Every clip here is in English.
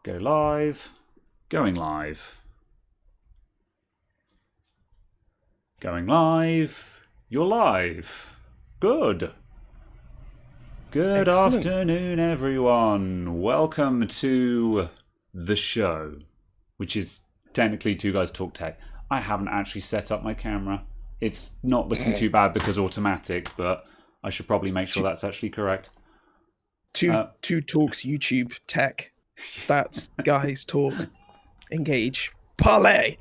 Go live. Going live. Going live. You're live. Good. Good Excellent. afternoon, everyone. Welcome to the show, which is technically Two Guys Talk Tech. I haven't actually set up my camera. It's not looking too bad because automatic, but I should probably make sure that's actually correct. Two talks, YouTube, tech, stats, guys, talk, engage, parlay.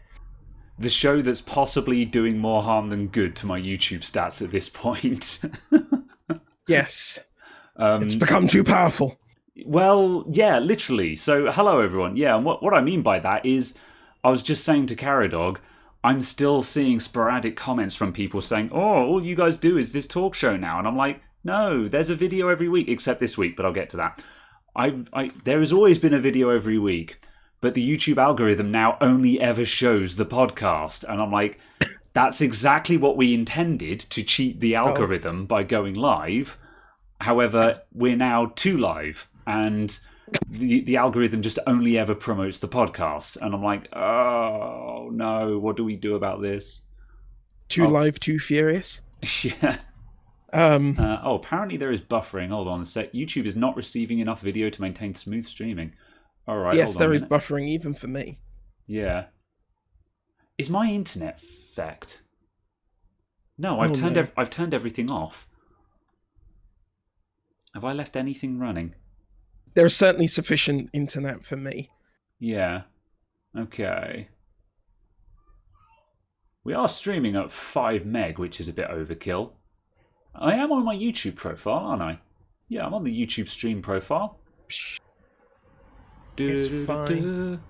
The show that's possibly doing more harm than good to my YouTube stats at this point. Yes. It's become too powerful. Well, yeah, literally. So, hello, everyone. Yeah, and what I mean by that is, I was just saying to Caradog, I'm still seeing sporadic comments from people saying, oh, all you guys do is this talk show now. And I'm like, no, there's a video every week, except this week, but I'll get to that. There has always been a video every week, but the YouTube algorithm now only ever shows the podcast. And I'm like, that's exactly what we intended, to cheat the algorithm by going live. However, we're now too live, and the algorithm just only ever promotes the podcast. And I'm like, oh, no, what do we do about this? Too live, too furious. Yeah. Apparently there is buffering. Hold on a sec. YouTube is not receiving enough video to maintain smooth streaming. All right. Yes, there is buffering even for me. Yeah. Is my internet fecked? No, I've turned everything off. Have I left anything running? There's certainly sufficient internet for me. Yeah. Okay. We are streaming at 5 meg, which is a bit overkill. I am on my YouTube profile, aren't I? Yeah, I'm on the YouTube stream profile. It's fine.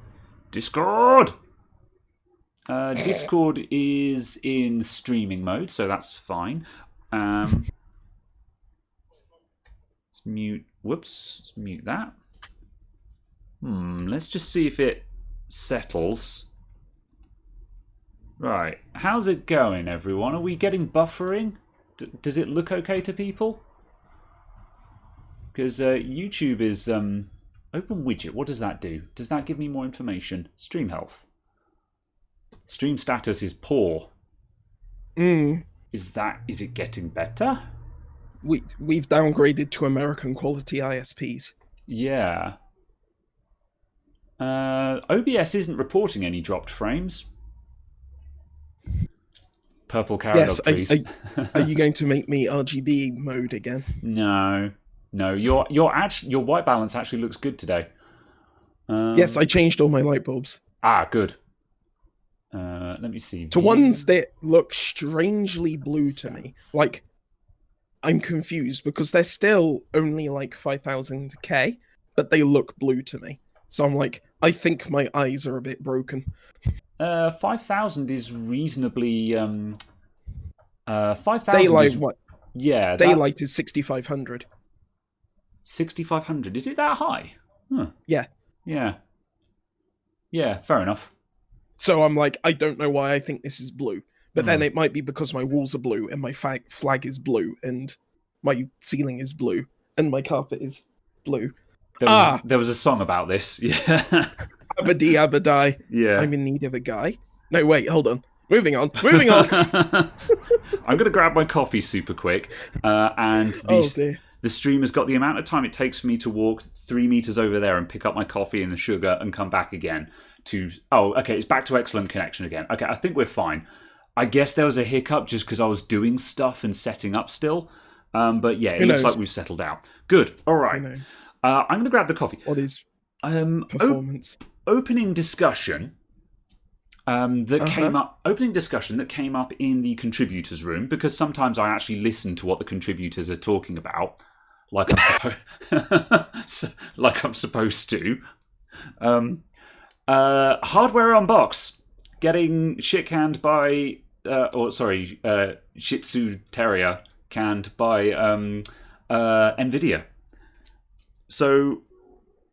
Discord! Discord is in streaming mode, so that's fine. Let's mute. Whoops. Let's mute that. Let's just see if it settles. Right. How's it going, everyone? Are we getting buffering? Does it look okay to people? Because YouTube is open widget. What does that do? Does that give me more information? Stream health. Stream status is poor. Is it getting better? We've downgraded to American quality ISPs. Yeah. OBS isn't reporting any dropped frames. Purple Caradog, please. Are you going to make me RGB mode again? No. Your white balance actually looks good today. Yes, I changed all my light bulbs. Ah, good. Let me see. To ones that look strangely blue to me. Like, I'm confused because they're still only like 5000K, but they look blue to me. So I'm like, I think my eyes are a bit broken. 5,000 is reasonably 5,000 daylight is, what? Yeah, daylight is 6500. 6500. Is it that high? Huh. Yeah, fair enough. So I'm like, I don't know why I think this is blue, but then it might be because my walls are blue and my flag is blue and my ceiling is blue and my carpet is blue. There was a song about this. Yeah. Abadi abadai. Yeah. I'm in need of a guy. No, wait, hold on. Moving on. I'm going to grab my coffee super quick. And the stream has got the amount of time it takes for me to walk 3 meters over there and pick up my coffee and the sugar and come back again to... Oh, okay, it's back to excellent connection again. Okay, I think we're fine. I guess there was a hiccup just because I was doing stuff and setting up still. But yeah, it looks like we've settled out. Good. All right. I'm going to grab the coffee. What is performance? Opening discussion Opening discussion that came up in the contributors room, because sometimes I actually listen to what the contributors are talking about, like I'm supposed to. Hardware unbox, getting shit canned by Shih Tzu Terrier canned by Nvidia. So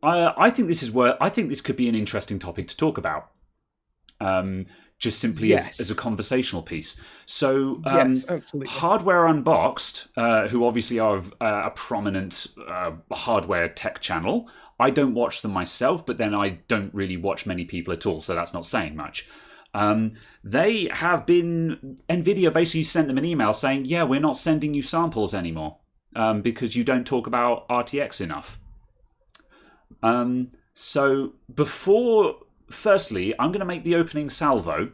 I think this could be an interesting topic to talk about. just simply Yes. as a conversational piece. So Yes, absolutely. Hardware Unboxed, who obviously are a prominent hardware tech channel. I don't watch them myself, but then I don't really watch many people at all, so that's not saying much. They have been... NVIDIA basically sent them an email saying, yeah, we're not sending you samples anymore because you don't talk about RTX enough. So before... Firstly, I'm going to make the opening salvo.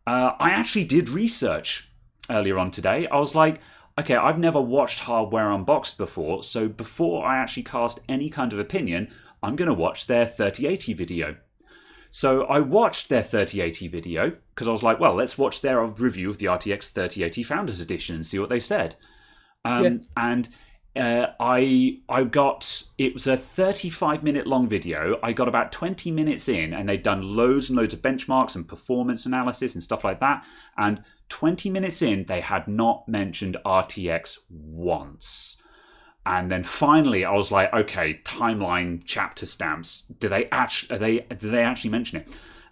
I actually did research earlier on today. I was like, okay, I've never watched Hardware Unboxed before, so before I actually cast any kind of opinion, I'm going to watch their 3080 video. So I watched their 3080 video, because I was like, well, let's watch their review of the RTX 3080 Founders Edition and see what they said. And I got... It was a 35-minute long video. I got about 20 minutes in, and they'd done loads and loads of benchmarks and performance analysis and stuff like that. And 20 minutes in, they had not mentioned RTX once. And then finally, I was like, okay, timeline chapter stamps. Do they actually mention it?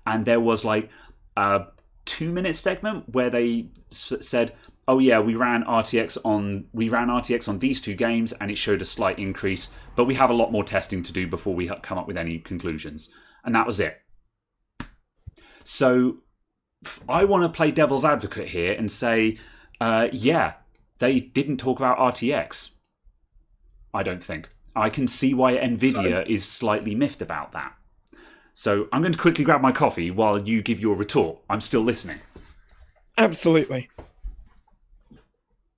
And there was like a 2-minute segment where they said, oh yeah, we ran RTX on these two games, and it showed a slight increase, but we have a lot more testing to do before we come up with any conclusions. And that was it. So I want to play devil's advocate here and say, yeah, they didn't talk about RTX. I don't think. I can see why NVIDIA is slightly miffed about that. So I'm going to quickly grab my coffee while you give your retort. I'm still listening. Absolutely.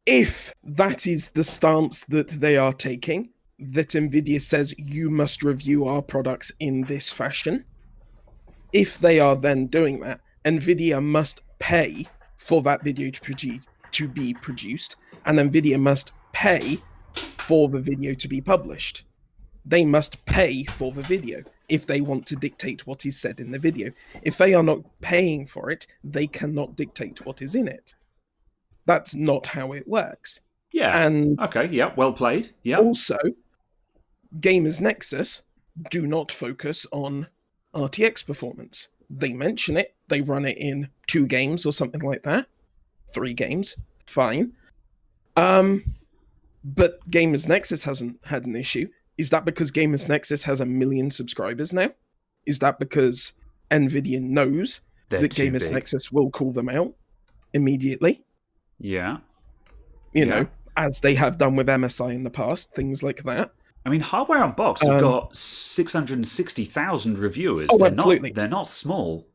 If that is the stance that they are taking, that NVIDIA says you must review our products in this fashion, if they are then doing that, NVIDIA must pay for that video to be produced, and NVIDIA must pay for the video to be published. They must pay for the video if they want to dictate what is said in the video. If they are not paying for it, they cannot dictate what is in it. That's not how it works. Yeah. And okay, yeah, well played. Yeah. Also, Gamers Nexus do not focus on RTX performance. They mention it, they run it in 2 games or something like that. 3 games, fine. But Gamers Nexus hasn't had an issue. Is that because Gamers Nexus has 1 million subscribers now? Is that because NVIDIA knows that Gamers Nexus will call them out immediately? Yeah. You know, as they have done with MSI in the past, things like that. I mean, Hardware Unboxed have got 660,000 reviewers. Oh, absolutely. They're not small.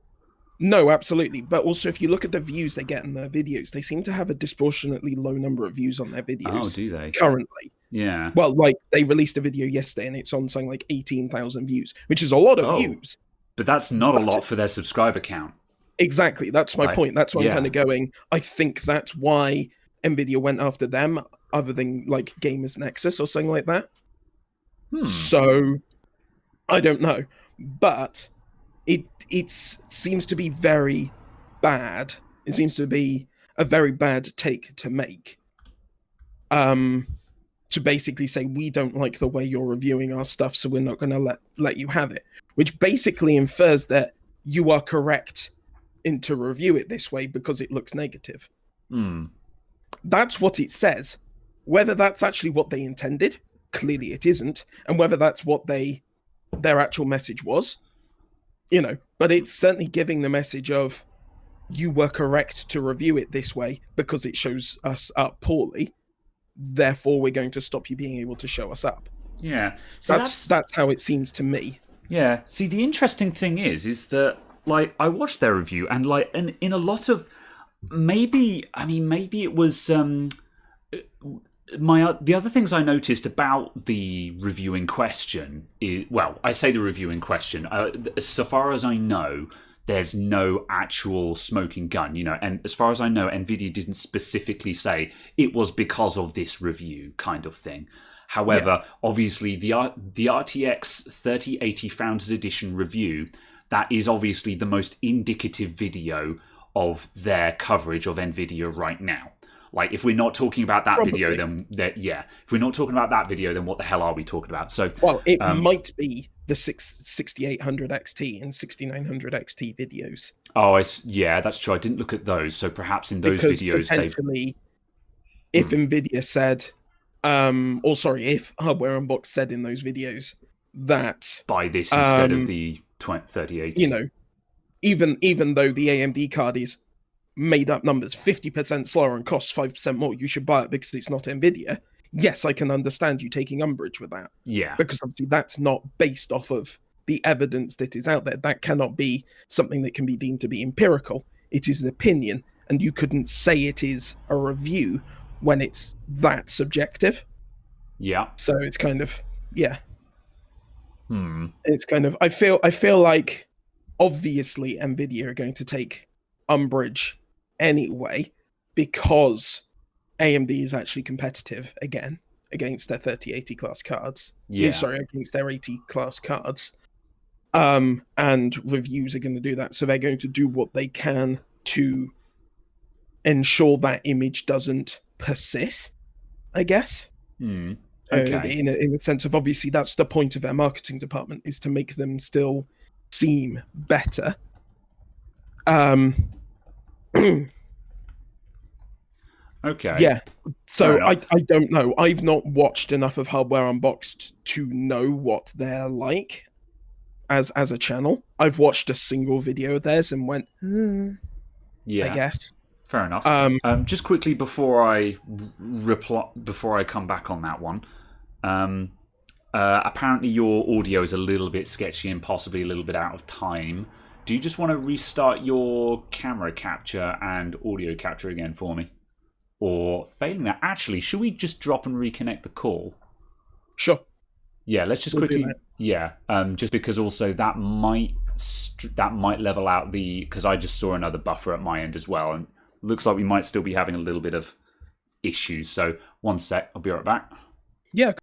No, absolutely. But also, if you look at the views they get in their videos, they seem to have a disproportionately low number of views on their videos. Oh, do they? Currently. Yeah. Well, like, they released a video yesterday and it's on something like 18,000 views, which is a lot of views. But that's not a lot for their subscriber count. Exactly. That's my point. That's why I'm kind of going, I think that's why NVIDIA went after them, other than, like, Gamers Nexus or something like that. So, I don't know. But it seems to be very bad. It seems to be a very bad take to make. To basically say, we don't like the way you're reviewing our stuff, so we're not going to let you have it. Which basically infers that you are correct to review it this way because it looks negative. That's what it says. Whether that's actually what they intended, clearly it isn't, and whether that's what their actual message was, you know, but it's certainly giving the message of, you were correct to review it this way because it shows us up poorly, therefore we're going to stop you being able to show us up. Yeah. So that's how it seems to me. Yeah. See, the interesting thing is that, like, I watched their review, and, like, in a lot of... Maybe it was... the other things I noticed about the review in question is... Well, I say the review in question. So far as I know, there's no actual smoking gun, you know, and as far as I know, NVIDIA didn't specifically say it was because of this review kind of thing. However, obviously, the RTX 3080 Founders Edition review, that is obviously the most indicative video of their coverage of NVIDIA right now. Like, if we're not talking about that video, then if we're not talking about that video, then what the hell are we talking about? So, well, it might be the 6800 XT and 6900 XT videos. Oh, yeah, that's true. I didn't look at those. So perhaps in those Because videos, potentially, if Nvidia said, if Hardware Unboxed said in those videos that buy this instead of the 3080. You know, even though the AMD card is made up numbers, 50% slower and costs 5% more, you should buy it because it's not Nvidia. Yes, I can understand you taking umbrage with that. Yeah. Because obviously that's not based off of the evidence that is out there. That cannot be something that can be deemed to be empirical. It is an opinion, and you couldn't say it is a review when it's that subjective. Yeah. So it's kind of, yeah. It's kind of, I feel like obviously Nvidia are going to take umbrage anyway, because AMD is actually competitive again against their 3080 class cards. Yeah. Sorry, against their 80 class cards. And reviews are going to do that. So they're going to do what they can to ensure that image doesn't persist, I guess. Okay. In the sense of, obviously, that's the point of their marketing department, is to make them still seem better. Okay. Yeah. So I don't know. I've not watched enough of Hardware Unboxed to know what they're like as a channel. I've watched a single video of theirs and went, yeah, I guess. Fair enough. Just quickly before I come back on that one, apparently your audio is a little bit sketchy and possibly a little bit out of time. Do you just want to restart your camera capture and audio capture again for me? Or failing that, actually, should we just drop and reconnect the call? Sure. Yeah, let's just quickly. Yeah, just because also that might level out because I just saw another buffer at my end as well, and looks like we might still be having a little bit of issues. So 1 sec, I'll be right back. Yeah.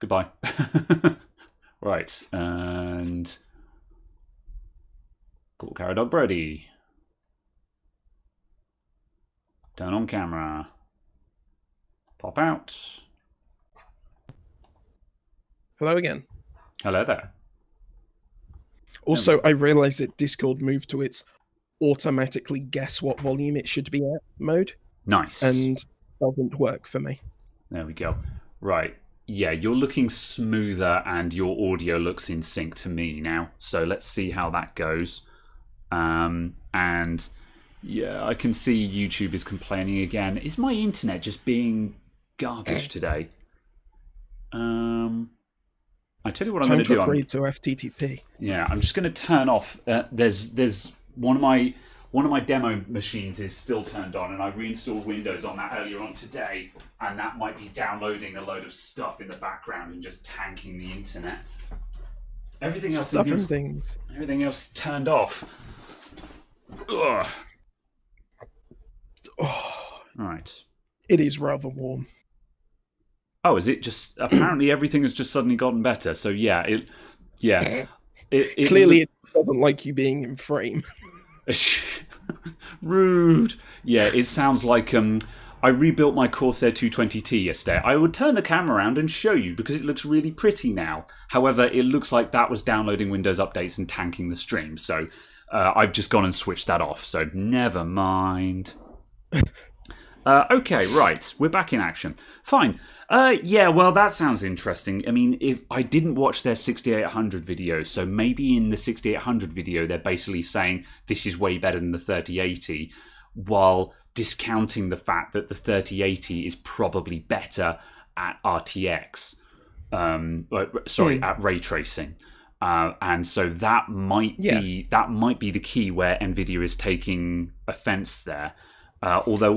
Goodbye. Right, and call Carrot Dog Brody. Turn on camera. Pop out. Hello again. Hello there. Also, I realised that Discord moved to its automatically guess what volume it should be at mode. Nice. And doesn't work for me. There we go. Right. Yeah, you're looking smoother and your audio looks in sync to me now. So let's see how that goes. And yeah, I can see YouTube is complaining again. Is my internet just being garbage today? I tell you what I'm going to do. Upgrade to FTTP. Yeah, I'm just going to turn off. There's one of my demo machines is still turned on, and I reinstalled Windows on that earlier on today, and that might be downloading a load of stuff in the background and just tanking the internet. Everything else turned off. Ugh. Oh, right. It is rather warm. Oh, is it just... apparently everything has just suddenly gotten better. So yeah, Clearly it doesn't like you being in frame. Rude. Yeah, it sounds like... I rebuilt my Corsair 220T yesterday. I would turn the camera around and show you because it looks really pretty now. However, it looks like that was downloading Windows updates and tanking the stream. So I've just gone and switched that off. So never mind. Okay, right. We're back in action. Fine. Yeah, well, that sounds interesting. I mean, if I didn't watch their 6800 videos, so maybe in the 6800 video, they're basically saying this is way better than the 3080, while discounting the fact that the 3080 is probably better at RTX. At ray tracing. And so that might be the key where Nvidia is taking offense there. Although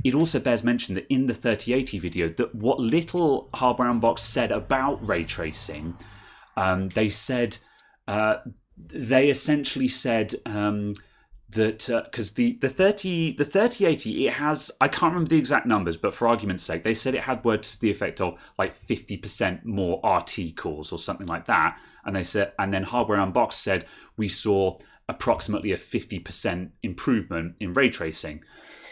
it also bears mention that in the 3080 video, that what little Hardware Unboxed said about ray tracing, they essentially said that because the 3080 it has, I can't remember the exact numbers, but for argument's sake, they said it had words to the effect of like 50% more RT cores or something like that, and they said, and then Hardware Unboxed said we saw approximately a 50% improvement in ray tracing.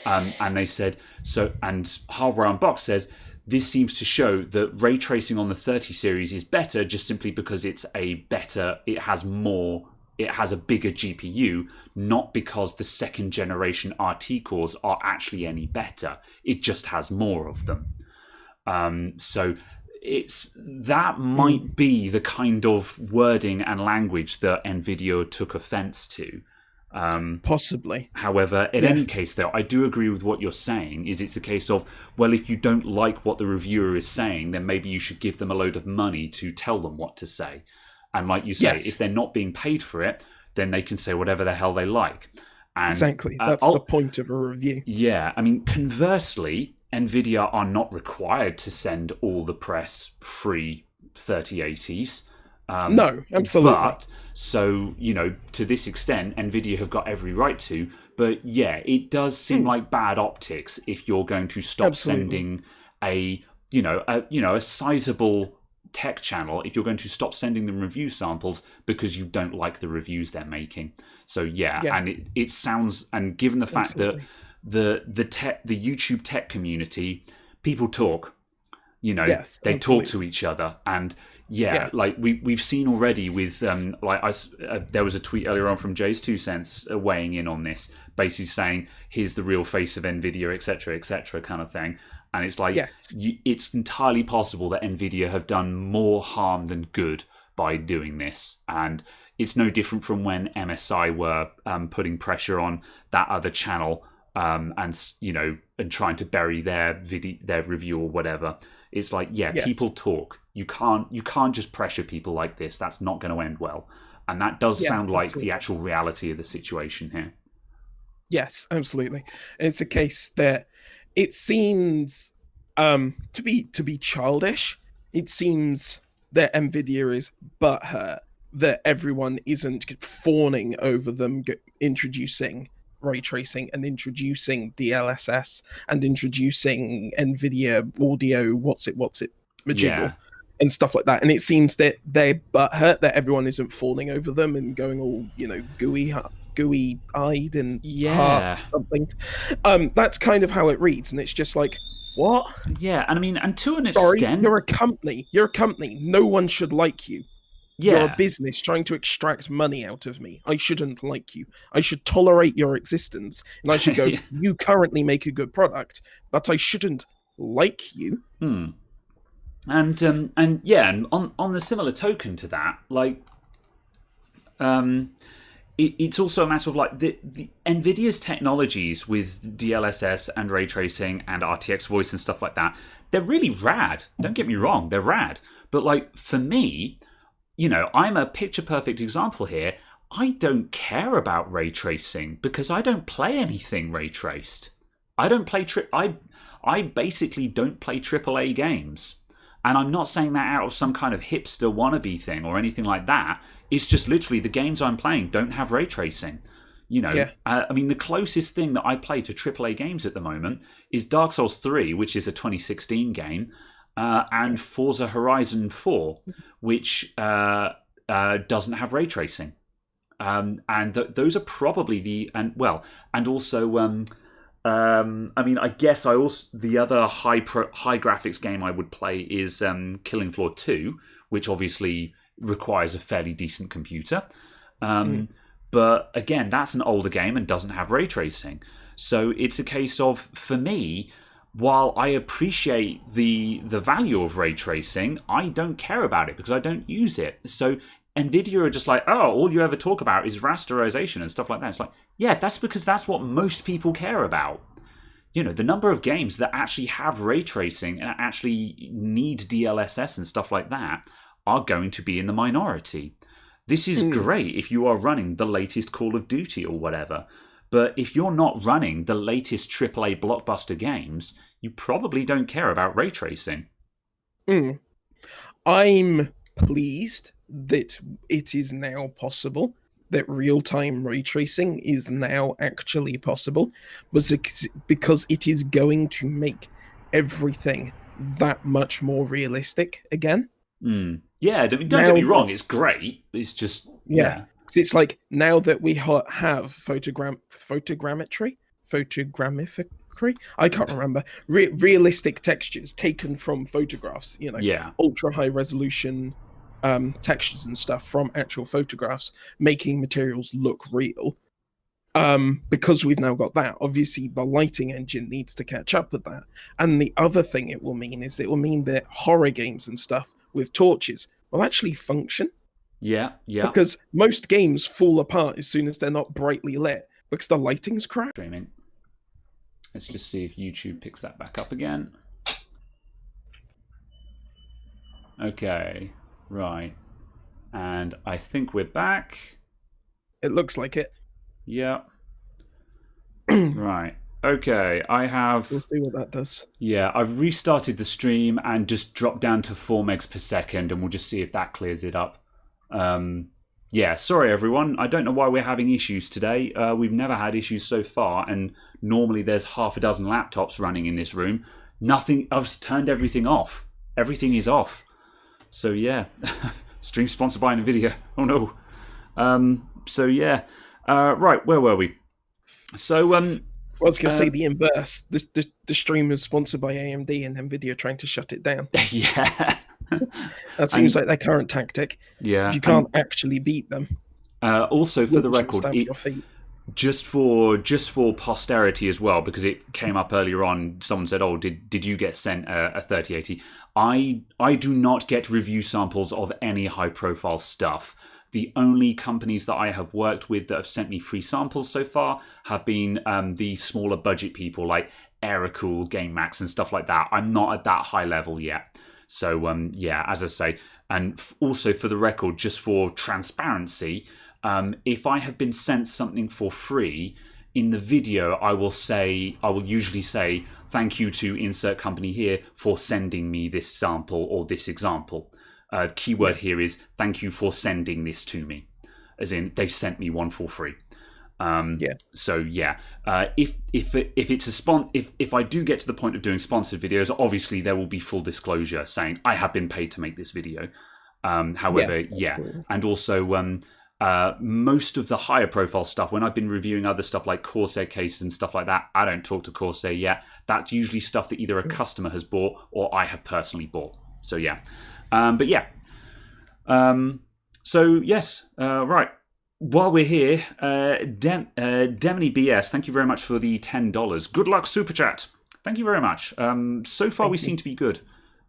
And they said so, and Hardware Unboxed says this seems to show that ray tracing on the 30 series is better just simply because it has a bigger GPU, not because the second generation RT cores are actually any better. It just has more of them. So that might be the kind of wording and language that NVIDIA took offense to. Possibly. However, in any case, though, I do agree with what you're saying. It's a case of, well, if you don't like what the reviewer is saying, then maybe you should give them a load of money to tell them what to say. And like you say, if they're not being paid for it, then they can say whatever the hell they like. And, exactly. That's the point of a review. Yeah. I mean, conversely, NVIDIA are not required to send all the press free 3080s. No, absolutely. But, so, to this extent, NVIDIA have got every right to. But yeah, it does seem like bad optics if you're going to stop sending a sizable tech channel, if you're going to stop sending them review samples because you don't like the reviews they're making. So and it sounds, and given the fact that the YouTube tech community, people talk, they talk to each other, and like we've seen already with there was a tweet earlier on from Jay's 2 cents weighing in on this, basically saying here's the real face of NVIDIA, etc., kind of thing. And it's like, it's entirely possible that NVIDIA have done more harm than good by doing this. And it's no different from when MSI were putting pressure on that other channel and trying to bury their review or whatever. It's like, people talk. You can't just pressure people like this. That's not going to end well. And that does sound like the actual reality of the situation here. Yes, absolutely. It's a case that it seems to be childish. It seems that NVIDIA is butthurt that everyone isn't fawning over them introducing ray tracing and introducing DLSS and introducing NVIDIA audio, what's it, majiggle, and stuff like that. And it seems that they're butthurt that everyone isn't fawning over them and going all, gooey-eyed and heart something. That's kind of how it reads, and it's just like, what? Yeah, and I mean, and to an extent, you're a company. No one should like you. Yeah. You're a business trying to extract money out of me. I shouldn't like you. I should tolerate your existence, and I should go, you currently make a good product, but I shouldn't like you. And on the similar token to that, like, it's also a matter of like the NVIDIA's technologies with DLSS and ray tracing and RTX voice and stuff like that. They're really rad. Don't get me wrong, they're rad. But like for me, I'm a picture perfect example here. I don't care about ray tracing because I don't play anything ray traced. I don't play I basically don't play AAA games. And I'm not saying that out of some kind of hipster wannabe thing or anything like that. It's just literally the games I'm playing don't have ray tracing. I mean, the closest thing that I play to AAA games at the moment is Dark Souls 3, which is a 2016 game, and Forza Horizon 4, which doesn't have ray tracing. Those are probably and also. I mean, I guess the other high graphics game I would play is Killing Floor 2, which obviously requires a fairly decent computer. But again, that's an older game and doesn't have ray tracing. So it's a case of, for me, while I appreciate the value of ray tracing, I don't care about it because I don't use it. So NVIDIA are just like, oh, all you ever talk about is rasterization and stuff like that. It's like, yeah, that's because that's what most people care about. The number of games that actually have ray tracing and actually need DLSS and stuff like that are going to be in the minority. This is great if you are running the latest Call of Duty or whatever. But if you're not running the latest AAA blockbuster games, you probably don't care about ray tracing. I'm pleased that it is now possible, that real-time ray tracing is now actually possible, because it is going to make everything that much more realistic again. Yeah, don't get me wrong, it's great. It's just, It's like, now that we have photogrammetry, photogrammification, mimicry. I can't remember. Realistic textures taken from photographs. Yeah. Ultra high resolution textures and stuff from actual photographs, making materials look real. Because we've now got that, obviously the lighting engine needs to catch up with that. And the other thing it will mean is it will mean that horror games and stuff with torches will actually function. Yeah. Because most games fall apart as soon as they're not brightly lit because the lighting's crap. Streaming. Let's just see if YouTube picks that back up again. Okay, right. And I think we're back. It looks like it. Yeah. Right. Okay, I have... We'll see what that does. Yeah, I've restarted the stream and just dropped down to 4 megs per second, and we'll just see if that clears it up. Yeah, sorry everyone. I don't know why we're having issues today. We've never had issues so far, and normally there's half a dozen laptops running in this room. Nothing. I've turned everything off. Everything is off. So yeah, stream sponsored by Nvidia. Oh no. So yeah. Right, where were we? So I was going to say the inverse. The stream is sponsored by AMD and Nvidia trying to shut it down. Yeah. That seems like their current tactic. Yeah. If you can't actually beat them. Also, for the record, your feet. just for posterity as well, because it came up earlier on. Someone said, "Oh, did you get sent a 3080?" I do not get review samples of any high profile stuff. The only companies that I have worked with that have sent me free samples so far have been the smaller budget people like Aerocool, GameMax, and stuff like that. I'm not at that high level yet. So, yeah, as I say, and also for the record, just for transparency, if I have been sent something for free, in the video, I will usually say, thank you to insert company here for sending me this sample or this example. The keyword here is thank you for sending this to me, as in they sent me one for free. Yeah. So yeah, if it's a if I do get to the point of doing sponsored videos, obviously there will be full disclosure saying I have been paid to make this video. However, yeah, and also most of the higher profile stuff, when I've been reviewing other stuff like Corsair cases and stuff like that, I don't talk to Corsair yet. That's usually stuff that either a customer has bought or I have personally bought. So yeah, but yeah, so yes, right. While we're here, Demony BS, thank you very much for the $10. Good luck, Super Chat. Thank you very much. So far, we seem to be good.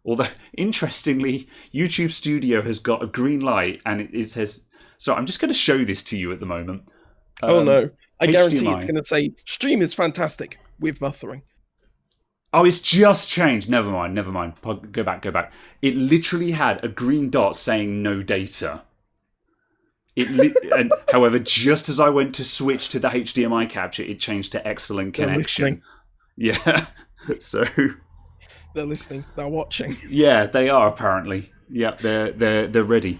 Although, interestingly, YouTube Studio has got a green light, and it says... So I'm just going to show this to you at the moment. Oh, no. I guarantee HDMI. it's going to say, stream is fantastic, with buffering. Oh, it's just changed. Never mind. Go back. It literally had a green dot saying no data. And however, just as I went to switch to the HDMI capture, it changed to excellent connection. Yeah, so they're listening. They're watching. Yeah, they are apparently. Yeah, they're ready.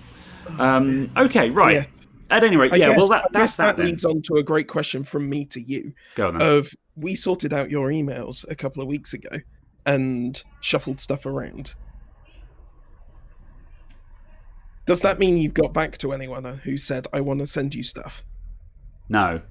Okay, right. Yeah. At any rate, yeah. Well, that's that. That leads on to a great question from me to you. Go on then. We sorted out your emails a couple of weeks ago and shuffled stuff around. Does that mean you've got back to anyone who said, I want to send you stuff? No.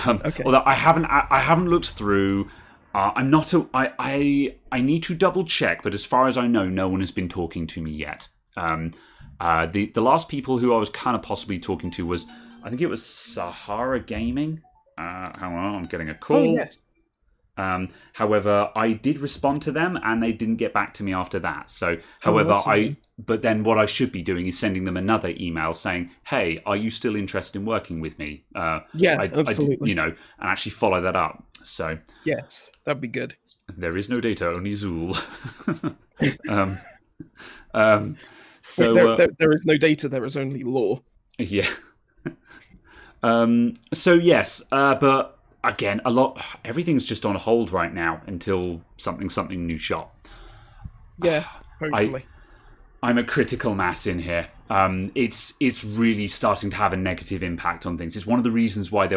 Okay. Although I haven't looked through. I'm not. I need to double check, but as far as I know, no one has been talking to me yet. The last people who I was kind of possibly talking to was, I think it was Sahara Gaming. Hang on, I'm getting a call. Oh, yes. However, I did respond to them, and they didn't get back to me after that. So, however, but then what I should be doing is sending them another email saying, "Hey, are you still interested in working with me?" Absolutely. And actually follow that up. So, yes, that'd be good. There is no data, only Zool. So there is no data. There is only law. Yeah. So yes, but. Again, everything's just on hold right now until something new shot. Yeah, hopefully. I'm a critical mass in here. It's really starting to have a negative impact on things. It's one of the reasons why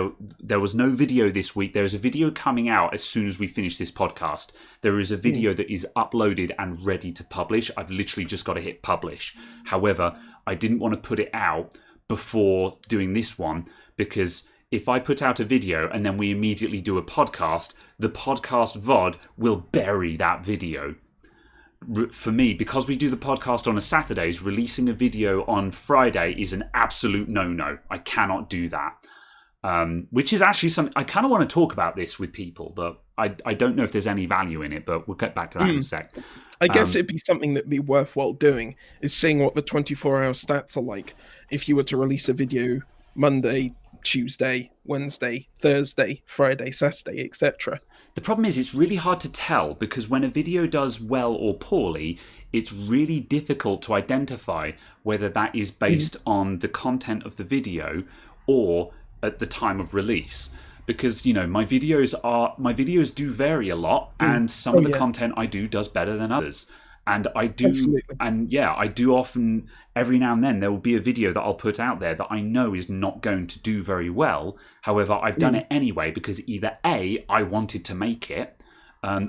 there was no video this week. There is a video coming out as soon as we finish this podcast. There is a video that is uploaded and ready to publish. I've literally just got to hit publish. However, I didn't want to put it out before doing this one because if I put out a video and then we immediately do a podcast, the podcast VOD will bury that video. For me, because we do the podcast on a Saturdays, releasing a video on Friday is an absolute no-no. I cannot do that. Which is actually something I kind of want to talk about this with people, but I don't know if there's any value in it, but we'll get back to that in a sec. I guess it'd be something that'd be worthwhile doing, is seeing what the 24-hour stats are like. If you were to release a video Monday, Tuesday, Wednesday, Thursday, Friday, Saturday, etc. The problem is it's really hard to tell, because when a video does well or poorly, it's really difficult to identify whether that is based on the content of the video or at the time of release. Because, you know, my videos do vary a lot, and some of the content I do does better than others. And I do, Absolutely. and yeah, I do often, every now and then, there will be a video that I'll put out there that I know is not going to do very well. However, I've done it anyway because either A, I wanted to make it,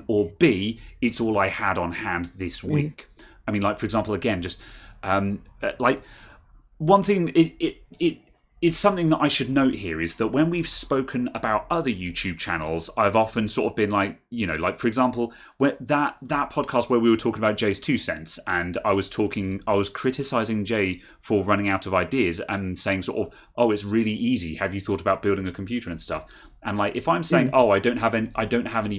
or B, it's all I had on hand this week. I mean, like, for example, again, just like one thing, it's something that I should note here is that when we've spoken about other YouTube channels, I've often sort of been like, you know, like, for example, that podcast where we were talking about Jay's 2 cents, and I was criticizing Jay for running out of ideas and saying sort of, oh, it's really easy. Have you thought about building a computer and stuff? And like, if I'm saying, oh, I don't have any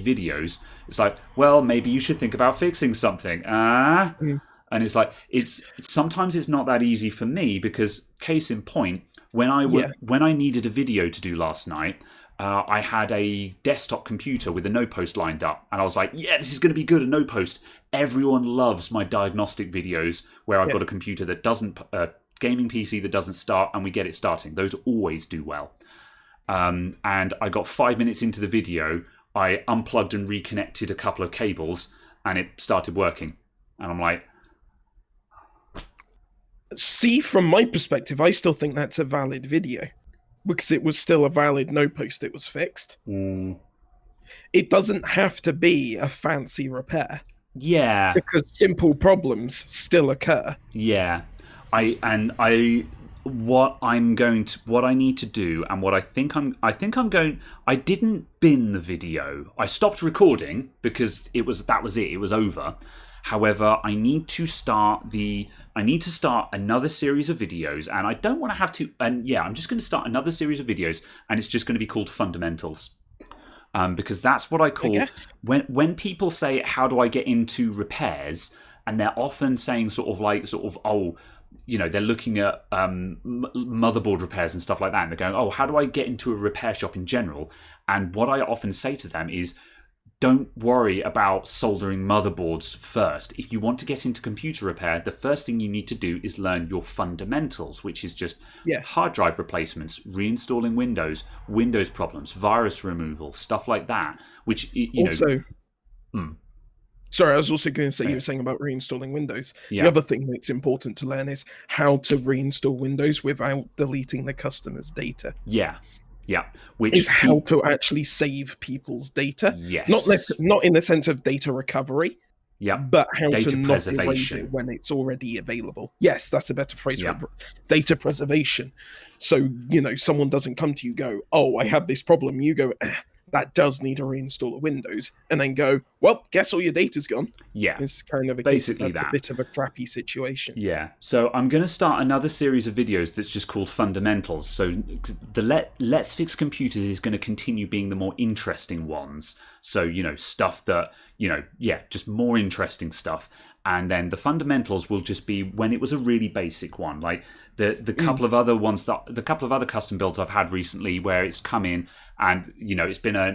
videos, it's like, well, maybe you should think about fixing something. And it's like, sometimes it's not that easy for me, because case in point, when I needed a video to do last night, I had a desktop computer with a no post lined up, and I was like, yeah, this is going to be good, a no post. Everyone loves my diagnostic videos where I've got a computer that doesn't, gaming PC that doesn't start, and we get it starting. Those always do well. And I got 5 minutes into the video, I unplugged and reconnected a couple of cables, and it started working. And I'm like, see, from my perspective, I still think that's a valid video, because it was still a valid no post. It was fixed. It doesn't have to be a fancy repair. Yeah, because simple problems still occur. Yeah, what I need to do, and what I didn't bin the video. I stopped recording because that was it. It was over. However, I need to start another series of videos, and I don't want to have to. And yeah, I'm just going to start another series of videos, and it's just going to be called Fundamentals, because that's what I call when people say, "How do I get into repairs?" and they're often saying oh, you know, they're looking at motherboard repairs and stuff like that, and they're going, "Oh, how do I get into a repair shop in general?" And what I often say to them is, don't worry about soldering motherboards first. If you want to get into computer repair, the first thing you need to do is learn your fundamentals, which is just hard drive replacements, reinstalling Windows problems, virus removal, stuff like that. Which, Sorry, I was also going to say, you were saying about reinstalling Windows. The other thing that's important to learn is how to reinstall Windows without deleting the customer's data. Yeah, which is how to actually save people's data. Yes. Not in the sense of data recovery, but how data to not erase it when it's already available. Yes, that's a better phrase for data preservation. So, you know, someone doesn't come to you, go, oh, I have this problem. You go, that does need to reinstall a Windows, and then go, well, guess all your data's gone. Yeah, it's kind of basically a bit of a crappy situation. Yeah, so I'm going to start another series of videos that's just called Fundamentals. So the Let's Fix Computers is going to continue being the more interesting ones. So, you know, stuff that, you know, just more interesting stuff. And then the Fundamentals will just be when it was a really basic one, like the couple of other ones the couple of other custom builds I've had recently where it's come in and, you know, it's been a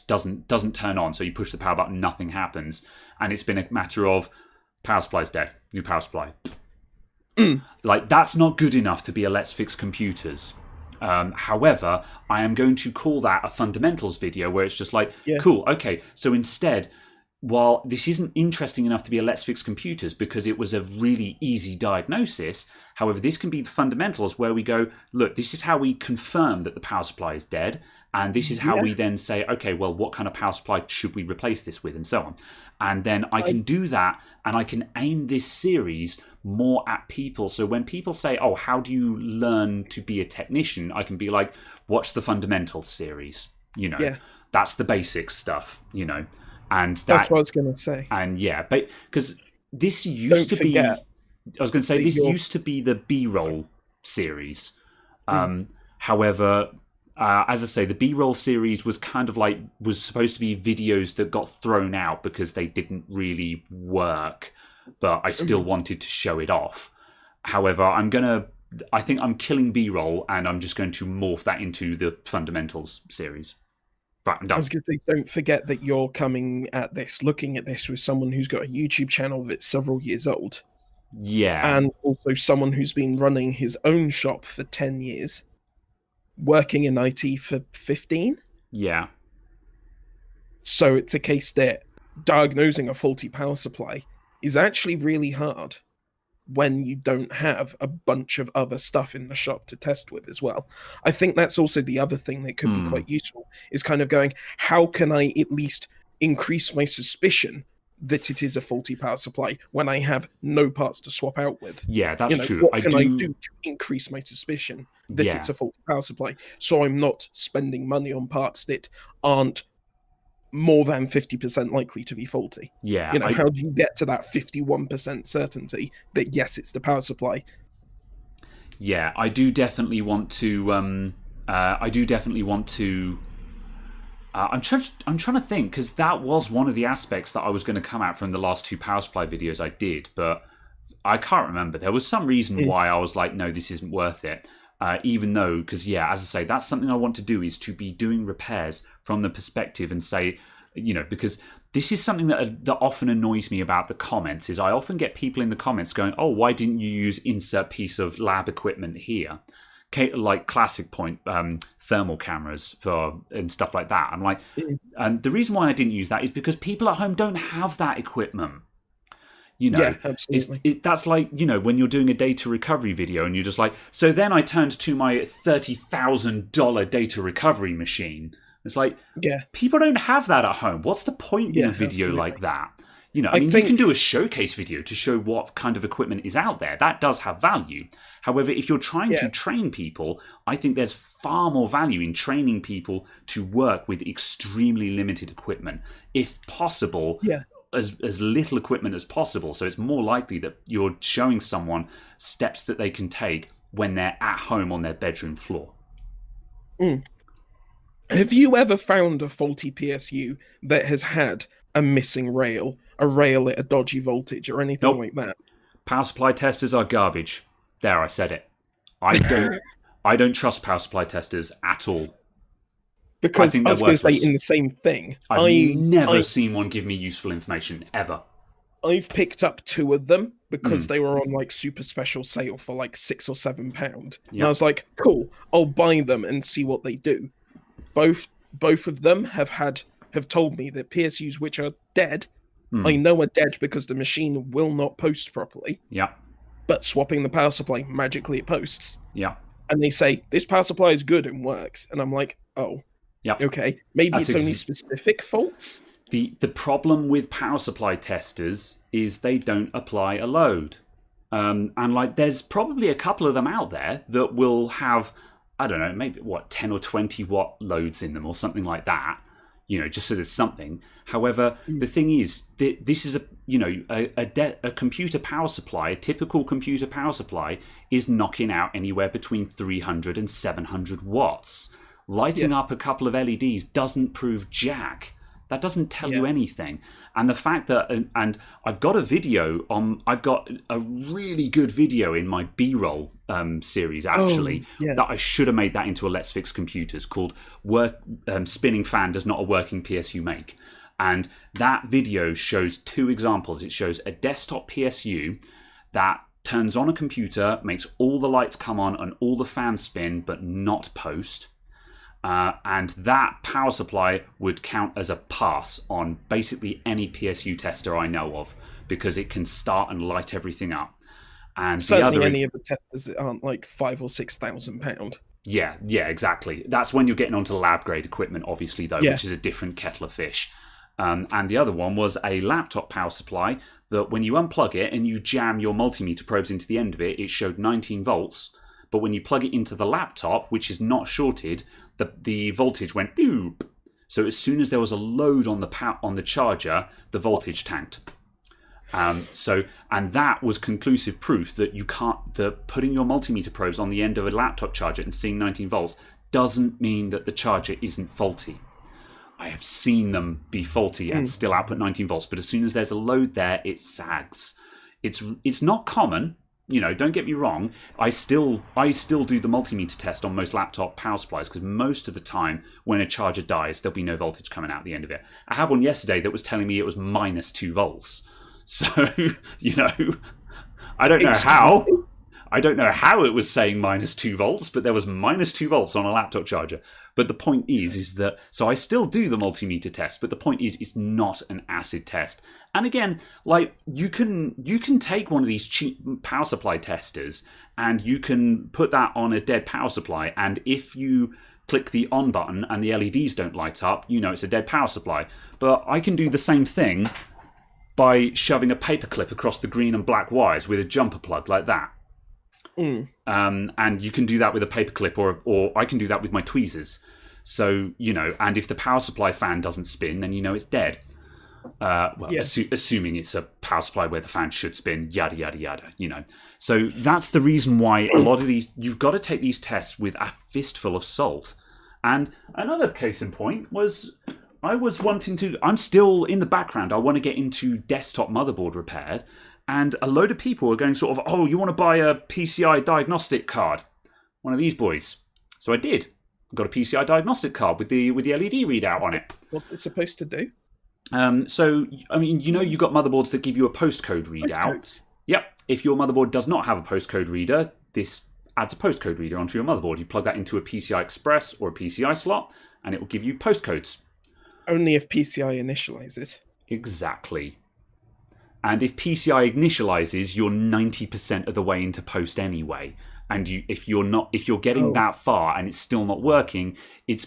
doesn't turn on, so you push the power button, nothing happens, and it's been a matter of power supply's dead, new power supply. Like, that's not good enough to be a Let's Fix Computers. However, I am going to call that a fundamentals video where it's just like, cool, okay, so instead while this isn't interesting enough to be a Let's Fix Computers because it was a really easy diagnosis, however, this can be the fundamentals where we go, look, this is how we confirm that the power supply is dead, and this is how we then say, okay, well, what kind of power supply should we replace this with, and so on. And then I can do that, and I can aim this series more at people. So when people say, oh, how do you learn to be a technician? I can be like, watch the Fundamentals series. That's the basic stuff, And that's what I was going to say. And but because this used to be, I was going to say, this used to be the B-roll series. However, as I say, the B-roll series was kind of like, was supposed to be videos that got thrown out because they didn't really work, but I still wanted to show it off. However, I think I'm killing B-roll, and I'm just going to morph that into the Fundamentals series. Right, I'm done. I was going to say, don't forget that you're looking at this with someone who's got a YouTube channel that's several years old. Yeah. And also someone who's been running his own shop for 10 years, working in IT for 15. Yeah. So it's a case that diagnosing a faulty power supply is actually really hard when you don't have a bunch of other stuff in the shop to test with as well. I think that's also the other thing that could be quite useful, is kind of going, how can I at least increase my suspicion that it is a faulty power supply when I have no parts to swap out with? Yeah, that's true. What can I do to increase my suspicion that it's a faulty power supply, so I'm not spending money on parts that aren't more than 50% likely to be faulty? Yeah. How do you get to that 51% certainty that yes, it's the power supply? Yeah, I do definitely want to. I'm trying to think, because that was one of the aspects that I was going to come at from the last two power supply videos I did, but I can't remember. There was some reason why I was like, no, this isn't worth it. Even though, because as I say, that's something I want to do, is to be doing repairs from the perspective and say, because this is something that often annoys me about the comments, is I often get people in the comments going, oh, why didn't you use insert piece of lab equipment here? Like classic point thermal cameras and stuff like that. I'm like, and the reason why I didn't use that is because people at home don't have that equipment. Yeah, absolutely. That's like, when you're doing a data recovery video and you're just like, so then I turned to my $30,000 data recovery machine. It's like, people don't have that at home. What's the point in a video like that? You can do a showcase video to show what kind of equipment is out there. That does have value. However, if you're trying to train people, I think there's far more value in training people to work with extremely limited equipment. If possible, as little equipment as possible. So it's more likely that you're showing someone steps that they can take when they're at home on their bedroom floor. Have you ever found a faulty PSU that has had a missing rail, a rail at a dodgy voltage, or anything like that? Power supply testers are garbage. There, I said it. I don't trust power supply testers at all. Because I was going to say in the same thing. I've never seen one give me useful information, ever. I've picked up 2 of them because they were on like super special sale for like £6 or £7. And I was like, cool, I'll buy them and see what they do. Both of them have told me that PSUs which are dead, I know are dead because the machine will not post properly. Yeah. But swapping the power supply, magically it posts. Yeah. And they say, this power supply is good and works. And I'm like, oh. Yep. Okay, maybe it's only specific faults. The problem with power supply testers is they don't apply a load. And there's probably a couple of them out there that will have, I don't know, maybe 10 or 20 watt loads in them or something like that, just so there's something. However, the thing is, this is a computer power supply, a typical computer power supply is knocking out anywhere between 300 and 700 watts. Lighting up a couple of LEDs doesn't prove jack. That doesn't tell you anything. And the fact that, and I've got a really good video in my B-roll series, actually, that I should have made that into a Let's Fix Computers, called Spinning Fan Does Not a Working PSU Make. And that video shows 2 examples. It shows a desktop PSU that turns on a computer, makes all the lights come on and all the fans spin, but not post. and that power supply would count as a pass on basically any PSU tester I know of, because it can start and light everything up. And certainly any of the testers that aren't like £5,000 or £6,000. Yeah, exactly. That's when you're getting onto lab grade equipment, obviously, though, which is a different kettle of fish. And the other one was a laptop power supply that when you unplug it and you jam your multimeter probes into the end of it, it showed 19 volts. But when you plug it into the laptop, which is not shorted, the voltage went boop. So as soon as there was a load on the charger, the voltage tanked. And that was conclusive proof that that putting your multimeter probes on the end of a laptop charger and seeing 19 volts doesn't mean that the charger isn't faulty. I have seen them be faulty and still output 19 volts, but as soon as there's a load there, it sags. It's not common, don't get me wrong. I still do the multimeter test on most laptop power supplies, because most of the time when a charger dies, there'll be no voltage coming out the end of it. I had one yesterday that was telling me it was minus 2 volts. So, I don't know how. I don't know how it was saying minus 2 volts, but there was minus 2 volts on a laptop charger. But the point is that, so I still do the multimeter test, but the point is it's not an acid test. And again, like you can take one of these cheap power supply testers and you can put that on a dead power supply, and if you click the on button and the LEDs don't light up, it's a dead power supply. But I can do the same thing by shoving a paperclip across the green and black wires with a jumper plug like that. And you can do that with a paperclip, or I can do that with my tweezers. So, and if the power supply fan doesn't spin, then it's dead. Assuming it's a power supply where the fan should spin, yada, yada, yada, So that's the reason why a lot of these, you've got to take these tests with a fistful of salt. And another case in point was, I'm still in the background, I want to get into desktop motherboard repair, and a load of people are going sort of, oh, you want to buy a PCI diagnostic card? One of these boys. So I did. Got a PCI diagnostic card with the LED readout on it. What's it supposed to do? So, I mean, you've got motherboards that give you a postcode readout. Postcodes. Yep. If your motherboard does not have a postcode reader, this adds a postcode reader onto your motherboard. You plug that into a PCI Express or a PCI slot, and it will give you postcodes. Only if PCI initializes. Exactly. And if PCI initializes, you're 90% of the way into post anyway. And if you're getting that far and it's still not working, if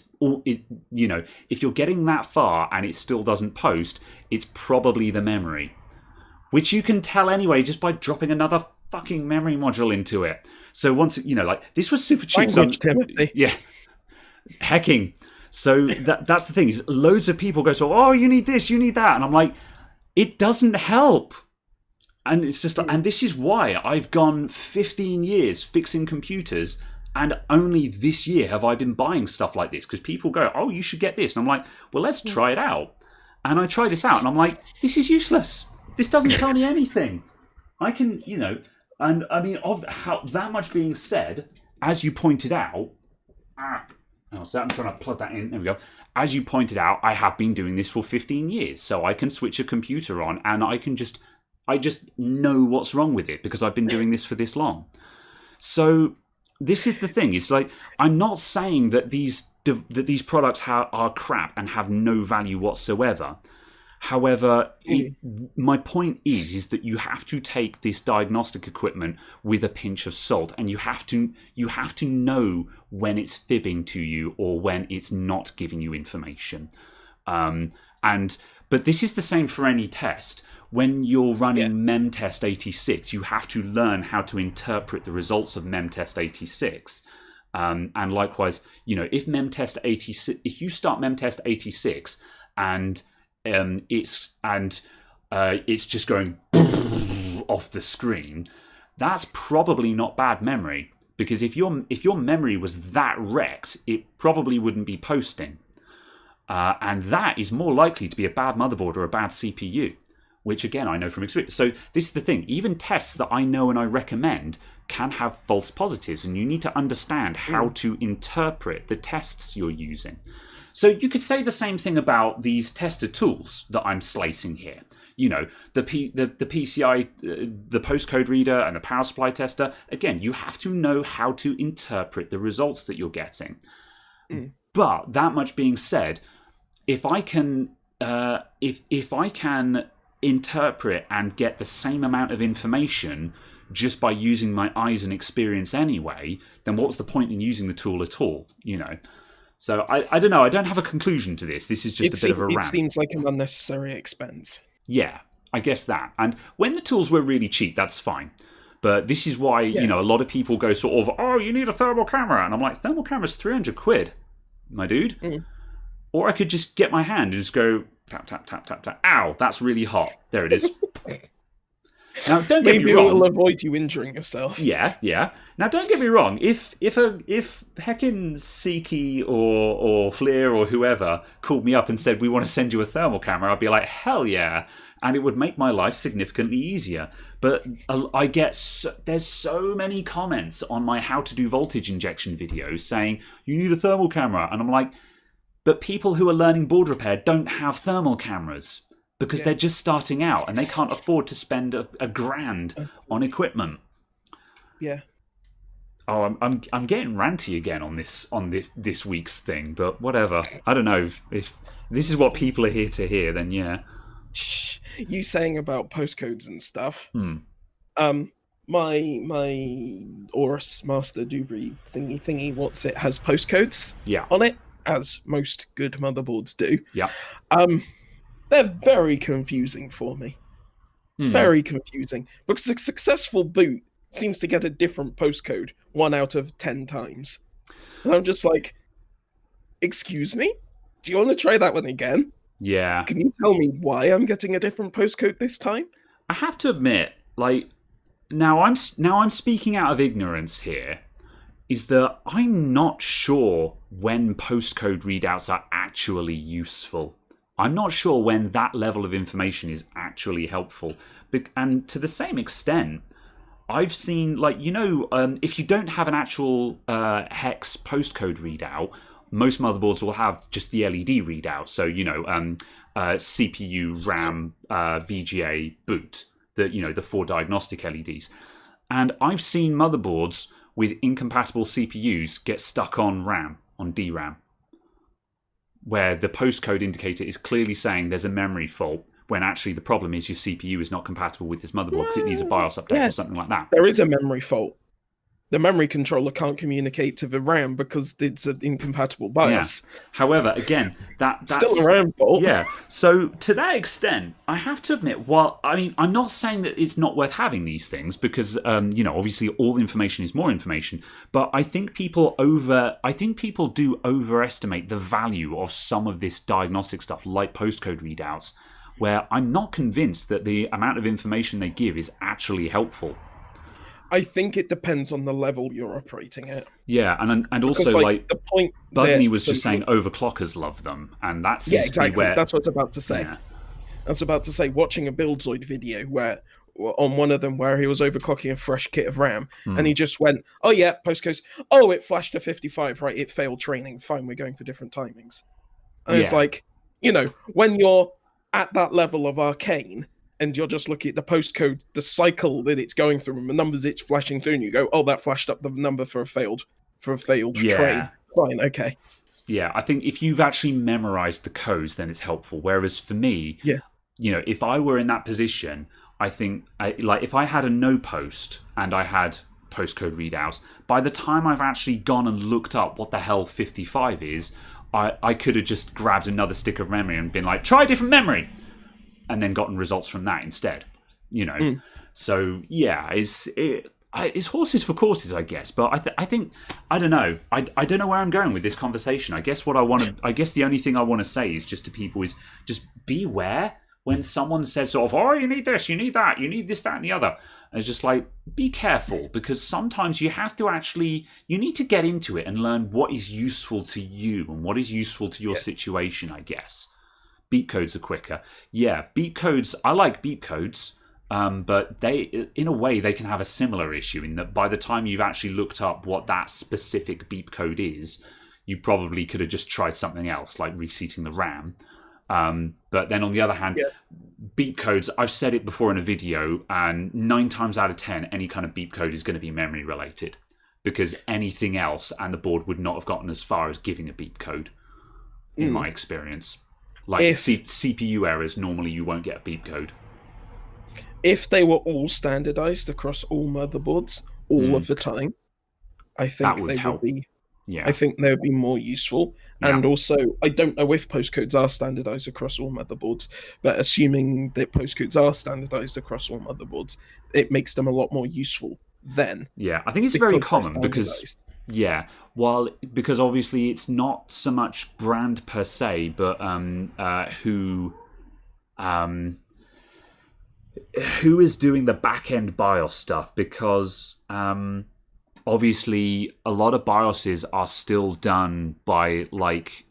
you're getting that far and it still doesn't post, it's probably the memory, which you can tell anyway just by dropping another fucking memory module into it. So once this was super cheap. Timothy. Yeah, hacking. So that's the thing, is loads of people go, oh, you need this, you need that. And I'm like, it doesn't help. And it's just, and this is why I've gone 15 years fixing computers, and only this year have I been buying stuff like this, because people go, oh, you should get this. And I'm like, well, let's try it out. And I try this out and I'm like, this is useless. This doesn't tell me anything. I can, and I mean, of how that much being said, as you pointed out, so I'm trying to plug that in. There we go. As you pointed out, I have been doing this for 15 years. So I can switch a computer on and I just know what's wrong with it because I've been doing this for this long. So this is the thing. It's like, I'm not saying that these products are crap and have no value whatsoever. However, my point is that you have to take this diagnostic equipment with a pinch of salt, and you have to know when it's fibbing to you or when it's not giving you information. But this is the same for any test. When you're running memtest 86, you have to learn how to interpret the results of memtest 86. And likewise, if memtest 86, if you start memtest 86 and it's just going off the screen, that's probably not bad memory, because if your memory was that wrecked, it probably wouldn't be posting, and that is more likely to be a bad motherboard or a bad CPU, which again I know from experience. So this is the thing, even tests that I know and I recommend can have false positives, and you need to understand how to interpret the tests you're using. So you could say the same thing about these tester tools that I'm slating here. The PCI, the postcode reader and the power supply tester. Again, you have to know how to interpret the results that you're getting. But that much being said, if I can if I can interpret and get the same amount of information just by using my eyes and experience anyway, then what's the point in using the tool at all? So I don't know. I don't have a conclusion to this. This is just a bit of a rant. It seems like an unnecessary expense. Yeah, I guess that. And when the tools were really cheap, that's fine. But this is why, a lot of people go sort of, oh, you need a thermal camera. And I'm like, thermal camera's 300 quid, my dude. Mm. Or I could just get my hand and just go, tap, tap, tap, tap, tap. Ow, that's really hot. There it is. Now, don't get me wrong. Maybe it'll avoid you injuring yourself. Yeah. Now, don't get me wrong. If heckin' Seiki or Fleer or whoever called me up and said, we want to send you a thermal camera, I'd be like, hell yeah. And it would make my life significantly easier. But I get there's so many comments on my how to do voltage injection videos saying, you need a thermal camera. And I'm like, but people who are learning board repair don't have thermal cameras. Because they're just starting out and they can't afford to spend a grand on equipment. Yeah. Oh, I'm getting ranty again on this week's thing, but whatever. I don't know if this is what people are here to hear. Then yeah. You saying about postcodes and stuff. My Aorus Master Ddr4 thingy what's it has postcodes on it, as most good motherboards do. Yeah. They're very confusing for me. Very confusing. Because a successful boot seems to get a different postcode 1 out of 10 times. And I'm just like, excuse me? Do you want to try that one again? Yeah. Can you tell me why I'm getting a different postcode this time? I have to admit, now I'm speaking out of ignorance here, is that I'm not sure when postcode readouts are actually useful. I'm not sure when that level of information is actually helpful. And to the same extent, I've seen, if you don't have an actual hex postcode readout, most motherboards will have just the LED readout. So, CPU, RAM, VGA, boot, the 4 diagnostic LEDs. And I've seen motherboards with incompatible CPUs get stuck on RAM, on DRAM, where the postcode indicator is clearly saying there's a memory fault, when actually the problem is your CPU is not compatible with this motherboard because it needs a BIOS update or something like that. There is a memory fault. The memory controller can't communicate to the RAM because it's an incompatible BIOS. Yeah. However, again, that's still a RAM fault. Yeah. So to that extent, I have to admit, I'm not saying that it's not worth having these things because, obviously all information is more information. But I think people do overestimate the value of some of this diagnostic stuff, like postcode readouts, where I'm not convinced that the amount of information they give is actually helpful. I think it depends on the level you're operating at. Yeah, and also the point Budney was just saying overclockers love them, and that seems to be where that's what I was about to say. Yeah. I was about to say, watching a Buildzoid video where on one of them where he was overclocking a fresh kit of RAM, and he just went, "Oh yeah, postcodes. Oh, it flashed to 55. Right, it failed training. Fine, we're going for different timings." And it's like, when you're at that level of arcane, and you're just looking at the postcode, the cycle that it's going through, and the numbers it's flashing through, and you go, "Oh, that flashed up the number for a failed train." Fine, okay. Yeah, I think if you've actually memorized the codes, then it's helpful. Whereas for me, if I were in that position, I think, if I had a no post and I had postcode readouts, by the time I've actually gone and looked up what the hell 55 is, I could have just grabbed another stick of memory and been like, try a different memory, and then gotten results from that instead. So yeah, it's horses for courses, I guess. But I think I don't know. I don't know where I'm going with this conversation. I guess the only thing I want to say is just to people is just beware when someone says sort of, "Oh, you need this, you need that, you need this, that, and the other." And it's just like, be careful, because sometimes you have to you need to get into it and learn what is useful to you and what is useful to your situation, I guess. Beep codes are quicker. Yeah, beep codes, I like beep codes, but they, in a way, they can have a similar issue in that by the time you've actually looked up what that specific beep code is, you probably could have just tried something else, like reseating the RAM. But then on the other hand, beep codes, I've said it before in a video, and 9 times out of 10, any kind of beep code is going to be memory related. because anything else and the board would not have gotten as far as giving a beep code, in my experience. Like CPU errors, normally you won't get a beep code. If they were all standardized across all motherboards all of the time, I think That would they help. would be. Yeah. I think they would be more useful. Yeah. And also, I don't know if postcodes are standardized across all motherboards, but assuming that postcodes are standardized across all motherboards, it makes them a lot more useful then. Yeah, I think it's very common because because obviously it's not so much brand per se, but who is doing the back end BIOS stuff, because obviously a lot of BIOSes are still done by like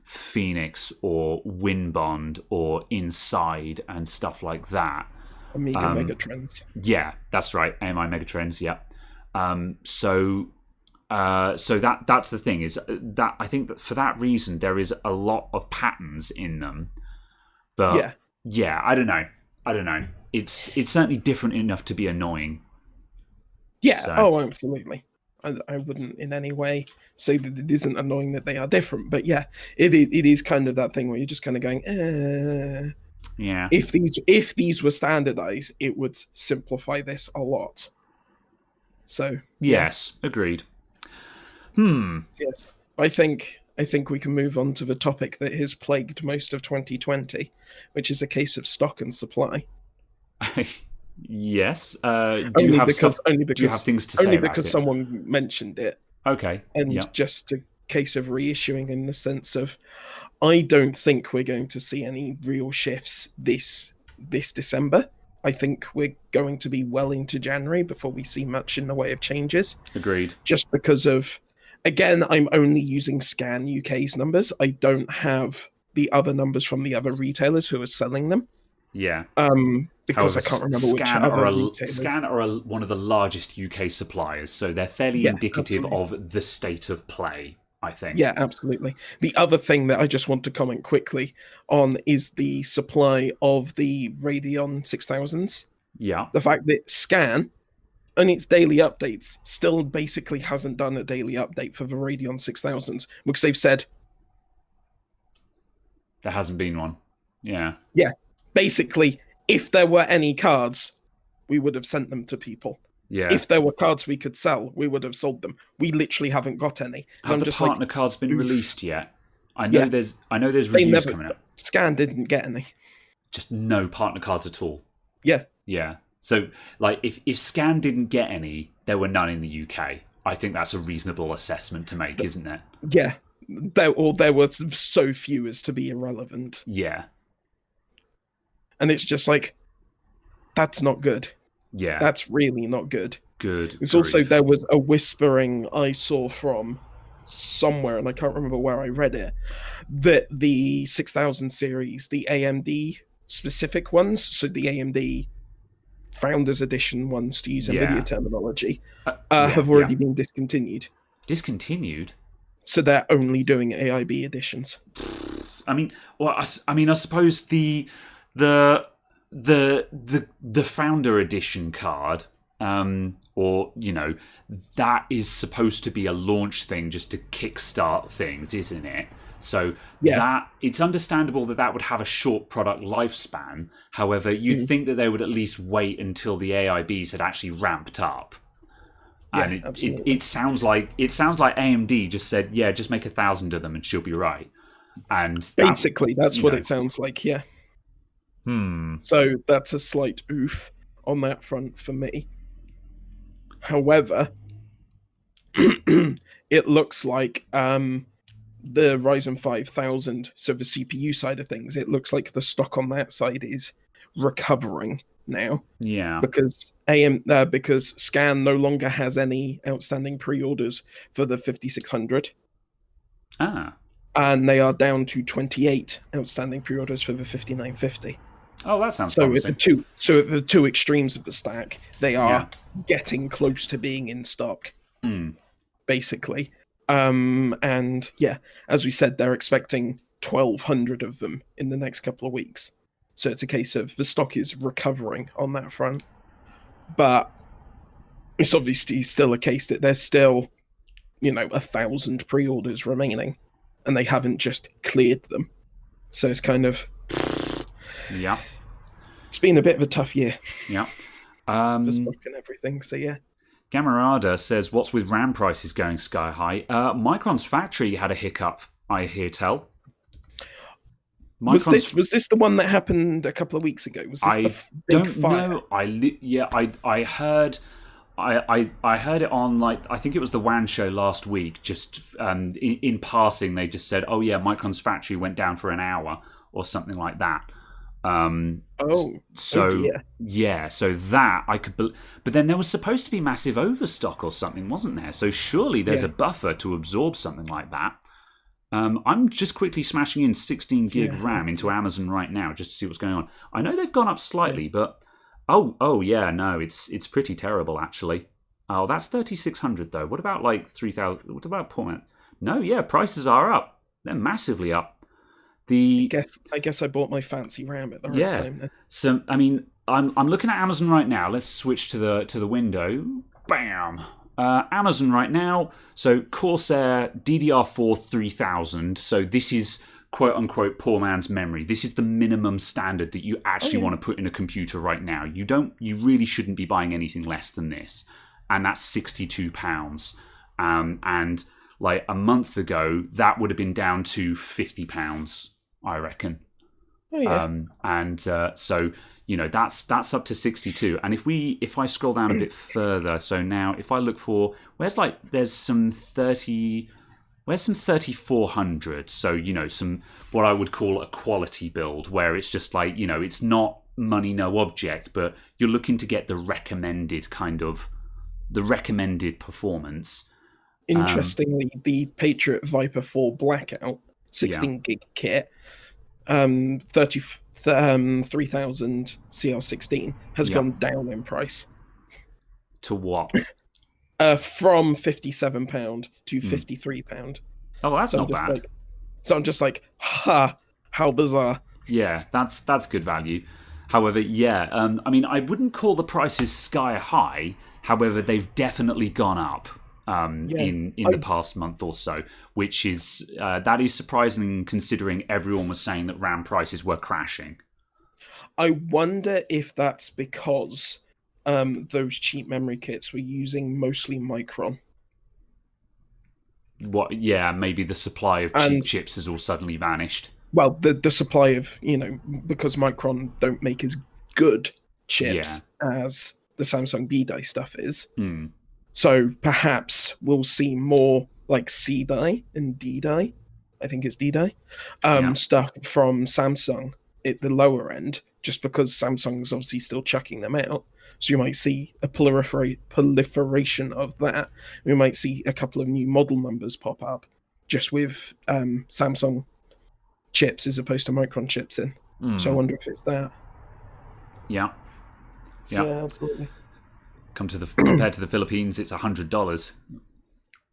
Phoenix or WinBond or Inside and stuff like that. Amiga Megatrends. Yeah, that's right. AMI Megatrends. Yeah. So that's the thing, is that I think that for that reason there is a lot of patterns in them. But yeah, I don't know. It's certainly different enough to be annoying. Yeah. So. Oh, absolutely. I wouldn't in any way say that it isn't annoying that they are different, but yeah, it is kind of that thing where you're just kind of going, yeah. If these were standardized, it would simplify this a lot. So yes, agreed. Yes, I think we can move on to the topic that has plagued most of 2020, which is a case of stock and supply. Yes. Do you have things to say? Only because someone mentioned it. Okay. And just a case of reissuing, in the sense of, I don't think we're going to see any real shifts this December. I think we're going to be well into January before we see much in the way of changes. Agreed. Just because of, again, I'm only using Scan UK's numbers. I don't have the other numbers from the other retailers who are selling them. Yeah. Because I can't remember which other retailers. Scan are one of the largest UK suppliers, so they're fairly indicative of the state of play, I think. Yeah, absolutely. The other thing that I just want to comment quickly on is the supply of the Radeon 6000s. Yeah. The fact that Scan, on its daily updates, still basically hasn't done a daily update for the Radeon 6000s, because they've said there hasn't been one. Yeah. Yeah. Basically, if there were any cards, we would have sent them to people. Yeah. If there were cards we could sell, we would have sold them. We literally haven't got any. Have the partner cards been released yet? I know there's reviews coming up. Scan didn't get any. Just no partner cards at all. Yeah. Yeah. So, like, if Scan didn't get any, there were none in the UK. I think that's a reasonable assessment to make, isn't it? Yeah. There were so few as to be irrelevant. Yeah. And it's just like, that's not good. Yeah. That's really not good. Good. It's also, there was a whispering I saw from somewhere, and I can't remember where I read it, that the 6000 series, the AMD specific ones, so the AMD Founders Edition ones, to use NVIDIA terminology, have already been discontinued. Discontinued? So they're only doing AIB editions. I suppose the Founder Edition card, or that is supposed to be a launch thing just to kickstart things, isn't it? So that it's understandable that would have a short product lifespan. However, you'd think that they would at least wait until the AIBs had actually ramped up. And it sounds like AMD just said, just make 1,000 of them and she'll be right. And basically, that's what it sounds like. Yeah. So that's a slight oof on that front for me. However, it looks like the Ryzen 5000, so the CPU side of things, it looks like the stock on that side is recovering now. Yeah. Because because Scan no longer has any outstanding pre-orders for the 5600. And they are down to 28 outstanding pre-orders for the 5950. Oh, that sounds promising. So at the two extremes of the stack, they are getting close to being in stock, basically. And as we said, they're expecting 1,200 of them in the next couple of weeks. So it's a case of the stock is recovering on that front. But It's obviously still a case that there's still, 1,000 pre-orders remaining, and they haven't just cleared them. So it's kind of, Yeah. it's been a bit of a tough year Yeah. for stock and everything. So yeah. Gamarada says, "What's with RAM prices going sky high?" Micron's factory had a hiccup, I hear tell. Was this the one that happened a couple of weeks ago? Was this the big fire? Know. I heard. I heard it on, like, I think it was the WAN show last week. Just in passing, they just said, "Oh yeah, Micron's factory went down for an hour" or something like that. So that I could, but then there was supposed to be massive overstock or something, wasn't there? So surely there's a buffer to absorb something like that. I'm just quickly smashing in 16 gig RAM into Amazon right now just to see what's going on. I know they've gone up slightly, but oh yeah, no, it's pretty terrible actually. Oh, that's 3,600 though. What about like 3,000? What about Portman? No, yeah, prices are up. They're massively up. I guess I bought my fancy RAM at the right time then. So I mean, I'm looking at Amazon right now. Let's switch to the window. Bam. Amazon right now. So Corsair Ddr4 3000. So this is quote unquote poor man's memory. This is the minimum standard that you actually want to put in a computer right now. You really shouldn't be buying anything less than this, and that's £62. And like a month ago, that would have been down to £50, I reckon. Oh yeah. So that's up to 62. And if I scroll down a bit further, so now if I look for there's some 3400. So some what I would call a quality build, where it's just like it's not money no object, but you're looking to get the recommended performance. Interestingly, the Patriot Viper 4 Blackout 16 gig kit, 3000 CL16 has gone down in price. To what? From £57 to £53. Oh, that's not bad. So I'm just like, ha, how bizarre. Yeah, that's good value. However, I mean, I wouldn't call the prices sky high. However, they've definitely gone up. In the past month or so, which is that is surprising considering everyone was saying that RAM prices were crashing. I wonder if that's because those cheap memory kits were using mostly Micron. What? Yeah, maybe the supply of cheap chips has all suddenly vanished. Well, the supply of because Micron don't make as good chips as the Samsung B-die stuff is. So perhaps we'll see more like C-die and D-die, I think it's D-die, stuff from Samsung at the lower end, just because Samsung's obviously still chucking them out. So you might see a proliferation of that. We might see a couple of new model numbers pop up just with Samsung chips as opposed to Micron chips in. So I wonder if it's that. Yeah, absolutely. Compared to the Philippines, it's $100.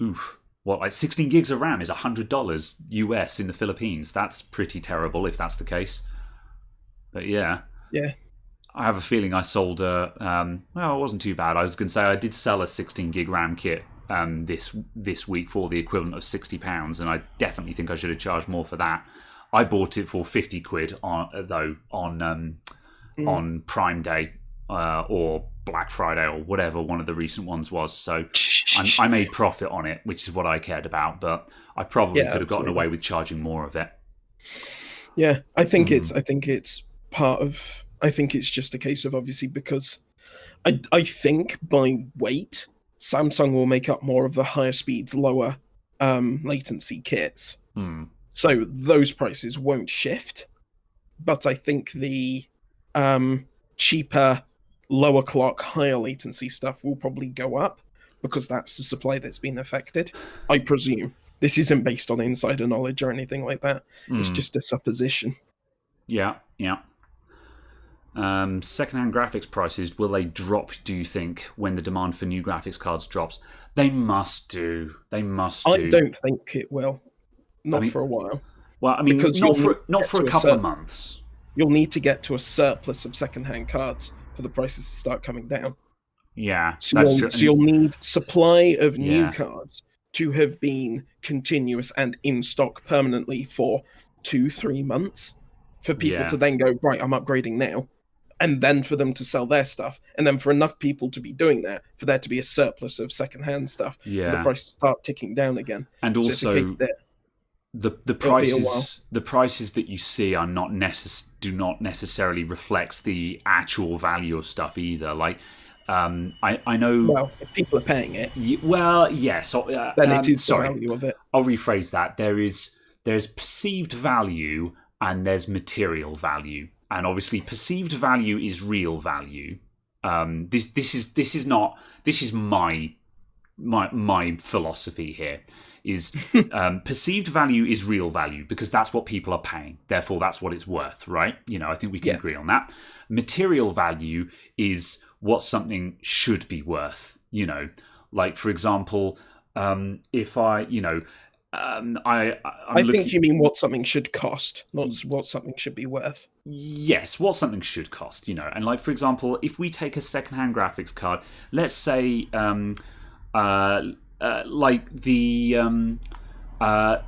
Oof. What, like 16 gigs of RAM is $100 US in the Philippines? That's pretty terrible if that's the case. But yeah. I have a feeling I sold well, it wasn't too bad. I was going to say I did sell a 16 gig RAM kit this week for the equivalent of £60, and I definitely think I should have charged more for that. I bought it for 50 quid on Prime Day or Black Friday or whatever one of the recent ones was. So I made profit on it, which is what I cared about. But I probably could have gotten away with charging more of it. Yeah, I think it's part of. I think it's just a case of obviously because I think by weight Samsung will make up more of the higher speeds, lower latency kits. So those prices won't shift. But I think the cheaper, lower clock, higher latency stuff will probably go up because that's the supply that's been affected. I presume. This isn't based on insider knowledge or anything like that. It's just a supposition. Yeah. Secondhand graphics prices, will they drop, do you think, when the demand for new graphics cards drops? They must do. I don't think it will. Not for a while. Well, I mean, because not for a couple of months. You'll need to get to a surplus of secondhand cards for the prices to start coming down. Yeah, So that's true. you'll need supply of new Yeah, cards to have been continuous and in stock permanently for 2-3 months for people yeah, to then go, right, I'm upgrading now. And then for them to sell their stuff. And then for enough people to be doing that, for there to be a surplus of secondhand stuff, for the yeah. price to start ticking down again. And So it's a case also, that the it'll be a while. prices that you see are do not necessarily reflect the actual value of stuff either. Like, I know. Well, if people are paying it, Well, yes. then it is the Sorry, value of it. I'll rephrase that. There's perceived value and there's material value, and obviously perceived value is real value. This is my philosophy here. Is perceived value is real value because that's what people are paying. Therefore, that's what it's worth, right? I think we can agree on that. Material value is what something should be worth. Like for example, if I think you mean what something should cost, not what something should be worth. Yes, what something should cost, and like for example, if we take a secondhand graphics card, let's say like the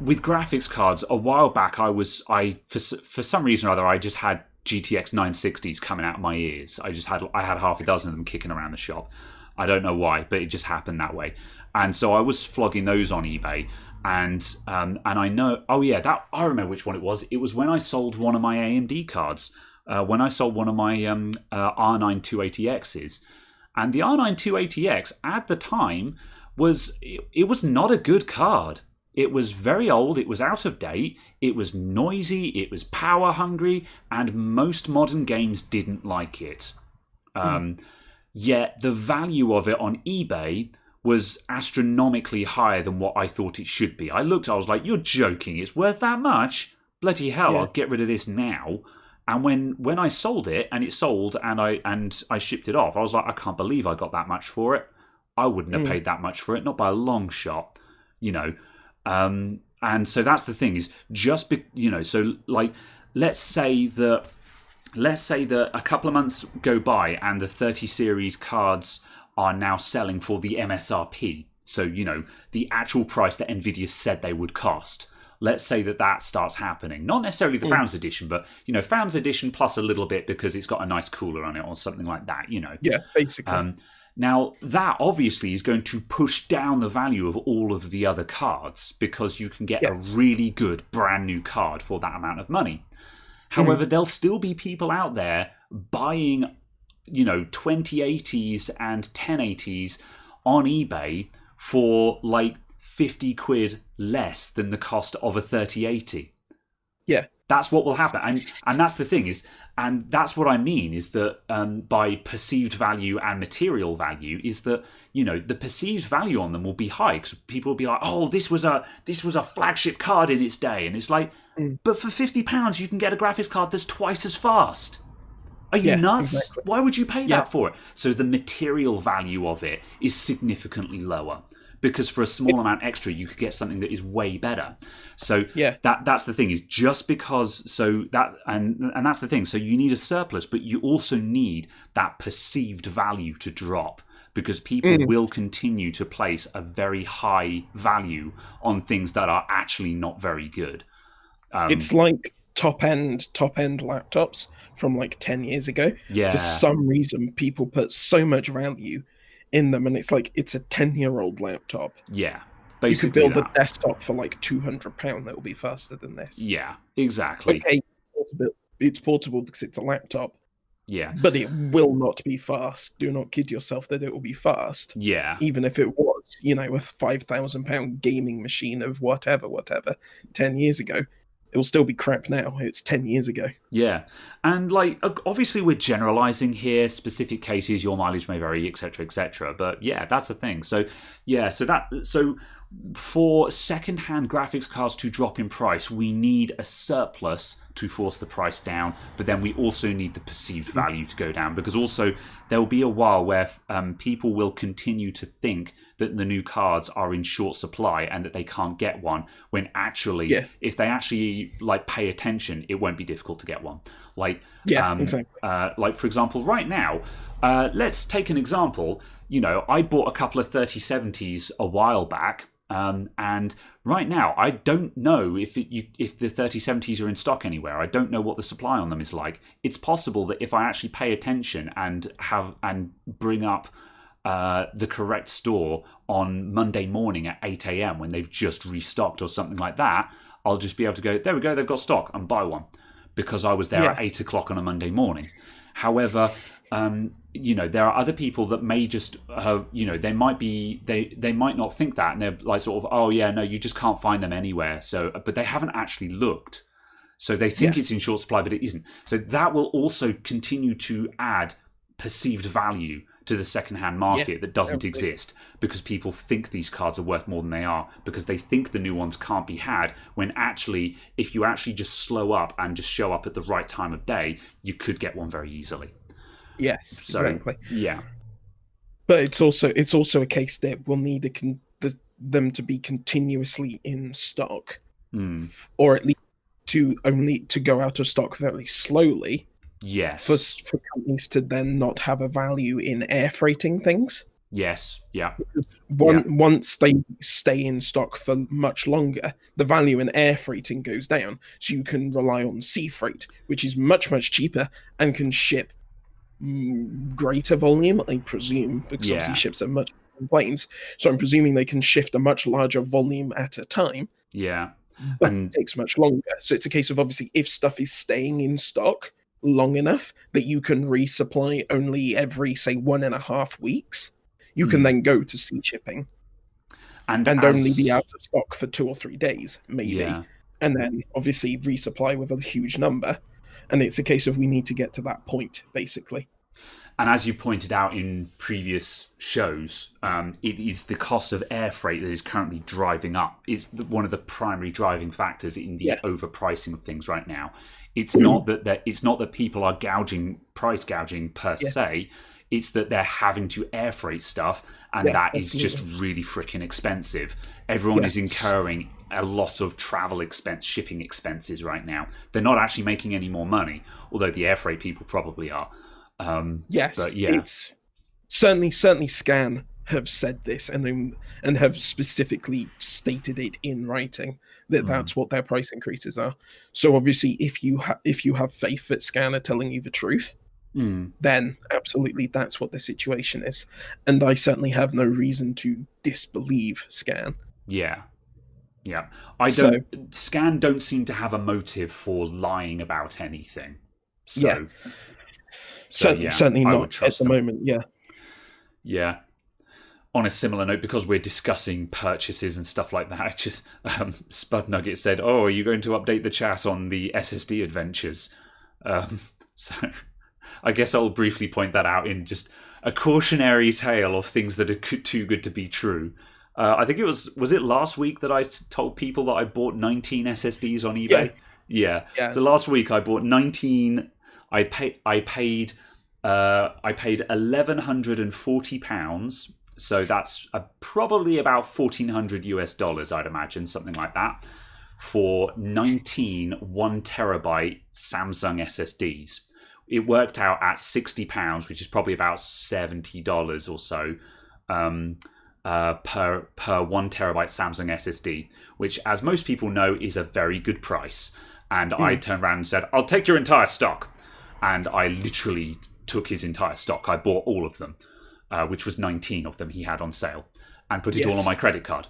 with graphics cards a while back, for some reason or other I just had GTX 960s coming out of my ears. I had half a dozen of them kicking around the shop. I don't know why, but it just happened that way. And so I was flogging those on eBay. And I know, I remember which one it was. It was when I sold one of my AMD cards, when I sold one of my R9 280Xs. And the R9 280X at the time was not a good card. It was very old, it was out of date, it was noisy, it was power hungry, and most modern games didn't like it. Yet the value of it on eBay was astronomically higher than what I thought it should be. I was like, you're joking, it's worth that much? Bloody hell, I'll get rid of this now. And when I sold it, and it sold, and I shipped it off, I was like, I can't believe I got that much for it. I wouldn't have paid that much for it, not by a long shot, And so that's the thing is so like let's say that a couple of months go by and the 30 series cards are now selling for the MSRP. So, the actual price that Nvidia said they would cost. Let's say that starts happening. Not necessarily the Founders Edition, but, Founders Edition plus a little bit because it's got a nice cooler on it or something like that, Yeah, basically. Now, that obviously is going to push down the value of all of the other cards because you can get a really good brand new card for that amount of money. However, there'll still be people out there buying, 2080s and 1080s on eBay for like 50 quid less than the cost of a 3080. Yeah. That's what will happen. And that's the thing is, and that's what I mean is that by perceived value and material value is that, the perceived value on them will be high because people will be like, oh, this was a flagship card in its day. And it's like, but for £50 you can get a graphics card that's twice as fast. Are you nuts? Exactly. Why would you pay that for it? So the material value of it is significantly lower. Because for a small amount extra, you could get something that is way better. So that's the thing is just because and that's the thing. So you need a surplus, but you also need that perceived value to drop because people will continue to place a very high value on things that are actually not very good. It's like top end laptops from like 10 years ago. Yeah. For some reason, people put so much value in them, and it's like it's a 10-year-old laptop. Yeah, basically you could build a desktop for like £200 that will be faster than this. Yeah, exactly. Okay, it's portable because it's a laptop. Yeah, but it will not be fast. Do not kid yourself that it will be fast. Yeah, even if it was, a £5,000 gaming machine of whatever 10 years ago. It will still be crap now. It's 10 years ago. Yeah. And, obviously we're generalizing here. Specific cases, your mileage may vary, etc., etc. But, yeah, that's the thing. So, so for second-hand graphics cards to drop in price, we need a surplus to force the price down. But then we also need the perceived value to go down. Because also, there will be a while where people will continue to think that the new cards are in short supply and that they can't get one, when actually, if they actually pay attention, it won't be difficult to get one. Exactly. For example, right now, let's take an example. I bought a couple of 3070s a while back, and right now I don't know if the 3070s are in stock anywhere. I don't know what the supply on them is like. It's possible that if I actually pay attention and bring up the correct store on Monday morning at 8 a.m. when they've just restocked or something like that, I'll just be able to go, there we go, they've got stock, and buy one, because I was there at 8 o'clock on a Monday morning. However, there are other people that may just, they might not think that, and they're like sort of, oh yeah, no, you just can't find them anywhere. So, but they haven't actually looked. So they think it's in short supply, but it isn't. So that will also continue to add perceived value to the second-hand market that doesn't exist, because people think these cards are worth more than they are, because they think the new ones can't be had, when actually, if you actually just slow up and just show up at the right time of day, you could get one very easily. Yes, exactly. Yeah. But it's also a case that we'll need them to be continuously in stock, or at least to go out of stock very slowly. Yes. For companies to then not have a value in air freighting things. Yes. Yeah. Because once they stay in stock for much longer, the value in air freighting goes down. So you can rely on sea freight, which is much, much cheaper and can ship greater volume, I presume, because obviously ships are much planes. So I'm presuming they can shift a much larger volume at a time. Yeah. But it takes much longer. So it's a case of, obviously, if stuff is staying in stock long enough that you can resupply only every, say, 1.5 weeks, you can then go to sea shipping and only be out of stock for 2 or 3 days, maybe, and then obviously resupply with a huge number. And it's a case of, we need to get to that point, basically. And as you pointed out in previous shows, it is the cost of air freight that is currently driving up. It's one of the primary driving factors in the overpricing of things right now. It's not that people are price gouging per se. It's that they're having to air freight stuff, and that is just really freaking expensive. Everyone is incurring a lot of shipping expenses right now. They're not actually making any more money, although the air freight people probably are. It's certainly Scan have said this and have specifically stated it in writing that that's what their price increases are. So obviously, if you have faith that Scan are telling you the truth, then absolutely that's what the situation is. And I certainly have no reason to disbelieve Scan. Yeah. Scan don't seem to have a motive for lying about anything. Certainly not at the moment. Yeah. On a similar note, because we're discussing purchases and stuff like that, just Spud Nugget said, "Oh, are you going to update the chat on the SSD adventures?" So I guess I'll briefly point that out in just a cautionary tale of things that are too good to be true. I think it was it last week that I told people that I bought 19 SSDs on eBay? Yeah. So last week I bought 19. I paid £1,140. So that's probably about $1,400 I'd imagine, something like that, for 19 1 terabyte Samsung SSDs. It worked out at £60, which is probably about $70 or so per 1 terabyte Samsung SSD, which, as most people know, is a very good price. And I turned around and said, "I'll take your entire stock." And I literally took his entire stock. I bought all of them, which was 19 of them he had on sale, and put it all on my credit card.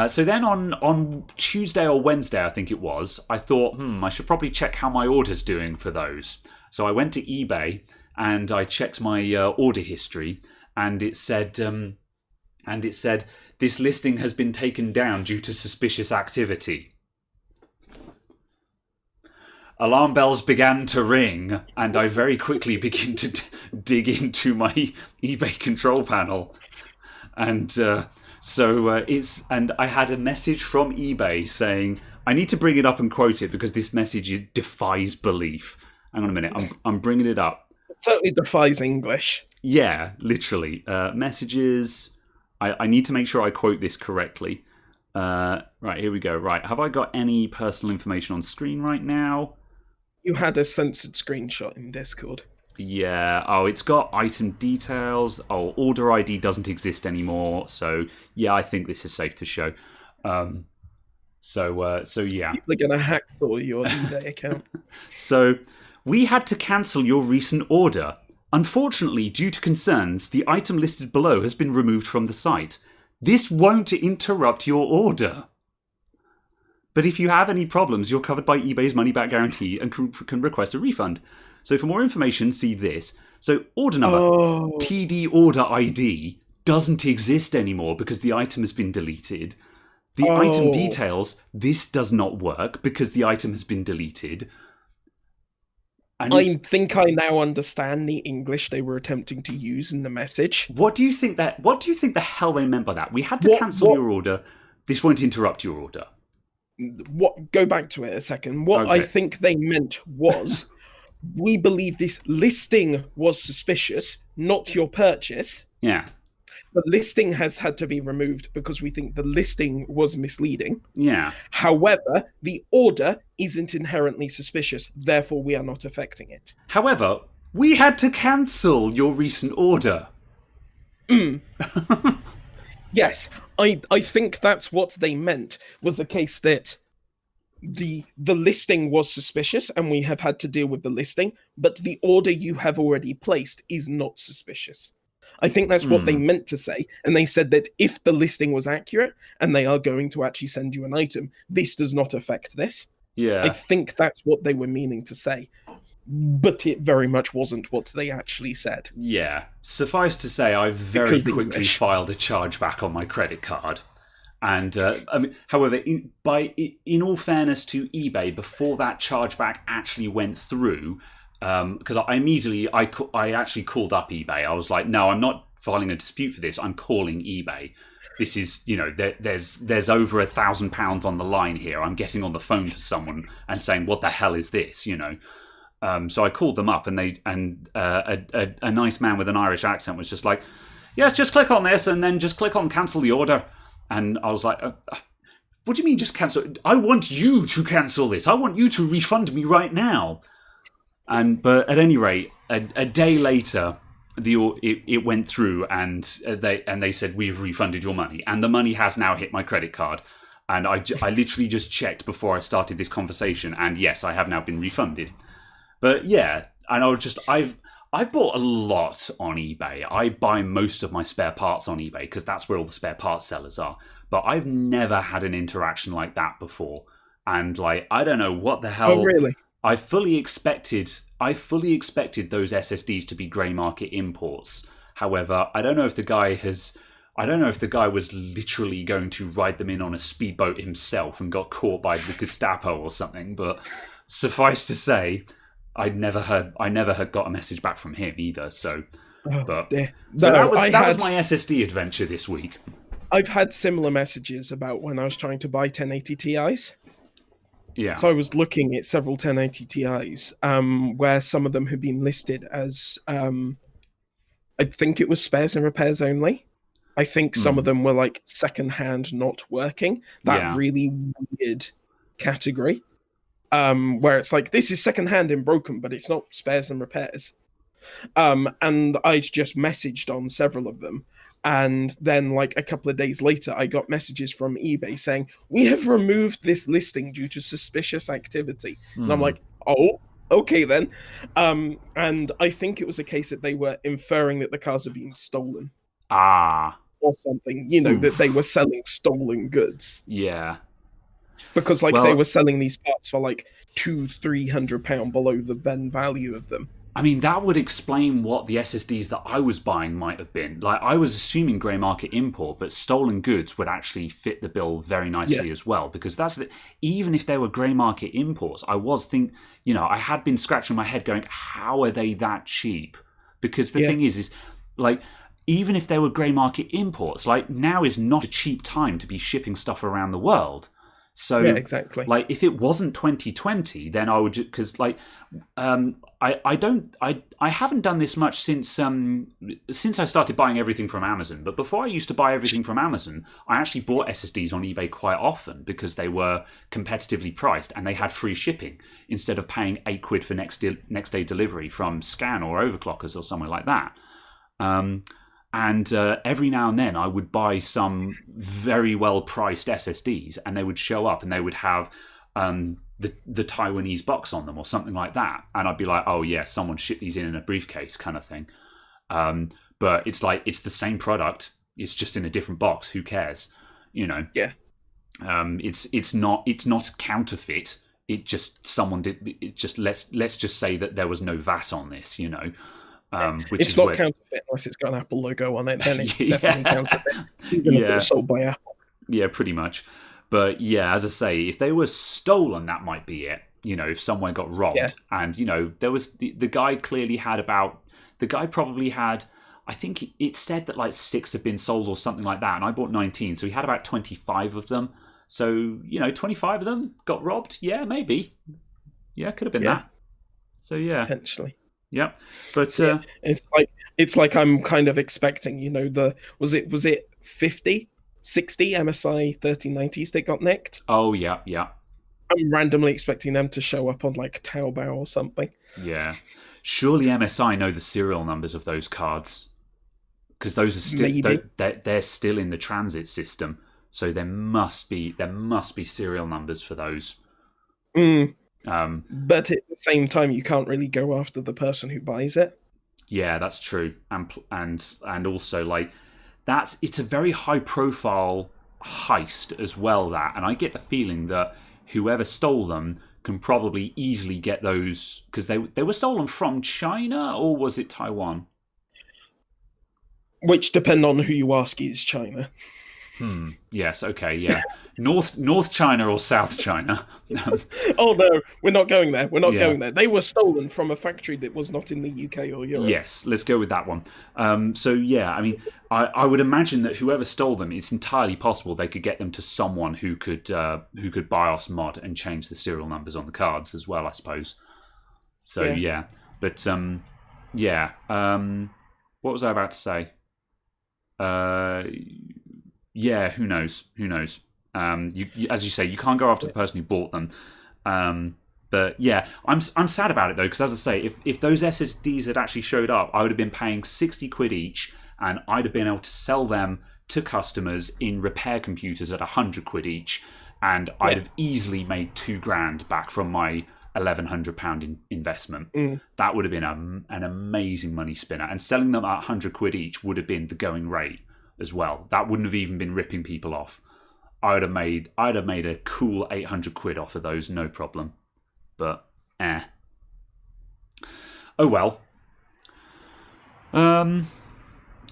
So then on Tuesday or Wednesday, I think it was, I thought, I should probably check how my order's doing for those. So I went to eBay and I checked my order history, and it said, this listing has been taken down due to suspicious activity. Alarm bells began to ring, and I very quickly began to dig into my eBay control panel, and and I had a message from eBay saying, I need to bring it up and quote it because this message defies belief. Hang on a minute, I'm bringing it up. It certainly defies English. Yeah, literally. Messages. I need to make sure I quote this correctly. Right, here we go. Right, have I got any personal information on screen right now? You had a censored screenshot in Discord. Yeah. Oh, it's got item details. Oh, order ID doesn't exist anymore. So yeah, I think this is safe to show. So yeah. People are gonna hack for your eBay account. So we had to cancel your recent order. Unfortunately, due to concerns, the item listed below has been removed from the site. This won't interrupt your order. But if you have any problems, you're covered by eBay's money-back guarantee and can request a refund. So for more information, see this. So order number, TD order ID, doesn't exist anymore because the item has been deleted. The item details, this does not work because the item has been deleted. And I think I now understand the English they were attempting to use in the message. What do you think the hell they meant by that? We had to cancel your order. This won't interrupt your order. Go back to it a second. What I think they meant was, we believe this listing was suspicious, not your purchase. Yeah. The listing has had to be removed because we think the listing was misleading. Yeah. However, the order isn't inherently suspicious, therefore we are not affecting it. However, we had to cancel your recent order. Yes, I think that's what they meant, was the case that the listing was suspicious and we have had to deal with the listing, but the order you have already placed is not suspicious. I think that's what they meant to say, and they said that if the listing was accurate and they are going to actually send you an item, this does not affect this. Yeah. I think that's what they were meaning to say, but it very much wasn't what they actually said. Yeah. Suffice to say, I very quickly filed a chargeback on my credit card. And, however, in all fairness to eBay, before that chargeback actually went through, because I actually called up eBay. I was like, no, I'm not filing a dispute for this. I'm calling eBay. This is, there's over £1,000 on the line here. I'm getting on the phone to someone and saying, what the hell is this? So I called them up, and a nice man with an Irish accent was just like, yes, just click on this and then just click on cancel the order. And I was like, what do you mean just cancel? I want you to cancel this. I want you to refund me right now. But at any rate, a day later, it went through, and they said, we've refunded your money, and the money has now hit my credit card. And I literally just checked before I started this conversation, and yes, I have now been refunded. But yeah, and I've bought a lot on eBay. I buy most of my spare parts on eBay because that's where all the spare parts sellers are. But I've never had an interaction like that before, and I don't know what the hell. Oh, really? I fully expected those SSDs to be grey market imports. However, I don't know if the guy was literally going to ride them in on a speedboat himself and got caught by the Gestapo or something. But suffice to say, I never had got a message back from him either. So, that was my SSD adventure this week. I've had similar messages about when I was trying to buy 1080 Ti's. Yeah. So I was looking at several 1080 Ti's, where some of them had been listed as, I think it was spares and repairs only. I think some of them were like secondhand, not working. That really weird category, where it's like, this is secondhand and broken, but it's not spares and repairs. And I just messaged on several of them. And then, like, a couple of days later, I got messages from eBay saying, we have removed this listing due to suspicious activity. And I'm like, oh, okay then. And I think it was a case that they were inferring that the cars are being stolen. Or something, that they were selling stolen goods. Yeah. Because, they were selling these parts for, £200-300 below the then value of them. I mean, that would explain what the SSDs that I was buying might have been. I was assuming grey market import, but stolen goods would actually fit the bill very nicely as well. Because even if they were grey market imports, I had been scratching my head going, how are they that cheap? Because the thing is even if they were grey market imports, now is not a cheap time to be shipping stuff around the world. So, yeah, exactly. If it wasn't 2020, then I would, because I haven't done this much since I started buying everything from Amazon. But before I used to buy everything from Amazon, I actually bought SSDs on eBay quite often because they were competitively priced and they had free shipping instead of paying £8 for next day delivery from Scan or Overclockers or somewhere like that. And every now and then I would buy some very well priced SSDs and they would show up and they would have the Taiwanese box on them or something like that. And I'd be like, oh yeah, someone shipped these in a briefcase kind of thing. But it's like, it's the same product. It's just in a different box. Who cares? You know? Yeah. It's not counterfeit. It just, someone did, it just, let's just say that there was no VAT on this, you know? Which it's is not counterfeit unless it's got an Apple logo on it. Then it's definitely counterfeit. Even if it's sold by Apple. Yeah, pretty much. But yeah, as I say, if they were stolen, that might be it. You know, if someone got robbed, and you know, there was the guy clearly had the guy probably had. I think it said that like 6 had been sold or something like that, and I bought 19, so he had about 25 of them. So you know, 25 of them got robbed. Yeah, maybe. Yeah, could have been that. So yeah, potentially. Yeah, but it's like I'm kind of expecting, you know, was it 50, 60 MSI 1390s that got nicked? Oh yeah. I'm randomly expecting them to show up on like Taobao or something. Yeah, surely MSI know the serial numbers of those cards because those are still they're still in the transit system, so there must be serial numbers for those. But at the same time, you can't really go after the person who buys it. Yeah, that's true, and also like it's a very high profile heist as well. That, and I get the feeling that whoever stole them can probably easily get those because they were stolen from China, or was it Taiwan? Which, depend on who you ask, is China. Yes. Okay. Yeah. North China or South China? Oh no, we're not going there. We're not going there. They were stolen from a factory that was not in the UK or Europe. Yes. Let's go with that one. So yeah, I mean, I would imagine that whoever stole them, it's entirely possible they could get them to someone who could BIOS mod and change the serial numbers on the cards as well, I suppose. So yeah. But what was I about to say? Yeah, who knows? As you say, you can't go after the person who bought them. But yeah, I'm sad about it though, because as I say, if those SSDs had actually showed up, I would have been paying £60 each, and I'd have been able to sell them to customers in repair computers at £100 each, and I'd have easily made £2,000 back from my £1,100 investment. That would have been an amazing money spinner, and selling them at £100 each would have been the going rate as well. That wouldn't have even been ripping people off. I'd have made a cool £800 off of those, no problem. But oh well.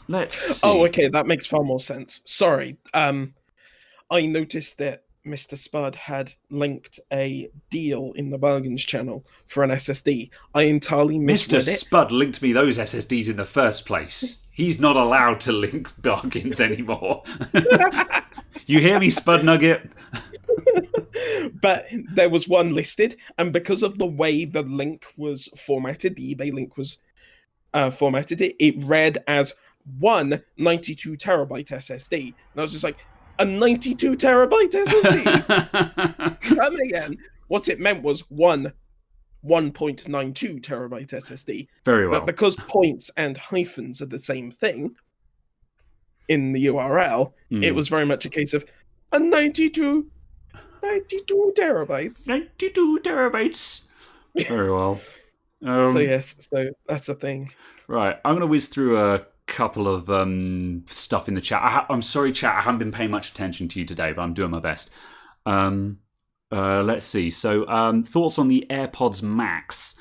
Let's see. Oh, okay, that makes far more sense. Sorry. I noticed that Mr. Spud had linked a deal in the bargains channel for an SSD. I entirely misread Mr. Spud linked me those SSDs in the first place. He's not allowed to link bargains anymore. You hear me, Spud Nugget? But there was one listed, and because of the way the link was formatted, the eBay link was formatted, it read as one 92 terabyte SSD. And I was just like, a 92 terabyte SSD? Come again. What it meant was 1.92 terabyte SSD. Very well. But because points and hyphens are the same thing in the URL, it was very much a case of a 92 terabytes. 92 terabytes. Very well. So yes, so that's a thing. Right, I'm going to whiz through a couple of stuff in the chat. I'm sorry, chat, I haven't been paying much attention to you today, but I'm doing my best. Let's see. So, thoughts on the AirPods Max.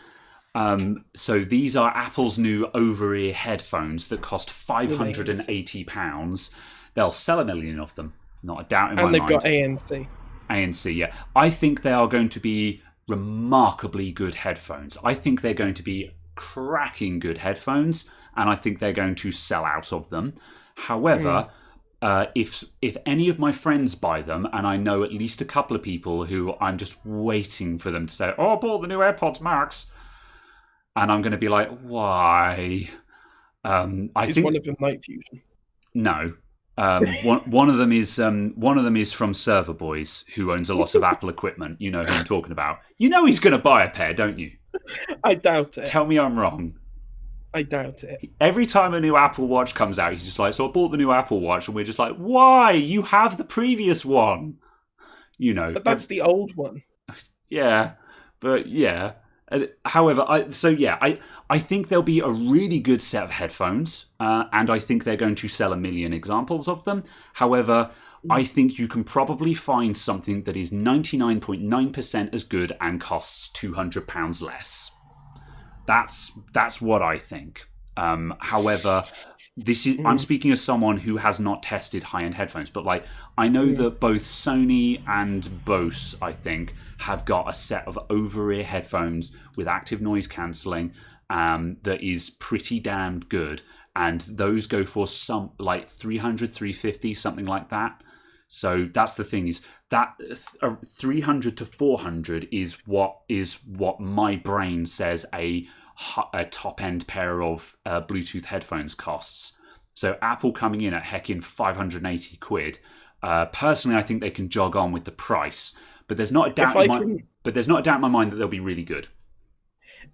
So these are Apple's new over-ear headphones that cost £580. They'll sell 1 million of them. Not a doubt in my mind. And they've got ANC. ANC, yeah. I think they are going to be remarkably good headphones. I think they're going to be cracking good headphones, and I think they're going to sell out of them. However, if any of my friends buy them, and I know at least a couple of people who I'm just waiting for them to say, "Oh, I bought the new AirPods Max," and I'm going to be like, why? I Is think one of them Night Fusion? no. One of them is from Server Boys, who owns a lot of Apple equipment. You know who I'm talking about. You know he's going to buy a pair, don't you? I doubt it. Tell me I'm wrong. I doubt it. Every time a new Apple Watch comes out, he's just like, so I bought the new Apple Watch, and we're just like, why? You have the previous one. You know. But that's the old one. Yeah, but yeah. However, I think there'll be a really good set of headphones, and I think they're going to sell 1 million examples of them. However, I think you can probably find something that is 99.9% as good and costs £200 less. That's what I think. However, this is I'm speaking as someone who has not tested high-end headphones, but like I know that both Sony and Bose, I think, have got a set of over-ear headphones with active noise cancelling that is pretty damn good, and those go for some like 300, 350, something like that. So that's the thing, is that 300 to 400 is what my brain says a top end pair of Bluetooth headphones costs. So Apple coming in at heckin' 580 quid. Personally, I think they can jog on with the price, but there's not a doubt in my mind that they'll be really good.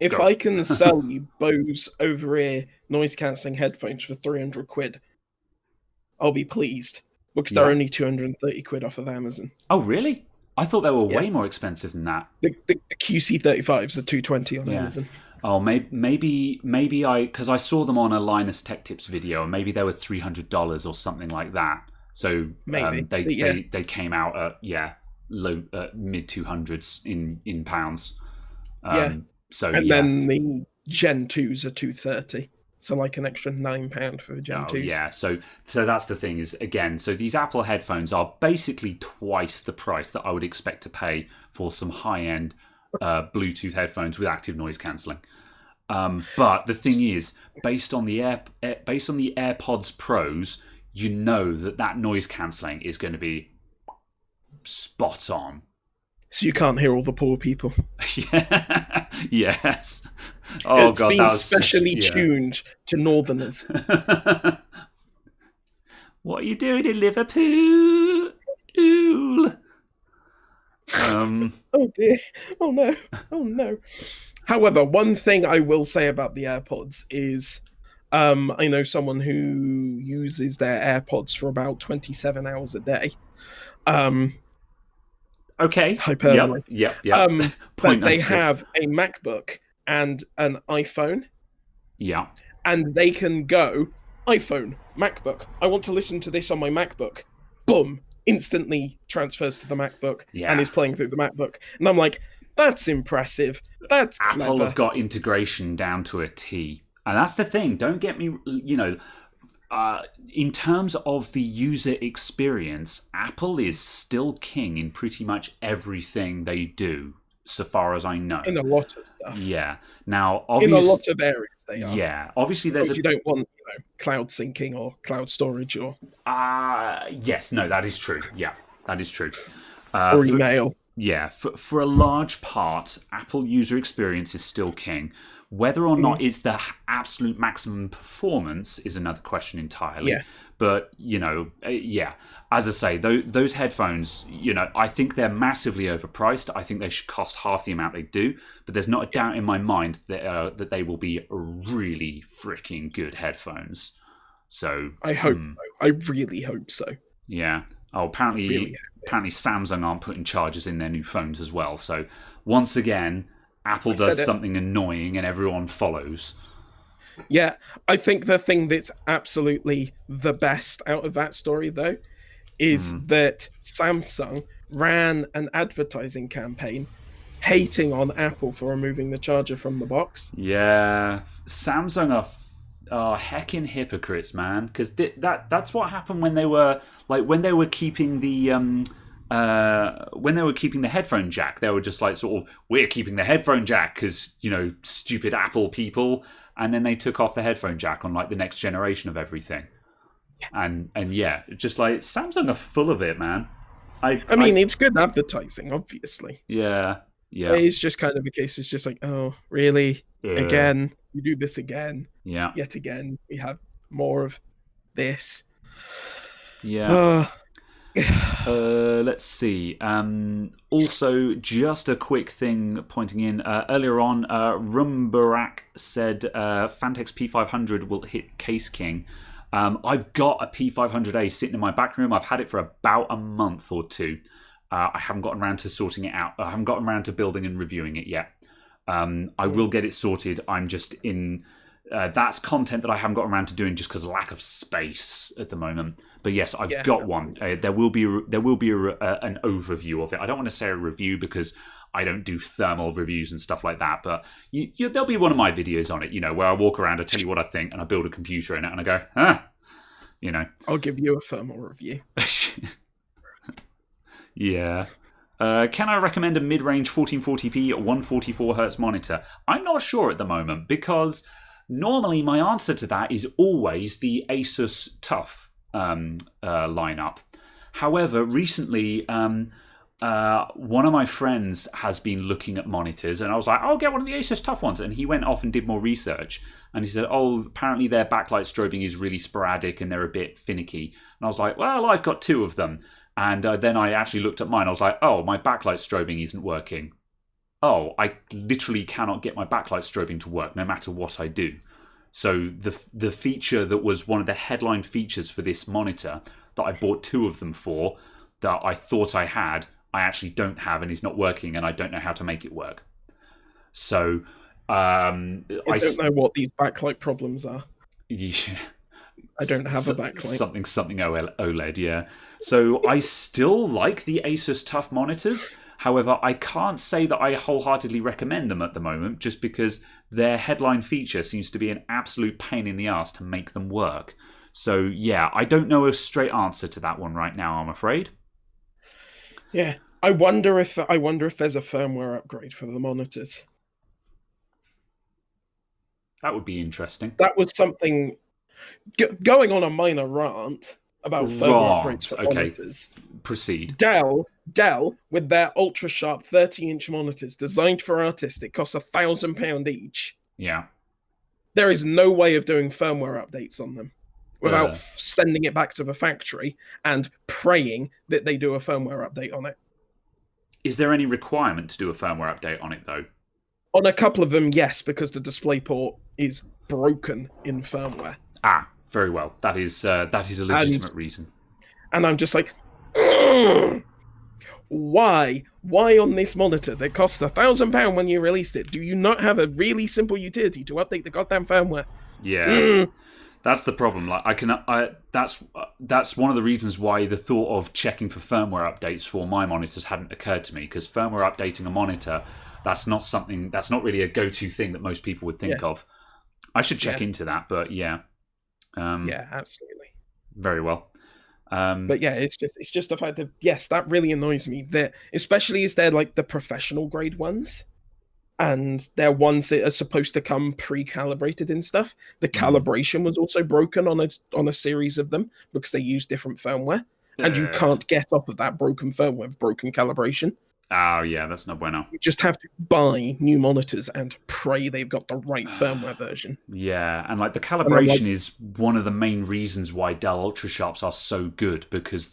If I can sell you Bose over-ear noise cancelling headphones for 300 quid, I'll be pleased, because they're only 230 quid off of Amazon. Oh, really? I thought they were way more expensive than that. The QC35s are 220 on Amazon. Oh, maybe because I saw them on a Linus Tech Tips video, and maybe they were $300 or something like that. So they came out at low mid 200s in pounds. Then the Gen 2s are 230. So like an extra £9 for the Gen 2s. Yeah, so that's the thing is, again, so these Apple headphones are basically twice the price that I would expect to pay for some high-end Bluetooth headphones with active noise cancelling. But the thing is, based on the AirPods Pros, you know that noise cancelling is going to be spot on. So you can't hear all the poor people. Yes. Oh, it's been specially tuned to Northerners. What are you doing in Liverpool? Ooh. Oh dear. Oh no. Oh no. However, one thing I will say about the AirPods is I know someone who uses their AirPods for about 27 hours a day. Okay. Hyperbole. Yep. But they have a MacBook and an iPhone. Yeah. And they can go, iPhone, MacBook. I want to listen to this on my MacBook. Boom. Instantly transfers to the MacBook and is playing through the MacBook. And I'm like, that's impressive. That's clever. Apple have got integration down to a T. And that's the thing. Don't get me, in terms of the user experience, Apple is still king in pretty much everything they do, so far as I know. In a lot of stuff. Yeah. Now, in a lot of areas they are. Yeah. Obviously, you don't want cloud syncing or cloud storage or. Yes. No, that is true. Yeah, that is true. Or email. Yeah. For a large part, Apple user experience is still king. Whether or not it's the absolute maximum performance is another question entirely. Yeah. But, as I say, those headphones, I think they're massively overpriced. I think they should cost half the amount they do. But there's not a doubt in my mind that they will be really freaking good headphones. So I hope so. I really hope so. Yeah. Oh, apparently Samsung aren't putting chargers in their new phones as well. So once again, Apple does something annoying and everyone follows. Yeah, I think the thing that's absolutely the best out of that story, though, is that Samsung ran an advertising campaign hating on Apple for removing the charger from the box. Yeah, Samsung are heckin' hypocrites, man. Because that's what happened when they were keeping the headphone jack. They were just like, sort of, we're keeping the headphone jack because, stupid Apple people. And then they took off the headphone jack on like the next generation of everything. And just like, Samsung are full of it, man. I mean, it's good advertising, obviously. Yeah. Yeah. It's just kind of a case. It's just like, oh, really? Again, you do this again, Yeah. yet again. We have more of this. Yeah. Uh, Let's see. Also, just a quick thing pointing in. Earlier on, Rumbarak said Fantex P500 will hit Case King. I've got a P500A sitting in my back room. I've had it for about a month or two. I haven't gotten around to sorting it out. I haven't gotten around to building and reviewing it yet. I will get it sorted. I'm just in... that's content that I haven't got around to doing just because of lack of space at the moment. But yes, I've got one. There will be an overview of it. I don't want to say a review because I don't do thermal reviews and stuff like that. But there'll be one of my videos on it, where I walk around, I tell you what I think, and I build a computer in it, and I go, I'll give you a thermal review. Yeah. Can I recommend a mid-range 1440p 144Hz monitor? I'm not sure at the moment because normally my answer to that is always the Asus TUF lineup. However, recently one of my friends has been looking at monitors and I was like, I'll get one of the Asus TUF ones. And he went off and did more research. And he said, apparently their backlight strobing is really sporadic and they're a bit finicky. And I was like, well, I've got two of them. And then I actually looked at mine. I was like, my backlight strobing isn't working. I literally cannot get my backlight strobing to work no matter what I do. So the feature that was one of the headline features for this monitor that I bought two of them for, that I thought I had, I actually don't have and is not working, and I don't know how to make it work. So I don't know what these backlight problems are. Yeah. I don't have a backlight. Something OLED, yeah. So I still like the Asus TUF monitors. However, I can't say that I wholeheartedly recommend them at the moment just because their headline feature seems to be an absolute pain in the ass to make them work. So yeah, I don't know a straight answer to that one right now, I'm afraid. Yeah. I wonder if there's a firmware upgrade for the monitors. That would be interesting. That was something going on a minor rant about firmware upgrades for monitors. Proceed. Dell, with their ultra sharp 30-inch monitors designed for artists, it costs £1,000 each. Yeah. There is no way of doing firmware updates on them without sending it back to the factory and praying that they do a firmware update on it. Is there any requirement to do a firmware update on it, though? On a couple of them, yes, because the DisplayPort is broken in firmware. Very well. That is a legitimate reason. And I'm just like, why? Why on this monitor that costs £1,000 when you released it? Do you not have a really simple utility to update the goddamn firmware? Yeah, that's the problem. Like that's one of the reasons why the thought of checking for firmware updates for my monitors hadn't occurred to me, because firmware updating a monitor, that's not really a go-to thing that most people would think of. I should check into that, but yeah. Yeah, absolutely. Very well. But yeah, it's just the fact that, yes, that really annoys me. That especially as they're like the professional grade ones, and they're ones that are supposed to come pre-calibrated and stuff. The calibration was also broken on a series of them because they use different firmware, and you can't get off of that broken firmware with broken calibration. Oh yeah, that's no bueno. You just have to buy new monitors and pray they've got the right firmware version. Yeah, and like the calibration is one of the main reasons why Dell UltraSharps are so good, because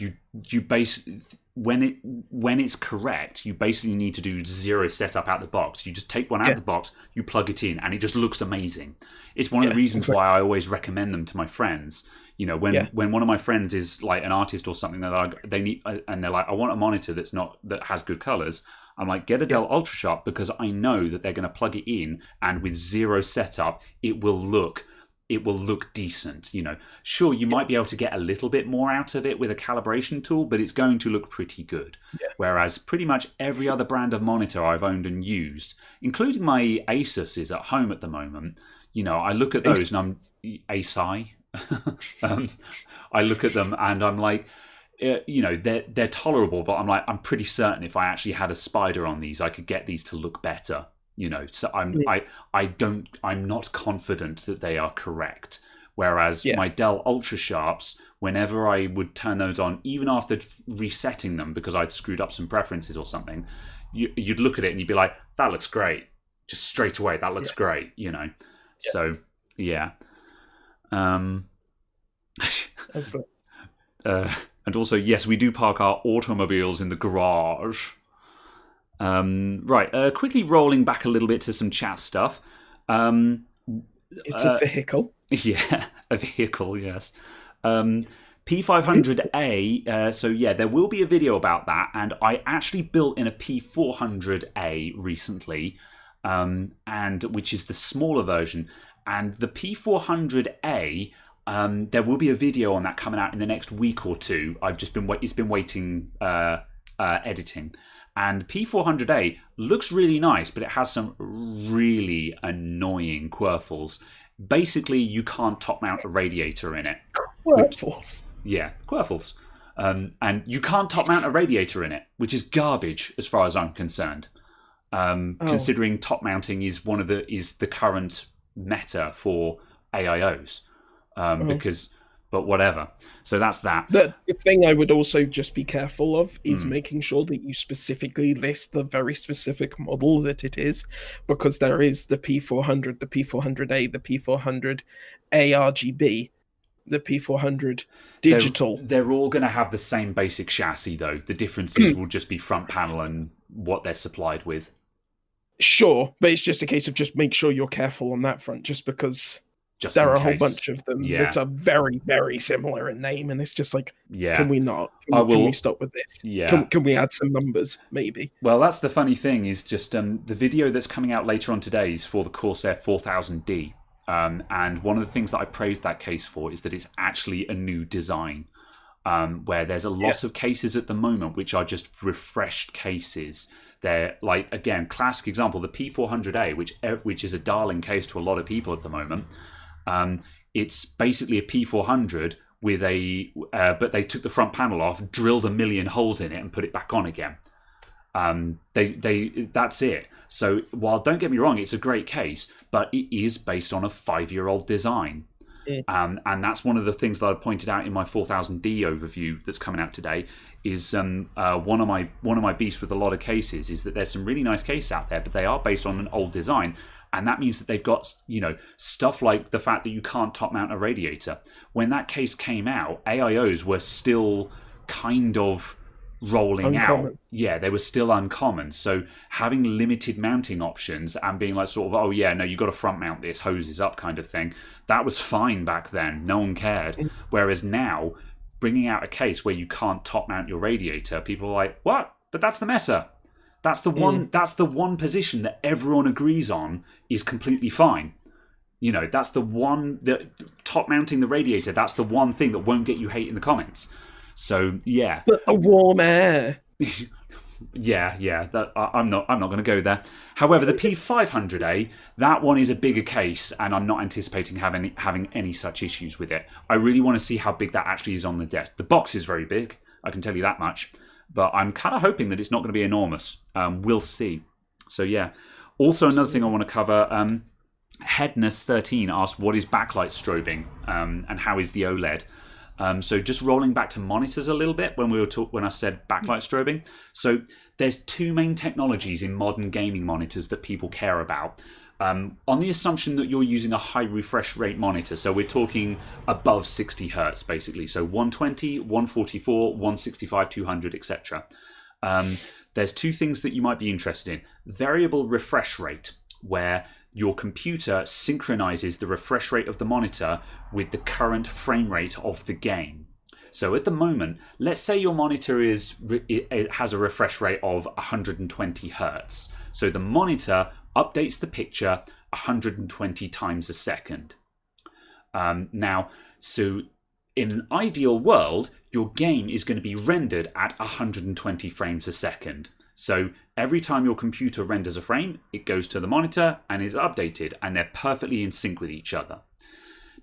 you basically, when it's correct, you basically need to do zero setup out the box. You just take one out of the box, you plug it in, and it just looks amazing. It's one of the reasons why I always recommend them to my friends. When one of my friends is like an artist or something that they need, and they're like, I want a monitor that has good colors. I'm like, get a Dell UltraSharp, because I know that they're going to plug it in, and with zero setup, it will look decent. Sure, you might be able to get a little bit more out of it with a calibration tool, but it's going to look pretty good. Whereas pretty much every other brand of monitor I've owned and used, including my Asus's at home at the moment, I look at those and I'm ASI. I look at them and I'm like, they're tolerable, but I'm like, I'm pretty certain if I actually had a spider on these, I could get these to look better. So I'm not confident that they are correct. Whereas my Dell UltraSharps, whenever I would turn those on, even after resetting them because I'd screwed up some preferences or something, you'd look at it and you'd be like, that looks great. Just straight away, that looks great, you know. Yeah. So, yeah. Absolutely. And also, yes, we do park our automobiles in the garage. Right, quickly rolling back a little bit to some chat stuff. It's a vehicle. Yeah, a vehicle, yes. P500A, so yeah, there will be a video about that, and I actually built in a P400A recently, and which is the smaller version. And the P400A, there will be a video on that coming out in the next week or two. It's been waiting editing. And P400A looks really nice, but it has some really annoying quirfles. Basically, you can't top mount a radiator in it. Quirfles. Yeah, quirfles. And you can't top mount a radiator in it, which is garbage as far as I'm concerned. Considering top mounting is the current meta for AIOs. But whatever. So that's that. The thing I would also just be careful of is making sure that you specifically list the very specific model that it is, because there is the P400, the P400A, the P400 ARGB, the P400 digital. They're all going to have the same basic chassis, though. The differences will just be front panel and what they're supplied with. Sure, but it's just a case of just make sure you're careful on that front, just because there are a whole bunch of them that are very, very similar in name, and it's just like, can we not? Can we stop with this? Yeah. Can we add some numbers, maybe? Well, that's the funny thing, is just the video that's coming out later on today is for the Corsair 4000D. And one of the things that I praised that case for is that it's actually a new design, where there's a lot of cases at the moment which are just refreshed cases. They're like, again, classic example, the P400A, which is a darling case to a lot of people at the moment. It's basically a P400 with but they took the front panel off, drilled 1 million holes in it, and put it back on again. That's it. So while, don't get me wrong, it's a great case, but it is based on a 5-year-old design. And that's one of the things that I pointed out in my 4000D overview that's coming out today. Is one of my beefs with a lot of cases is that there's some really nice cases out there, but they are based on an old design. And that means that they've got, stuff like the fact that you can't top mount a radiator. When that case came out, AIOs were still kind of rolling out. Yeah, they were still uncommon. So having limited mounting options and being like sort of, oh yeah, no, you got to front mount this, hoses up kind of thing, that was fine back then. No one cared. Whereas now, bringing out a case where you can't top mount your radiator, people are like, what? But that's the meta. That's the one. That's the one position that everyone agrees on is completely fine. That's the one that top mounting the radiator. That's the one thing that won't get you hate in the comments. So yeah. But the warm air. yeah. I'm not going to go there. However, the P500A, that one is a bigger case, and I'm not anticipating having any such issues with it. I really want to see how big that actually is on the desk. The box is very big. I can tell you that much. But I'm kind of hoping that it's not going to be enormous. We'll see. So yeah. Also, another thing I want to cover. Headness13 asked, what is backlight strobing, and how is the OLED? So just rolling back to monitors a little bit when I said backlight strobing. So there's two main technologies in modern gaming monitors that people care about. On the assumption that you're using a high refresh rate monitor, so we're talking above 60 hertz basically, so 120, 144, 165, 200, etc. There's two things that you might be interested in. Variable refresh rate, where your computer synchronizes the refresh rate of the monitor with the current frame rate of the game. So at the moment, let's say your monitor it has a refresh rate of 120 hertz. So the monitor updates the picture 120 times a second. So in an ideal world, your game is going to be rendered at 120 frames a second. So every time your computer renders a frame, it goes to the monitor and is updated, and they're perfectly in sync with each other.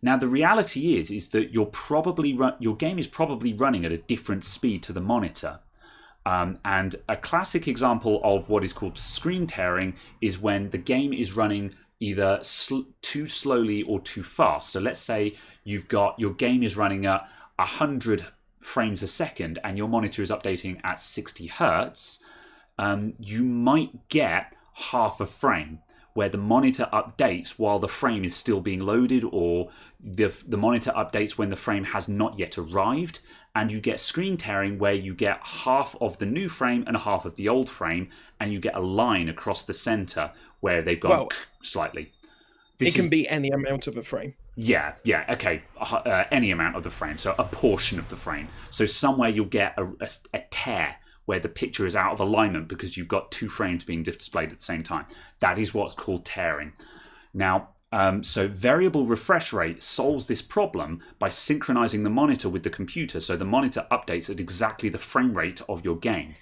Now, the reality is that your game is probably running at a different speed to the monitor. And a classic example of what is called screen tearing is when the game is running either too slowly or too fast. So let's say your game is running at 100 frames a second and your monitor is updating at 60 hertz, you might get half a frame where the monitor updates while the frame is still being loaded, or the monitor updates when the frame has not yet arrived, and you get screen tearing where you get half of the new frame and half of the old frame, and you get a line across the center where they've gone slightly. It can be any amount of a frame. Yeah, okay. Any amount of the frame, so a portion of the frame. So somewhere you'll get a tear where the picture is out of alignment because you've got two frames being displayed at the same time. That is what's called tearing. Now, so variable refresh rate solves this problem by synchronizing the monitor with the computer, so the monitor updates at exactly the frame rate of your game.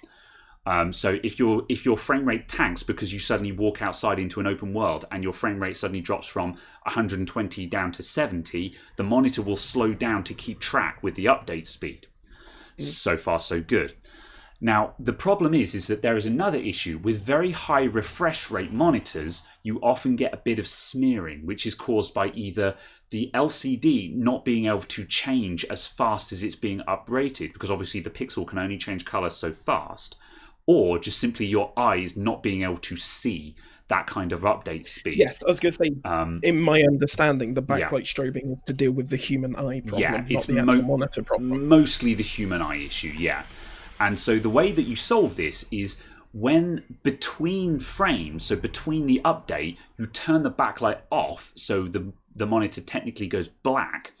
So if your frame rate tanks because you suddenly walk outside into an open world and your frame rate suddenly drops from 120 down to 70, the monitor will slow down to keep track with the update speed. So far, so good. Now, the problem is that there is another issue. With very high refresh rate monitors, you often get a bit of smearing, which is caused by either the LCD not being able to change as fast as it's being uprated, because obviously the pixel can only change color so fast, or just simply your eyes not being able to see that kind of update speed. Yes, I was going to say, in my understanding, the backlight strobing is to deal with the human eye problem, it's not the actual monitor problem. Mostly the human eye issue, yeah. And so the way that you solve this is when between frames, so between the update, you turn the backlight off, so the monitor technically goes black,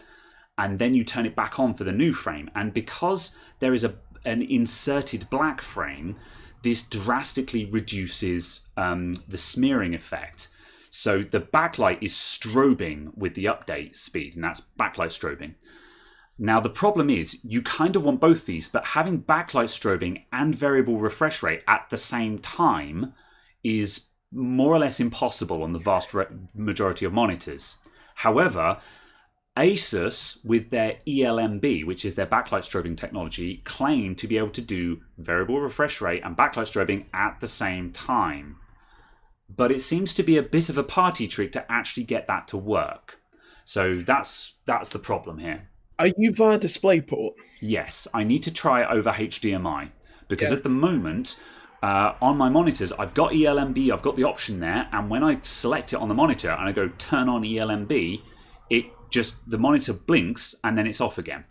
and then you turn it back on for the new frame. And because there is an inserted black frame, this drastically reduces the smearing effect. So the backlight is strobing with the update speed, and that's backlight strobing. Now, the problem is you kind of want both these, but having backlight strobing and variable refresh rate at the same time is more or less impossible on the vast majority of monitors. However, Asus, with their ELMB, which is their backlight strobing technology, claim to be able to do variable refresh rate and backlight strobing at the same time. But it seems to be a bit of a party trick to actually get that to work. So that's the problem here. Are you via DisplayPort? Yes, I need to try it over HDMI because at the moment on my monitors I've got ELMB, I've got the option there, and when I select it on the monitor and I go turn on ELMB, the monitor blinks and then it's off again.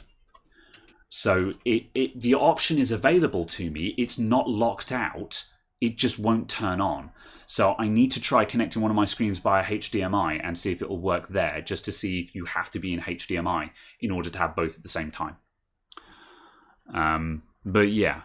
So the option is available to me, it's not locked out, it just won't turn on. So I need to try connecting one of my screens via HDMI and see if it will work there, just to see if you have to be in HDMI in order to have both at the same time. But yeah,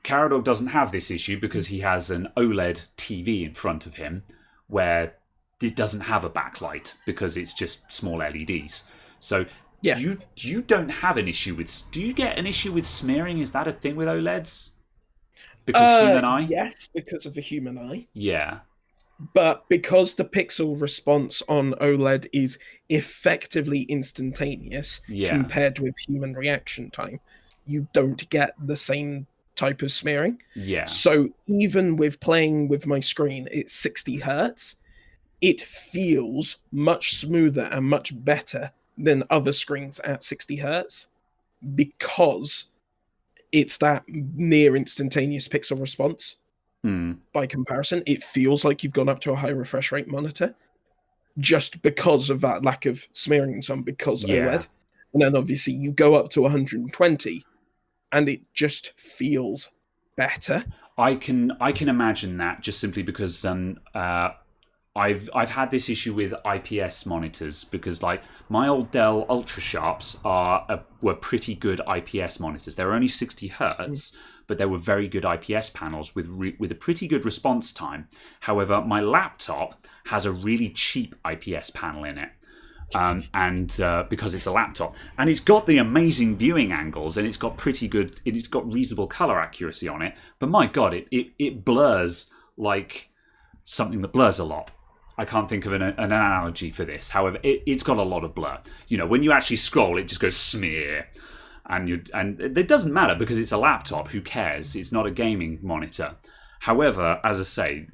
Caradog doesn't have this issue because he has an OLED TV in front of him where it doesn't have a backlight because it's just small LEDs. So you don't have an issue with... Do you get an issue with smearing? Is that a thing with OLEDs? Because human eye? Yes, because of the human eye. Yeah. But because the pixel response on OLED is effectively instantaneous compared with human reaction time, you don't get the same type of smearing. Yeah. So even with playing with my screen, it's 60 hertz. It feels much smoother and much better than other screens at 60 hertz because it's that near instantaneous pixel response. By comparison, it feels like you've gone up to a high refresh rate monitor just because of that lack of smearing and so on, because OLED. And then obviously you go up to 120 and it just feels better. I can imagine that just simply because I've had this issue with IPS monitors because like my old Dell Ultra Sharps were pretty good IPS monitors. They were only 60 hertz, but they were very good IPS panels with a pretty good response time. However, my laptop has a really cheap IPS panel in it. Because it's a laptop, and it's got the amazing viewing angles, and it's got reasonable color accuracy on it. But my God, it blurs like something that blurs a lot. I can't think of an analogy for this. However, it's got a lot of blur. You know, when you actually scroll, it just goes smear, and it doesn't matter because it's a laptop. Who cares? It's not a gaming monitor. However, as I say,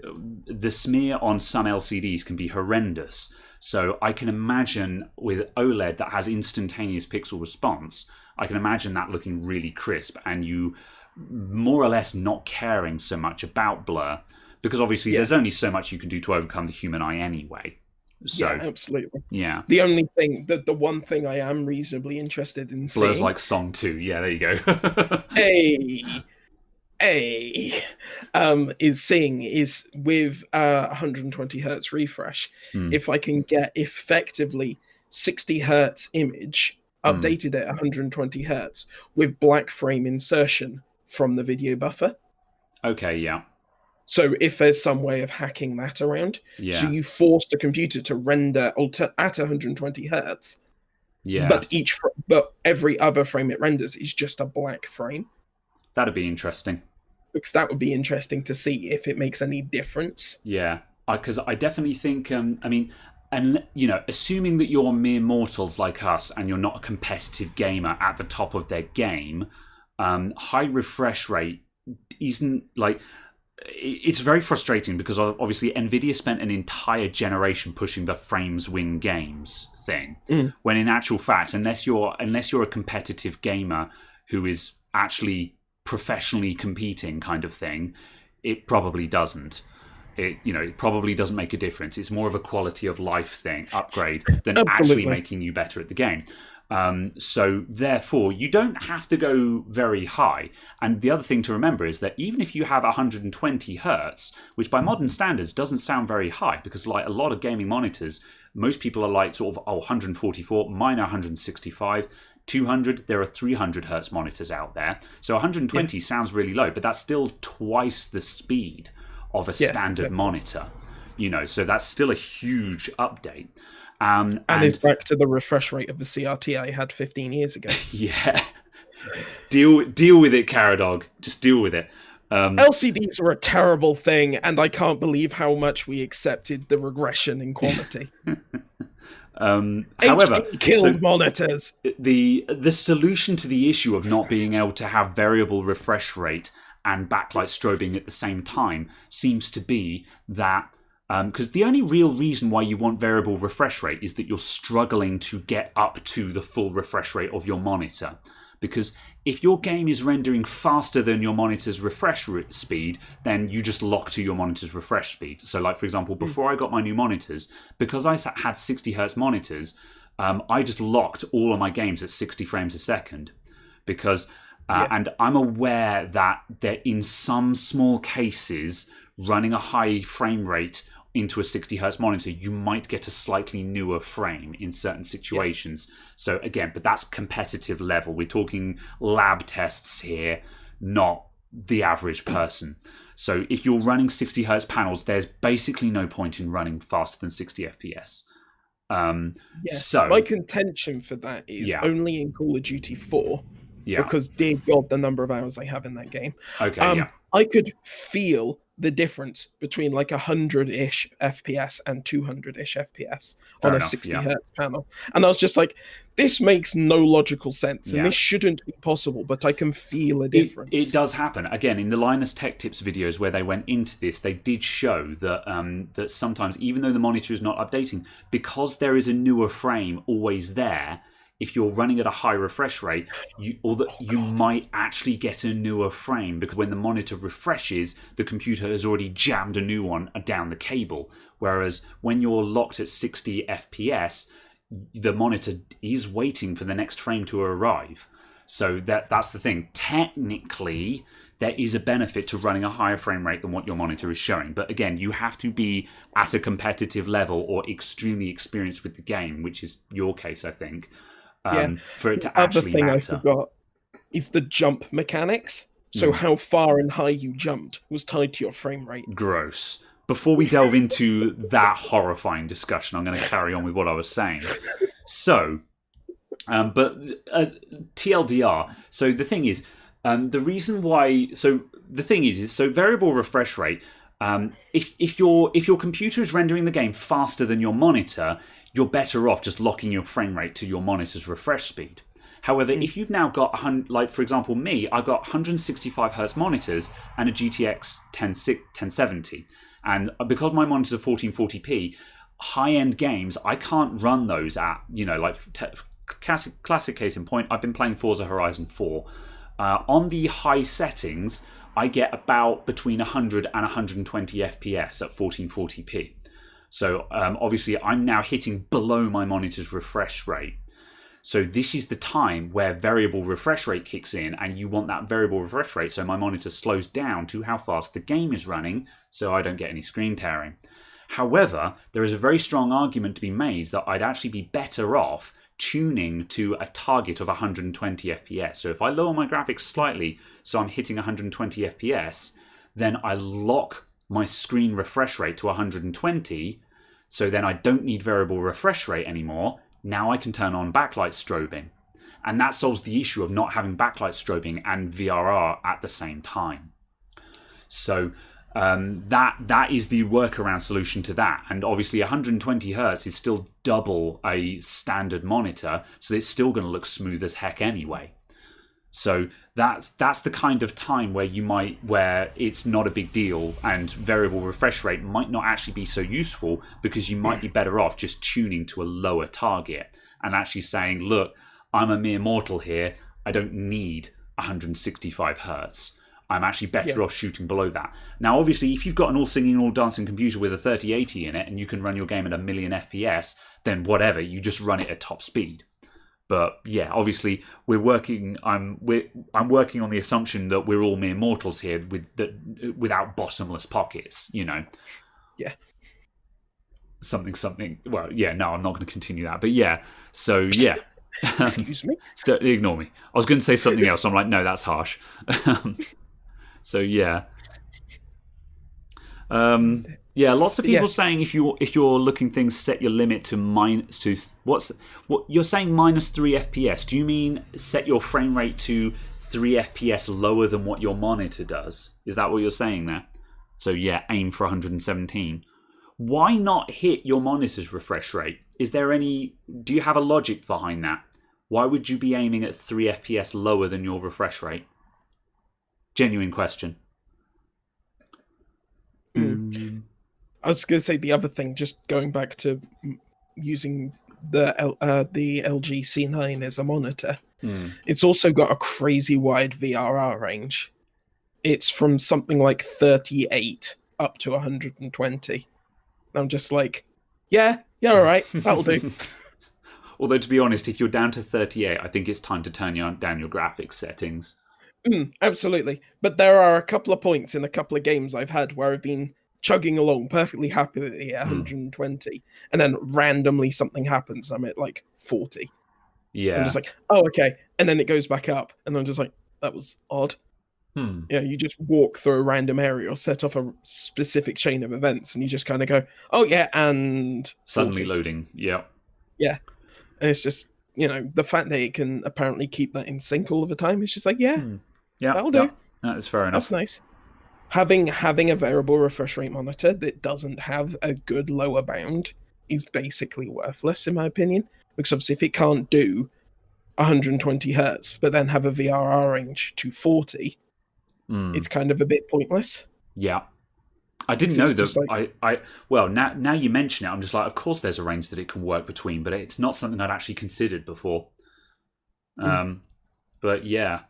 the smear on some LCDs can be horrendous. So I can imagine with OLED that has instantaneous pixel response, I can imagine that looking really crisp and you more or less not caring so much about blur, because obviously there's only so much you can do to overcome the human eye anyway. So, yeah, absolutely. Yeah. The only thing, the one thing I am reasonably interested in seeing... Blur's like Song 2. Yeah, there you go. is with 120 hertz refresh, if I can get effectively 60 hertz image updated at 120 hertz with black frame insertion from the video buffer. Okay, yeah. So if there's some way of hacking that around, so you force the computer to render at 120 hertz, but every other frame it renders is just a black frame. That'd be interesting. Because that would be interesting to see if it makes any difference. Yeah, because I definitely think, and assuming that you're mere mortals like us and you're not a competitive gamer at the top of their game, high refresh rate isn't like... It's very frustrating because obviously Nvidia spent an entire generation pushing the frames win games thing, when in actual fact, unless you're a competitive gamer who is actually professionally competing kind of thing, it probably doesn't. It probably doesn't make a difference. It's more of a quality of life thing upgrade than actually making you better at the game. So therefore, you don't have to go very high. And the other thing to remember is that even if you have 120 hertz, which by modern standards doesn't sound very high, because like a lot of gaming monitors, most people are like sort of 144, mine are 165. 200, there are 300 hertz monitors out there. So 120 sounds really low, but that's still twice the speed of a standard monitor. So that's still a huge update. And it's back to the refresh rate of the CRT I had 15 years ago. Yeah. Deal with it, Caradog. Just deal with it. LCDs are a terrible thing, and I can't believe how much we accepted the regression in quality. However, HD killed monitors. The solution to the issue of not being able to have variable refresh rate and backlight strobing at the same time seems to be that, because the only real reason why you want variable refresh rate is that you're struggling to get up to the full refresh rate of your monitor. Because if your game is rendering faster than your monitor's refresh speed, then you just lock to your monitor's refresh speed. So like, for example, before I got my new monitors, because I had 60 hertz monitors, I just locked all of my games at 60 frames a second. Because, and I'm aware that in some small cases, running a high frame rate into a 60 hertz monitor, you might get a slightly newer frame in certain situations. So again, but that's competitive level. We're talking lab tests here, not the average person. So if you're running 60 hertz panels, there's basically no point in running faster than 60 FPS. So my contention for that is only in Call of Duty 4, because dear God, the number of hours I have in that game. I could feel the difference between like 100-ish FPS and 200-ish FPS on a 60 hertz panel. And I was just like, this makes no logical sense, and this shouldn't be possible, but I can feel a difference. It does happen. Again, in the Linus Tech Tips videos where they went into this, they did show that that sometimes, even though the monitor is not updating, because there is a newer frame always there, if you're running at a high refresh rate, you might actually get a newer frame, because when the monitor refreshes, the computer has already jammed a new one down the cable. Whereas when you're locked at 60 FPS, the monitor is waiting for the next frame to arrive. So that's the thing. Technically, there is a benefit to running a higher frame rate than what your monitor is showing. But again, you have to be at a competitive level or extremely experienced with the game, which is your case, I think. For it to actually matter. The other thing I forgot is the jump mechanics. So how far and high you jumped was tied to your frame rate. Gross. Before we delve into that horrifying discussion, I'm going to carry on with what I was saying. So, TLDR. So the thing is, the reason why. So the thing is variable refresh rate. If your computer is rendering the game faster than your monitor, you're better off just locking your frame rate to your monitor's refresh speed. However, if you've now got, like for example me, I've got 165 hertz monitors and a GTX 1070. And because my monitors are 1440p, high-end games, I can't run those at, like classic case in point, I've been playing Forza Horizon 4. On the high settings, I get about between 100 and 120 FPS at 1440p. So obviously I'm now hitting below my monitor's refresh rate. So this is the time where variable refresh rate kicks in, and you want that variable refresh rate so my monitor slows down to how fast the game is running so I don't get any screen tearing. However, there is a very strong argument to be made that I'd actually be better off tuning to a target of 120 FPS. So if I lower my graphics slightly so I'm hitting 120 FPS, then I lock my screen refresh rate to 120, so then I don't need variable refresh rate anymore. Now I can turn on backlight strobing. And that solves the issue of not having backlight strobing and VRR at the same time. So that is the workaround solution to that. And obviously 120 Hertz is still double a standard monitor, so it's still going to look smooth as heck anyway. So that's the kind of time where it's not a big deal, and variable refresh rate might not actually be so useful, because you might be better off just tuning to a lower target and actually saying, look, I'm a mere mortal here, I don't need 165 Hertz. I'm actually better off shooting below that. Now, obviously, if you've got an all singing, all dancing computer with a 3080 in it and you can run your game at 1 million FPS, then whatever, you just run it at top speed. But yeah, obviously, I'm working on the assumption that we're all mere mortals here without bottomless pockets, Yeah. Something. Well, yeah, no, I'm not going to continue that. But yeah, so yeah. Excuse me? Ignore me. I was going to say something else. I'm like, no, that's harsh. So yeah. Yeah, lots of people saying if you're looking things, set your limit to what you're saying -3 FPS. Do you mean set your frame rate to 3 FPS lower than what your monitor does? Is that what you're saying there? So yeah, aim for 117. Why not hit your monitor's refresh rate? Do you have a logic behind that? Why would you be aiming at 3 FPS lower than your refresh rate? Genuine question. I was going to say the other thing, just going back to using the LG C9 as a monitor. It's also got a crazy wide VRR range. It's from something like 38 up to 120. And I'm just like, yeah, all right, that'll do. Although, to be honest, if you're down to 38, I think it's time to turn down your graphics settings. Absolutely. But there are a couple of points in a couple of games I've had where I've been chugging along perfectly happily at 120, and then randomly something happens. I'm at like 40. Yeah. I'm just like, oh, okay. And then it goes back up, and I'm just like, that was odd. Yeah, you just walk through a random area or set off a specific chain of events, and you just kind of go, oh, yeah, and 40. Suddenly loading. Yeah. Yeah. And it's just, the fact that it can apparently keep that in sync all of the time, it's just like, yeah, that'll do. That is fair enough. That's nice. Having a variable refresh rate monitor that doesn't have a good lower bound is basically worthless, in my opinion. Because obviously, if it can't do 120 Hertz, but then have a VRR range to 40, it's kind of a bit pointless. Yeah. I didn't know that. Well, now you mention it, I'm just like, of course there's a range that it can work between, but it's not something I'd actually considered before. But yeah.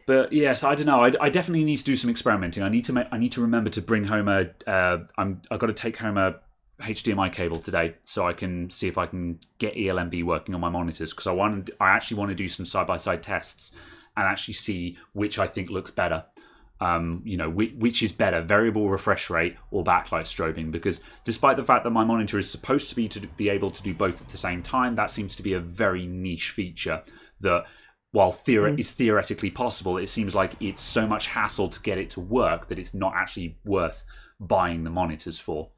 But yes, I don't know. I definitely need to do some experimenting. I need to remember to bring home I've got to take home a HDMI cable today, so I can see if I can get ELMB working on my monitors, because I actually want to do some side-by-side tests and actually see which I think looks better. Which is better, variable refresh rate or backlight strobing? Because despite the fact that my monitor is supposed to be able to do both at the same time, that seems to be a very niche feature that, while is theoretically possible, it seems like it's so much hassle to get it to work that it's not actually worth buying the monitors for.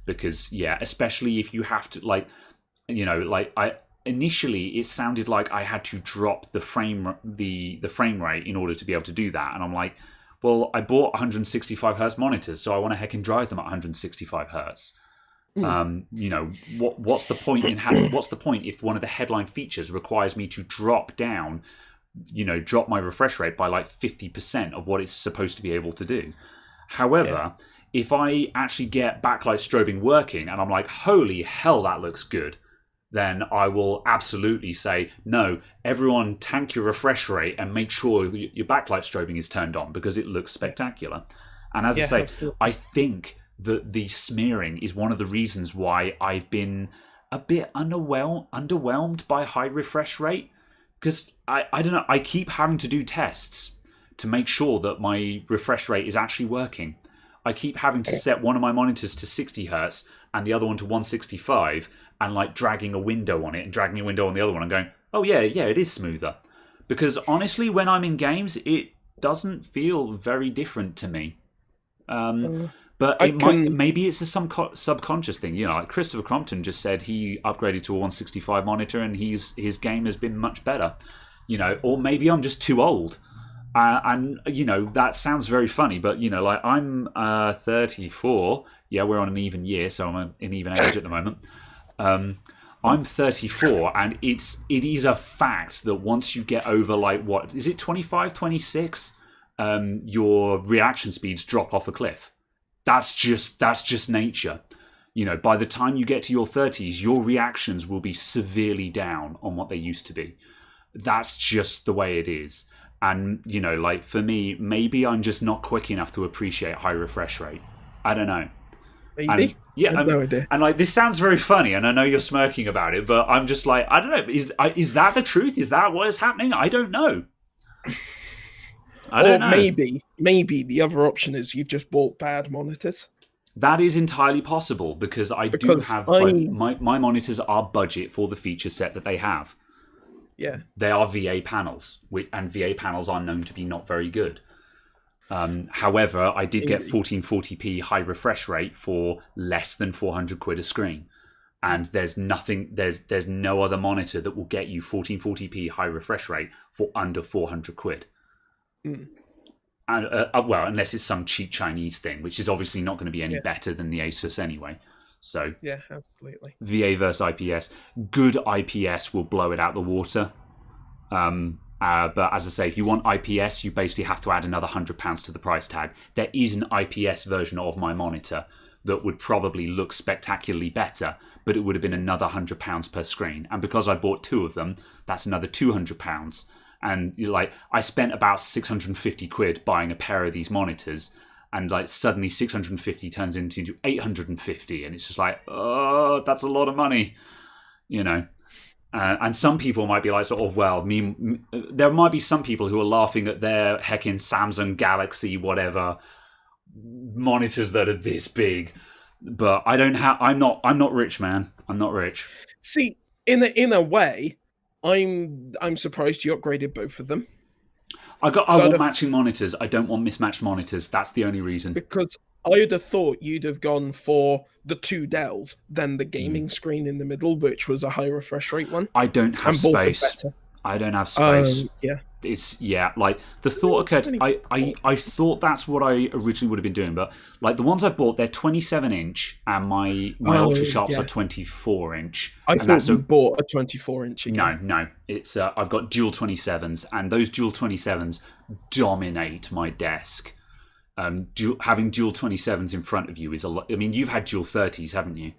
Because especially if you have to initially it sounded like I had to drop the frame rate in order to be able to do that, and I'm like, well, I bought 165 Hertz monitors, so I want to heck and drive them at 165 Hertz. What's the point what's the point if one of the headline features requires me to drop my refresh rate by like 50% of what it's supposed to be able to do? However, if I actually get backlight strobing working and I'm like, holy hell, that looks good, then I will absolutely say, no, everyone tank your refresh rate and make sure your backlight strobing is turned on because it looks spectacular. And as I say, absolutely. I think that the smearing is one of the reasons why I've been a bit underwhelmed by high refresh rate. Because I don't know, I keep having to do tests to make sure that my refresh rate is actually working. I keep having to set one of my monitors to 60 hertz and the other one to 165 and like dragging a window on it and dragging a window on the other one and going, oh yeah, it is smoother. Because honestly, when I'm in games, it doesn't feel very different to me. But maybe it's a subconscious thing. You know, like Christopher Crompton just said he upgraded to a 165 monitor and his game has been much better. You know, or maybe I'm just too old. And, you know, that sounds very funny, but, you know, like I'm 34. Yeah, we're on an even year, so I'm an even age at the moment. I'm 34, and it is a fact that once you get over, like, what, is it 25, 26? Your reaction speeds drop off a cliff. That's just nature. You know, by the time you get to your 30s, your reactions will be severely down on what they used to be. That's just the way it is. And, you know, like, for me, maybe I'm just not quick enough to appreciate high refresh rate. I don't know. Maybe. Yeah, I have no idea. And, like, this sounds very funny, and I know you're smirking about it, but I'm just like, I don't know. Is that the truth? Is that what is happening? I don't know. I don't know. Maybe the other option is you've just bought bad monitors. That is entirely possible, because I do have... My monitors are budget for the feature set that they have. Yeah. They are VA panels, and VA panels are known to be not very good. However, I did get 1440p high refresh rate for less than 400 quid a screen. And there's no other monitor that will get you 1440p high refresh rate for under 400 quid. And well, unless it's some cheap Chinese thing, which is obviously not going to be any better than the Asus anyway. So yeah, absolutely. VA versus IPS. Good IPS will blow it out the water. But as I say, if you want IPS, you basically have to add another £100 to the price tag. There is an IPS version of my monitor that would probably look spectacularly better, but it would have been another £100 per screen. And because I bought two of them, that's another £200. And like, I spent about 650 quid buying a pair of these monitors, and like suddenly 650 turns into 850, and it's just like, oh, that's a lot of money, you know. And some people might be like, sort of, well, there might be some people who are laughing at their heckin' Samsung Galaxy whatever monitors that are this big, but I'm not rich, man. I'm not rich. See, in a way, I'm surprised you upgraded both of them. I want matching monitors. I don't want mismatched monitors. That's the only reason. Because I would have thought you'd have gone for the two Dells, then the gaming screen in the middle, which was a high refresh rate one. I don't have space. I don't have space. Yeah. It's like the thought occurred. I thought that's what I originally would have been doing, but like the ones I bought, they're 27-inch, and my ultra sharps are 24-inch. I thought you bought a 24-inch again. No, it's I've got dual 27s, and those dual 27s dominate my desk. Having dual 27s in front of you is a lot. I mean, you've had dual 30s, haven't you?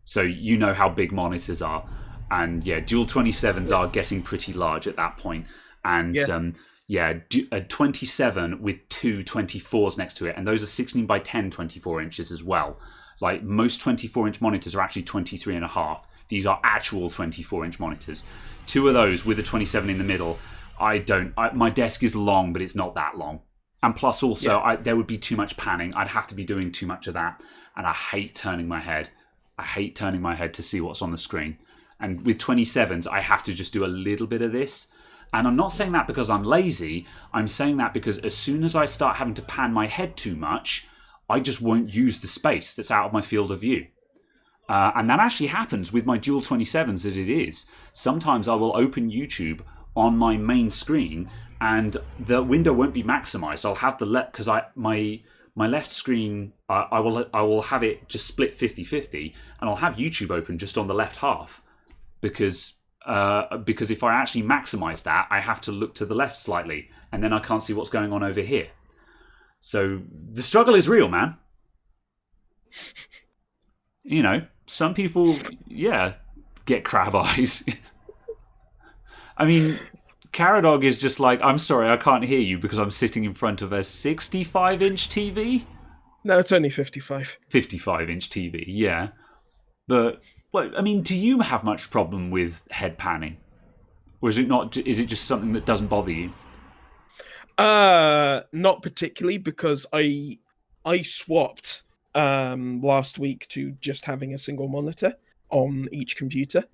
So you know how big monitors are, and yeah, dual 27s are getting pretty large at that point. And a 27 with two 24s next to it, and those are 16 by 10 24 inches as well. Like most 24-inch monitors are actually 23 and a half. These are actual 24-inch monitors. Two of those with a 27 in the middle. My desk is long, but it's not that long. And plus also, there would be too much panning. I'd have to be doing too much of that. And I hate turning my head. I hate turning my head to see what's on the screen. And with 27s, I have to just do a little bit of this. And I'm not saying that because I'm lazy. I'm saying that because as soon as I start having to pan my head too much, I just won't use the space that's out of my field of view. And that actually happens with my dual 27s as it is. Sometimes I will open YouTube on my main screen and the window won't be maximized. I'll have the left, because my left screen, I will have it just split 50-50, and I'll have YouTube open just on the left half, because if I actually maximize that, I have to look to the left slightly, and then I can't see what's going on over here. So the struggle is real, man. You know, some people, yeah, get crab eyes. I mean, Caradog is just like, I'm sorry, I can't hear you because I'm sitting in front of a 65-inch TV? No, it's only 55. 55-inch TV, yeah. But, well, I mean, do you have much problem with head panning? Or is it not? Is it just something that doesn't bother you? Not particularly, because I swapped last week to just having a single monitor on each computer.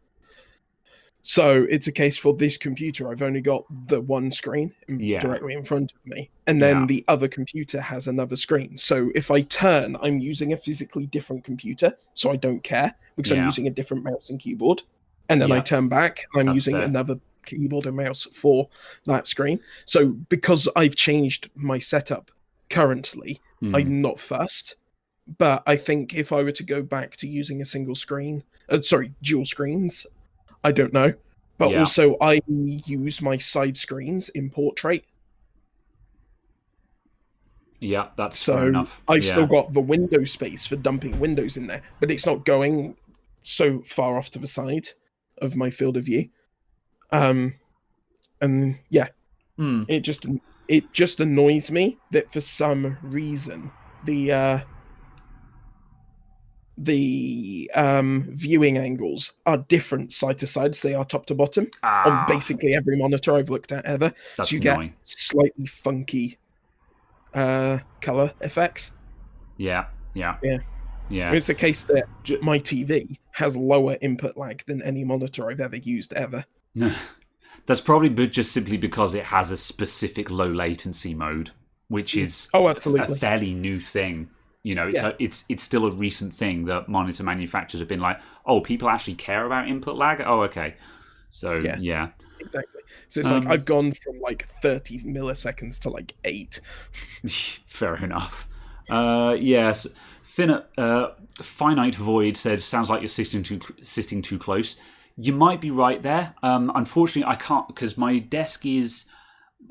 So it's a case for this computer, I've only got the one screen directly in front of me, and then the other computer has another screen. So if I turn, I'm using a physically different computer, so I don't care, because I'm using a different mouse and keyboard. And then I turn back, and I'm using another keyboard and mouse for that screen. So because I've changed my setup currently, I'm not fussed. But I think if I were to go back to using a single screen, dual screens, I don't know. But also, I use my side screens in portrait. Yeah, that's fair enough. I've still got the window space for dumping windows in there, but it's not going so far off to the side of my field of view. And yeah, it just annoys me that for some reason the viewing angles are different side to side, so they are top to bottom on basically every monitor I've looked at ever. That's so you annoying. get slightly funky color effects. Yeah. It's a case that my TV has lower input lag than any monitor I've ever used ever. That's probably just simply because it has a specific low latency mode, which is absolutely a fairly new thing. You know, it's still a recent thing that monitor manufacturers have been like, oh, people actually care about input lag? Oh, okay. So, yeah. Exactly. So it's like I've gone from like 30 milliseconds to like 8. Fair enough. Yes. Finite Void says, sounds like you're sitting too close. You might be right there. Unfortunately, I can't, because my desk is...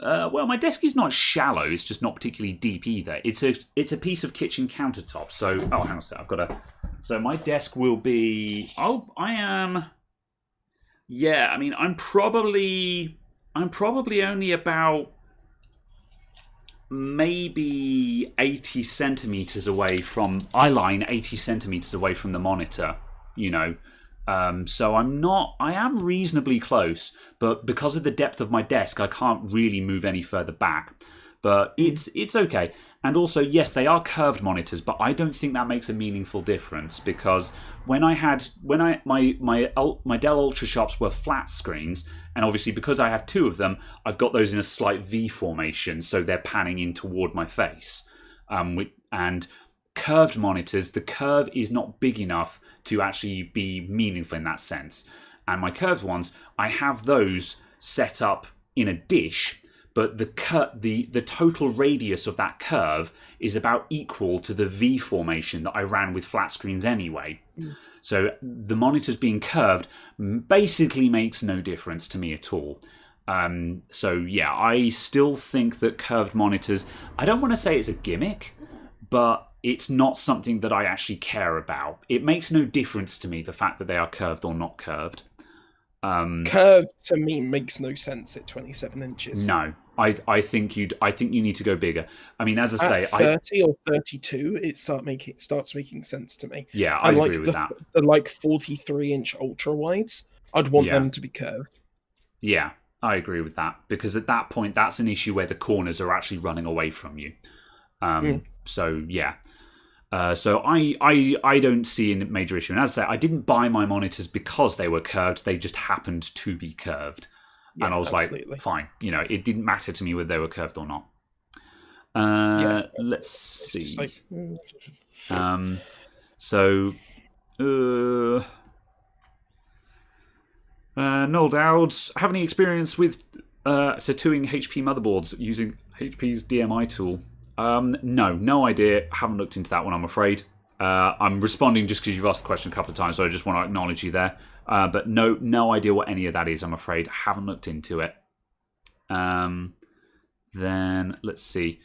my desk is not shallow. It's just not particularly deep either. It's a piece of kitchen countertop. So, hang on a sec. I've got to... So my desk will be... I am... Yeah, I mean, I'm probably only about maybe 80 centimeters away from... I line 80 centimeters away from the monitor, you know. So I am reasonably close, but because of the depth of my desk, I can't really move any further back. But it's okay. And also, yes, they are curved monitors, but I don't think that makes a meaningful difference, because my Dell UltraSharps were flat screens, and obviously because I have two of them, I've got those in a slight V formation, so they're panning in toward my face. And curved monitors, the curve is not big enough to actually be meaningful in that sense. And my curved ones, I have those set up in a dish, but the total radius of that curve is about equal to the V formation that I ran with flat screens anyway. So the monitors being curved basically makes no difference to me at all. So yeah, I still think that curved monitors, I don't want to say it's a gimmick, but it's not something that I actually care about. It makes no difference to me, the fact that they are curved or not curved. Curved to me makes no sense at 27 inches. No, I think you need to go bigger. I mean, as I say, at 30 or 32, it starts making sense to me. Yeah, I agree with that. The like 43-inch ultra wides, I'd want them to be curved. Yeah, I agree with that, because at that point, that's an issue where the corners are actually running away from you. So yeah. So I don't see a major issue. And as I say, I didn't buy my monitors because they were curved. They just happened to be curved. And I was like, fine. You know, it didn't matter to me whether they were curved or not. Let's see. Noel Dowds, have any experience with tattooing HP motherboards using HP's DMI tool? No idea. Haven't looked into that one, I'm afraid. I'm responding just because you've asked the question a couple of times, so I just want to acknowledge you there. But no idea what any of that is, I'm afraid. Haven't looked into it. Then let's see.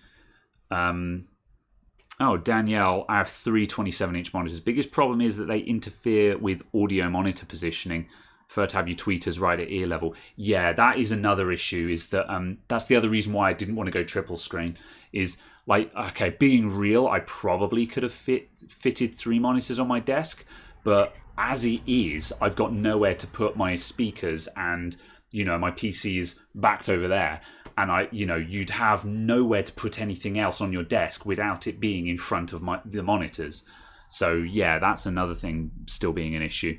Oh, Danielle, I have three 27-inch monitors. Biggest problem is that they interfere with audio monitor positioning. Prefer to have your tweeters right at ear level. Yeah, that is another issue. Is that that's the other reason why I didn't want to go triple screen. Is like, okay, being real, I probably could have fitted three monitors on my desk, but as it is, I've got nowhere to put my speakers, and my PC is backed over there, and you'd have nowhere to put anything else on your desk without it being in front of the monitors. So yeah, that's another thing still being an issue.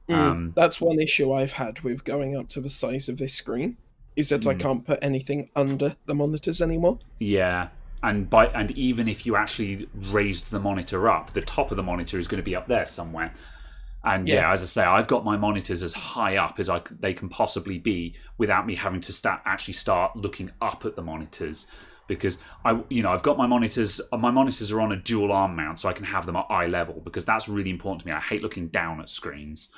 That's one issue I've had with going up to the size of this screen, is that I can't put anything under the monitors anymore. Yeah, and even if you actually raised the monitor up, the top of the monitor is going to be up there somewhere. And yeah, as I say, I've got my monitors as high up as they can possibly be without me having to start looking up at the monitors, because I've got my monitors. My monitors are on a dual arm mount, so I can have them at eye level, because that's really important to me. I hate looking down at screens,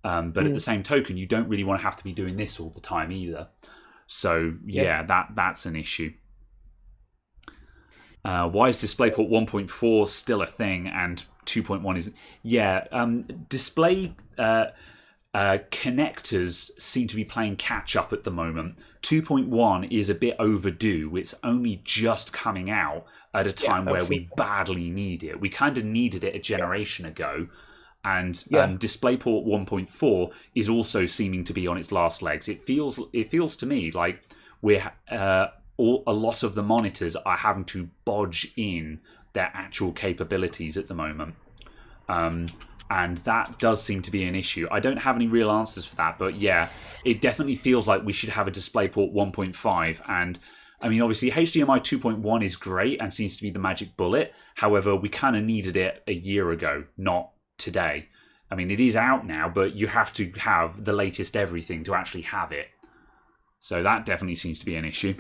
but at the same token, you don't really want to have to be doing this all the time either. So yeah, that's an issue. Why is DisplayPort 1.4 still a thing and 2.1 isn't? Yeah, display connectors seem to be playing catch up at the moment. 2.1 is a bit overdue. It's only just coming out at a time where we badly need it. We kind of needed it a generation ago. And DisplayPort 1.4 is also seeming to be on its last legs. It feels to me like a lot of the monitors are having to bodge in their actual capabilities at the moment. And that does seem to be an issue. I don't have any real answers for that, but yeah, it definitely feels like we should have a DisplayPort 1.5. And I mean, obviously, HDMI 2.1 is great and seems to be the magic bullet. However, we kind of needed it a year ago, not today. I mean, it is out now, but you have to have the latest everything to actually have it. So that definitely seems to be an issue.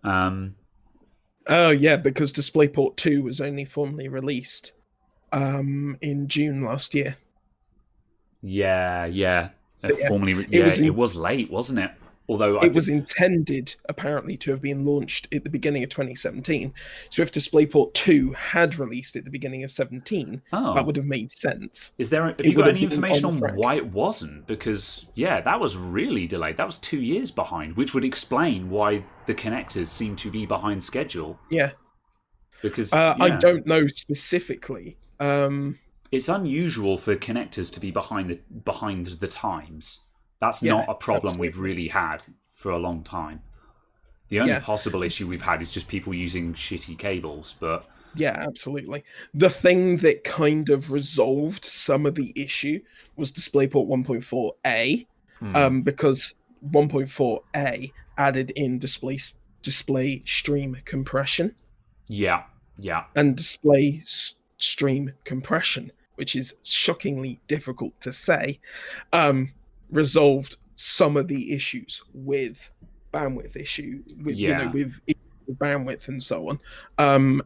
Oh yeah, because DisplayPort 2 was only formally released in June last year. Yeah. So, it was late, wasn't it? Although it was intended, apparently, to have been launched at the beginning of 2017. So if DisplayPort 2 had released at the beginning of 17, that would have made sense. Have you got any information on why it wasn't? Because, yeah, that was really delayed. That was 2 years behind, which would explain why the connectors seem to be behind schedule. Yeah. Because I don't know specifically. It's unusual for connectors to be behind the times. That's not a problem we've really had for a long time. The only possible issue we've had is just people using shitty cables, but... Yeah, absolutely. The thing that kind of resolved some of the issue was DisplayPort 1.4a, because 1.4a added in display stream compression. Yeah. And display stream compression, which is shockingly difficult to say, resolved some of the issues with bandwidth with bandwidth and so on,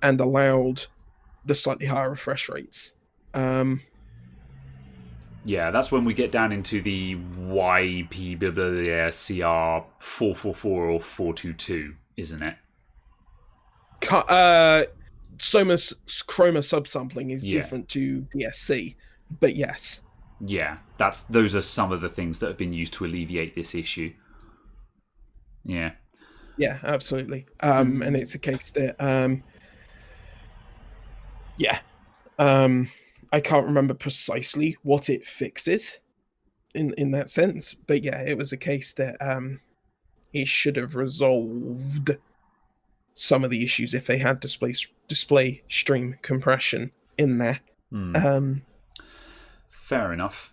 and allowed the slightly higher refresh rates. Yeah, that's when we get down into the YPCR 444 or 422, isn't it? Chroma subsampling is different to DSC, but yes. Yeah, those are some of the things that have been used to alleviate this issue. Yeah. Yeah, absolutely. And it's a case that, I can't remember precisely what it fixes in that sense, but yeah, it was a case that it should have resolved some of the issues if they had display stream compression in there. Fair enough.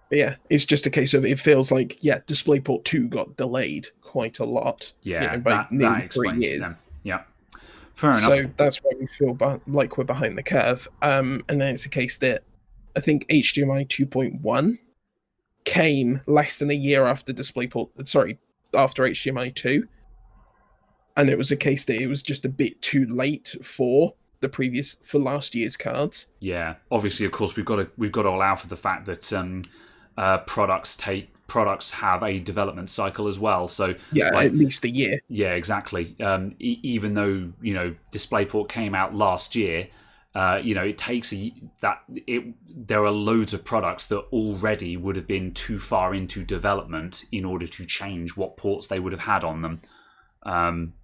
But yeah, it's just a case of it feels like DisplayPort 2 got delayed quite a lot. Yeah, by nearly 3 years. Them. Yeah, fair enough. So that's why we feel like we're behind the curve. And then it's a case that I think HDMI 2.1 came less than a year after after HDMI 2, and it was a case that it was just a bit too late for last year's cards. Yeah, obviously, of course, we've got to allow for the fact that products take products have a development cycle as well. So Yeah, like, at least a year. Yeah, exactly. Even though DisplayPort came out last year, it takes there are loads of products that already would have been too far into development in order to change what ports they would have had on them.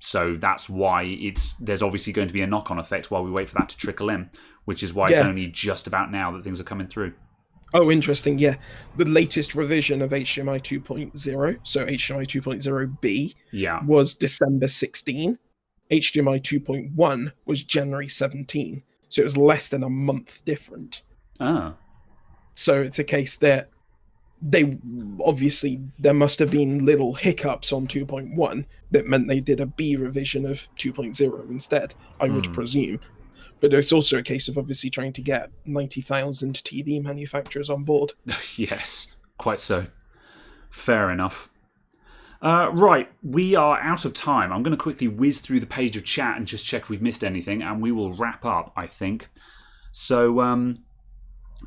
So that's why there's obviously going to be a knock-on effect while we wait for that to trickle in, which is why it's only just about now that things are coming through. Oh, interesting. Yeah. The latest revision of HDMI 2.0, so HDMI 2.0B, was December 16. HDMI 2.1 was January 17. So it was less than a month different. Ah. So it's a case that there must have been little hiccups on 2.1 that meant they did a B revision of 2.0 instead, I would presume. But it's also a case of obviously trying to get 90,000 TV manufacturers on board. Yes, quite so. Fair enough. Right, we are out of time. I'm going to quickly whiz through the page of chat and just check if we've missed anything, and we will wrap up, I think. So,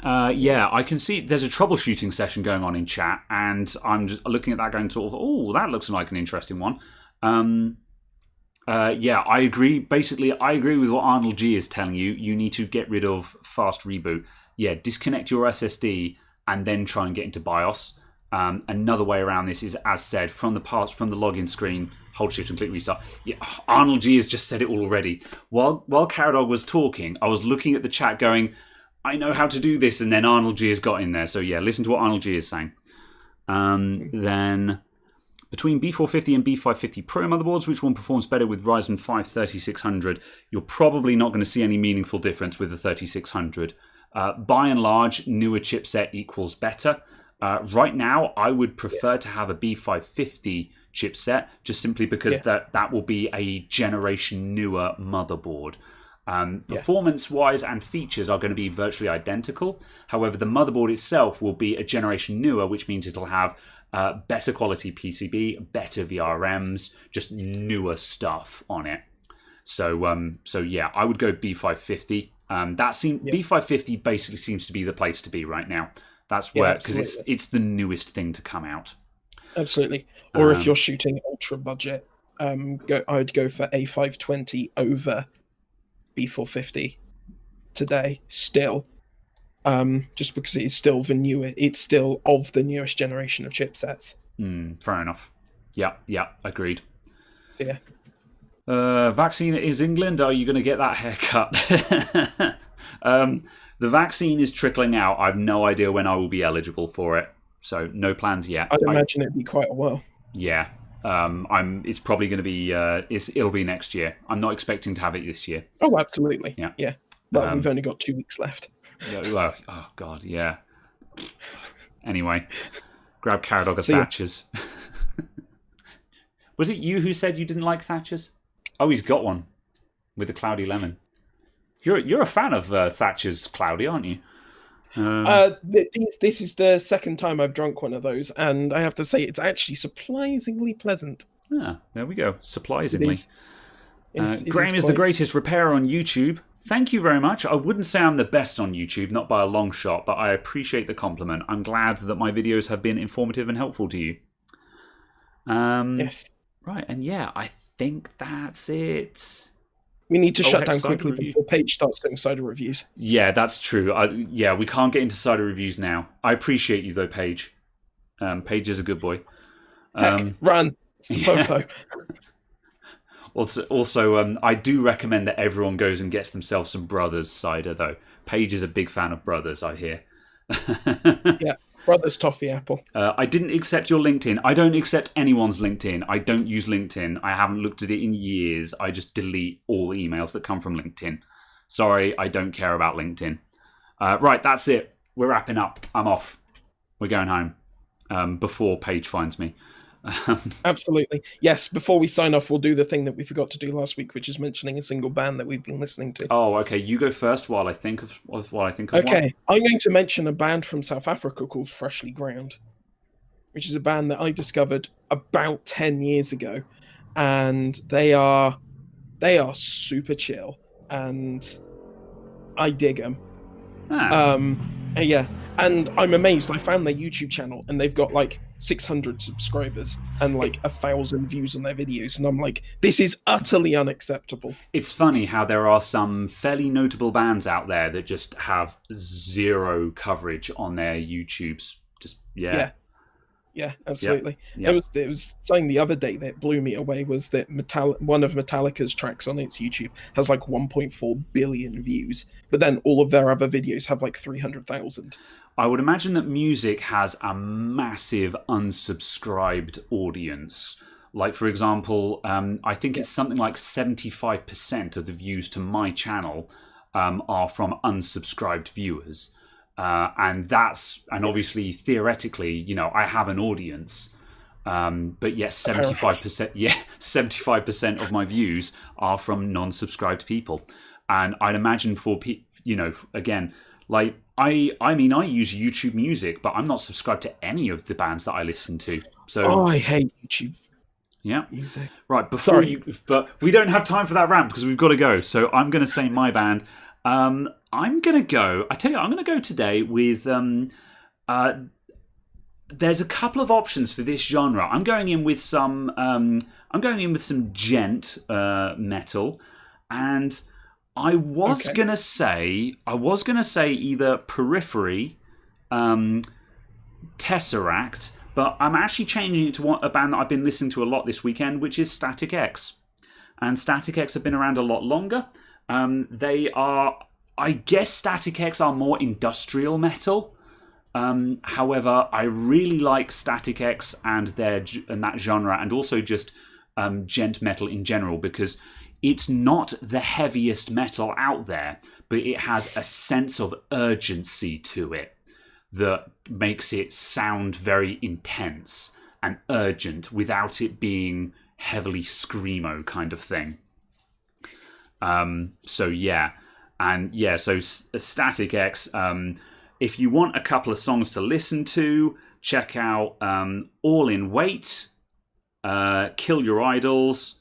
I can see there's a troubleshooting session going on in chat, and I'm just looking at that going sort of, oh, that looks like an interesting one. I agree. Basically, I agree with what Arnold G is telling you. You need to get rid of fast reboot. Yeah, disconnect your SSD and then try and get into BIOS. Another way around this is, as said, from the login screen, hold shift and click restart. Yeah, Arnold G has just said it all already. While Caradog was talking, I was looking at the chat going, I know how to do this, and then Arnold G has got in there. So yeah, listen to what Arnold G is saying. Then between B450 and B550 Pro motherboards, which one performs better with Ryzen 5 3600? You're probably not going to see any meaningful difference with the 3600. By and large, newer chipset equals better. Right now, I would prefer to have a B550 chipset, just simply because that will be a generation newer motherboard. Performance-wise and features are going to be virtually identical. However, the motherboard itself will be a generation newer, which means it'll have better quality PCB, better VRMs, just newer stuff on it. So I would go B550. B550 basically seems to be the place to be right now. That's where, because it's the newest thing to come out. Absolutely. Or if you're shooting ultra budget, I'd go for A520 over B450 today still. Just because it's still it's still of the newest generation of chipsets. Fair enough. Yeah, agreed. Yeah. Vaccine is England. Are you going to get that haircut? The vaccine is trickling out. I have no idea when I will be eligible for it, so no plans yet. I'd imagine it'd be quite a while. Yeah, it's probably going to be. It'll be next year. I'm not expecting to have it this year. Oh, absolutely. Yeah. Well, we've only got 2 weeks left. Well, oh god, yeah. Anyway, grab Caradog of Thatcher's. Was it you who said you didn't like Thatcher's? Oh, he's got one with a cloudy lemon. You're a fan of Thatcher's cloudy, aren't you? This is the second time I've drunk one of those, and I have to say it's actually surprisingly pleasant. Ah, there we go. Surprisingly. Graham is the greatest repairer on YouTube. Thank you very much. I wouldn't say I'm the best on YouTube, not by a long shot, but I appreciate the compliment. I'm glad that my videos have been informative and helpful to you. Yes. Right, and yeah, I think that's it. We need to shut down quickly before Paige starts doing cider reviews. Yeah, that's true. We can't get into cider reviews now. I appreciate you, though, Paige. Paige is a good boy. Heck, run. It's the popo. Also, I do recommend that everyone goes and gets themselves some Brothers cider, though. Paige is a big fan of Brothers, I hear. Yeah, Brothers Toffee Apple. I didn't accept your LinkedIn. I don't accept anyone's LinkedIn. I don't use LinkedIn. I haven't looked at it in years. I just delete all emails that come from LinkedIn. Sorry, I don't care about LinkedIn. Right, that's it. We're wrapping up. I'm off. We're going home before Paige finds me. Absolutely. Yes, before we sign off, we'll do the thing that we forgot to do last week, which is mentioning a single band that we've been listening to. Oh, okay. You go first while I think of Okay, I'm going to mention a band from South Africa called Freshly Ground, which is a band that I discovered about 10 years ago, and they are super chill, and I dig them. Yeah, and I'm amazed. I found their YouTube channel, and they've got like 600 subscribers and like 1,000 views on their videos, and I'm like, this is utterly unacceptable. It's funny how there are some fairly notable bands out there that just have zero coverage on their YouTubes. Just Yeah, absolutely. Yeah. It was something the other day that blew me away was that one of Metallica's tracks on its YouTube has like 1.4 billion views, but then all of their other videos have like 300,000. I would imagine that music has a massive unsubscribed audience. Like, for example, I think it's something like 75% of the views to my channel are from unsubscribed viewers. And obviously, theoretically, I have an audience, but yet 75% of my views are from non-subscribed people. And I'd imagine again, like I use YouTube Music, but I'm not subscribed to any of the bands that I listen to. So I hate YouTube. Yeah. Music. Right. Sorry. But we don't have time for that rant because we've got to go. So I'm going to say my band. I'm going to go. I tell you, I'm going to go today with. There's a couple of options for this genre. I'm going in with some. Gent metal, and I was going to say either Periphery, Tesseract. But I'm actually changing it to a band that I've been listening to a lot this weekend, which is Static X. And Static X have been around a lot longer. They are, I guess Static X are more industrial metal. However, I really like Static X and that genre, and also just gent metal in general, because it's not the heaviest metal out there, but it has a sense of urgency to it that makes it sound very intense and urgent without it being heavily screamo kind of thing. So Static X. If you want a couple of songs to listen to, check out All in Wait, Kill Your Idols,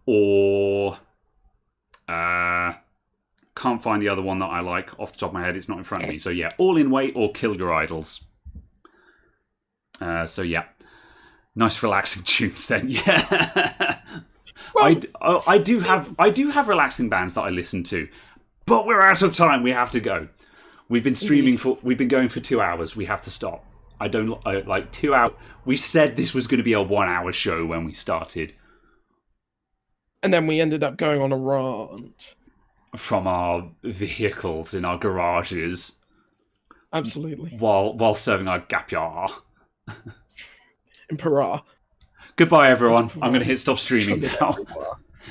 or can't find the other one that I like off the top of my head. It's not in front of me. So yeah, All in Wait or Kill Your Idols. Nice relaxing tunes then. Yeah. Well, I do have relaxing bands that I listen to, but we're out of time. We have to go. We've been we've been going for 2 hours. We have to stop. I like 2 hours. We said this was going to be a 1 hour show when we started. And then we ended up going on a rant. From our vehicles in our garages. Absolutely. While serving our gapyar. In Pará. Goodbye, everyone. I'm going to hit stop streaming now.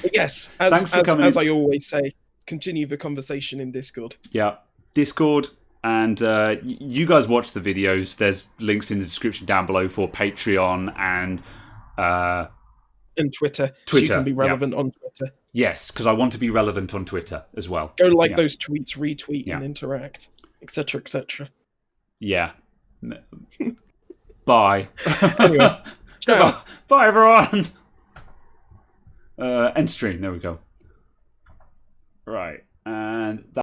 But yes, as I always say, continue the conversation in Discord. Yeah, Discord. And you guys watch the videos. There's links in the description down below for Patreon and Twitter. So you can be relevant on Twitter. Yes, because I want to be relevant on Twitter as well. Go like those tweets, retweet, and interact, etc., etc. Yeah. Bye. Anyway, ciao. Bye, everyone. End stream. There we go. Right, and that.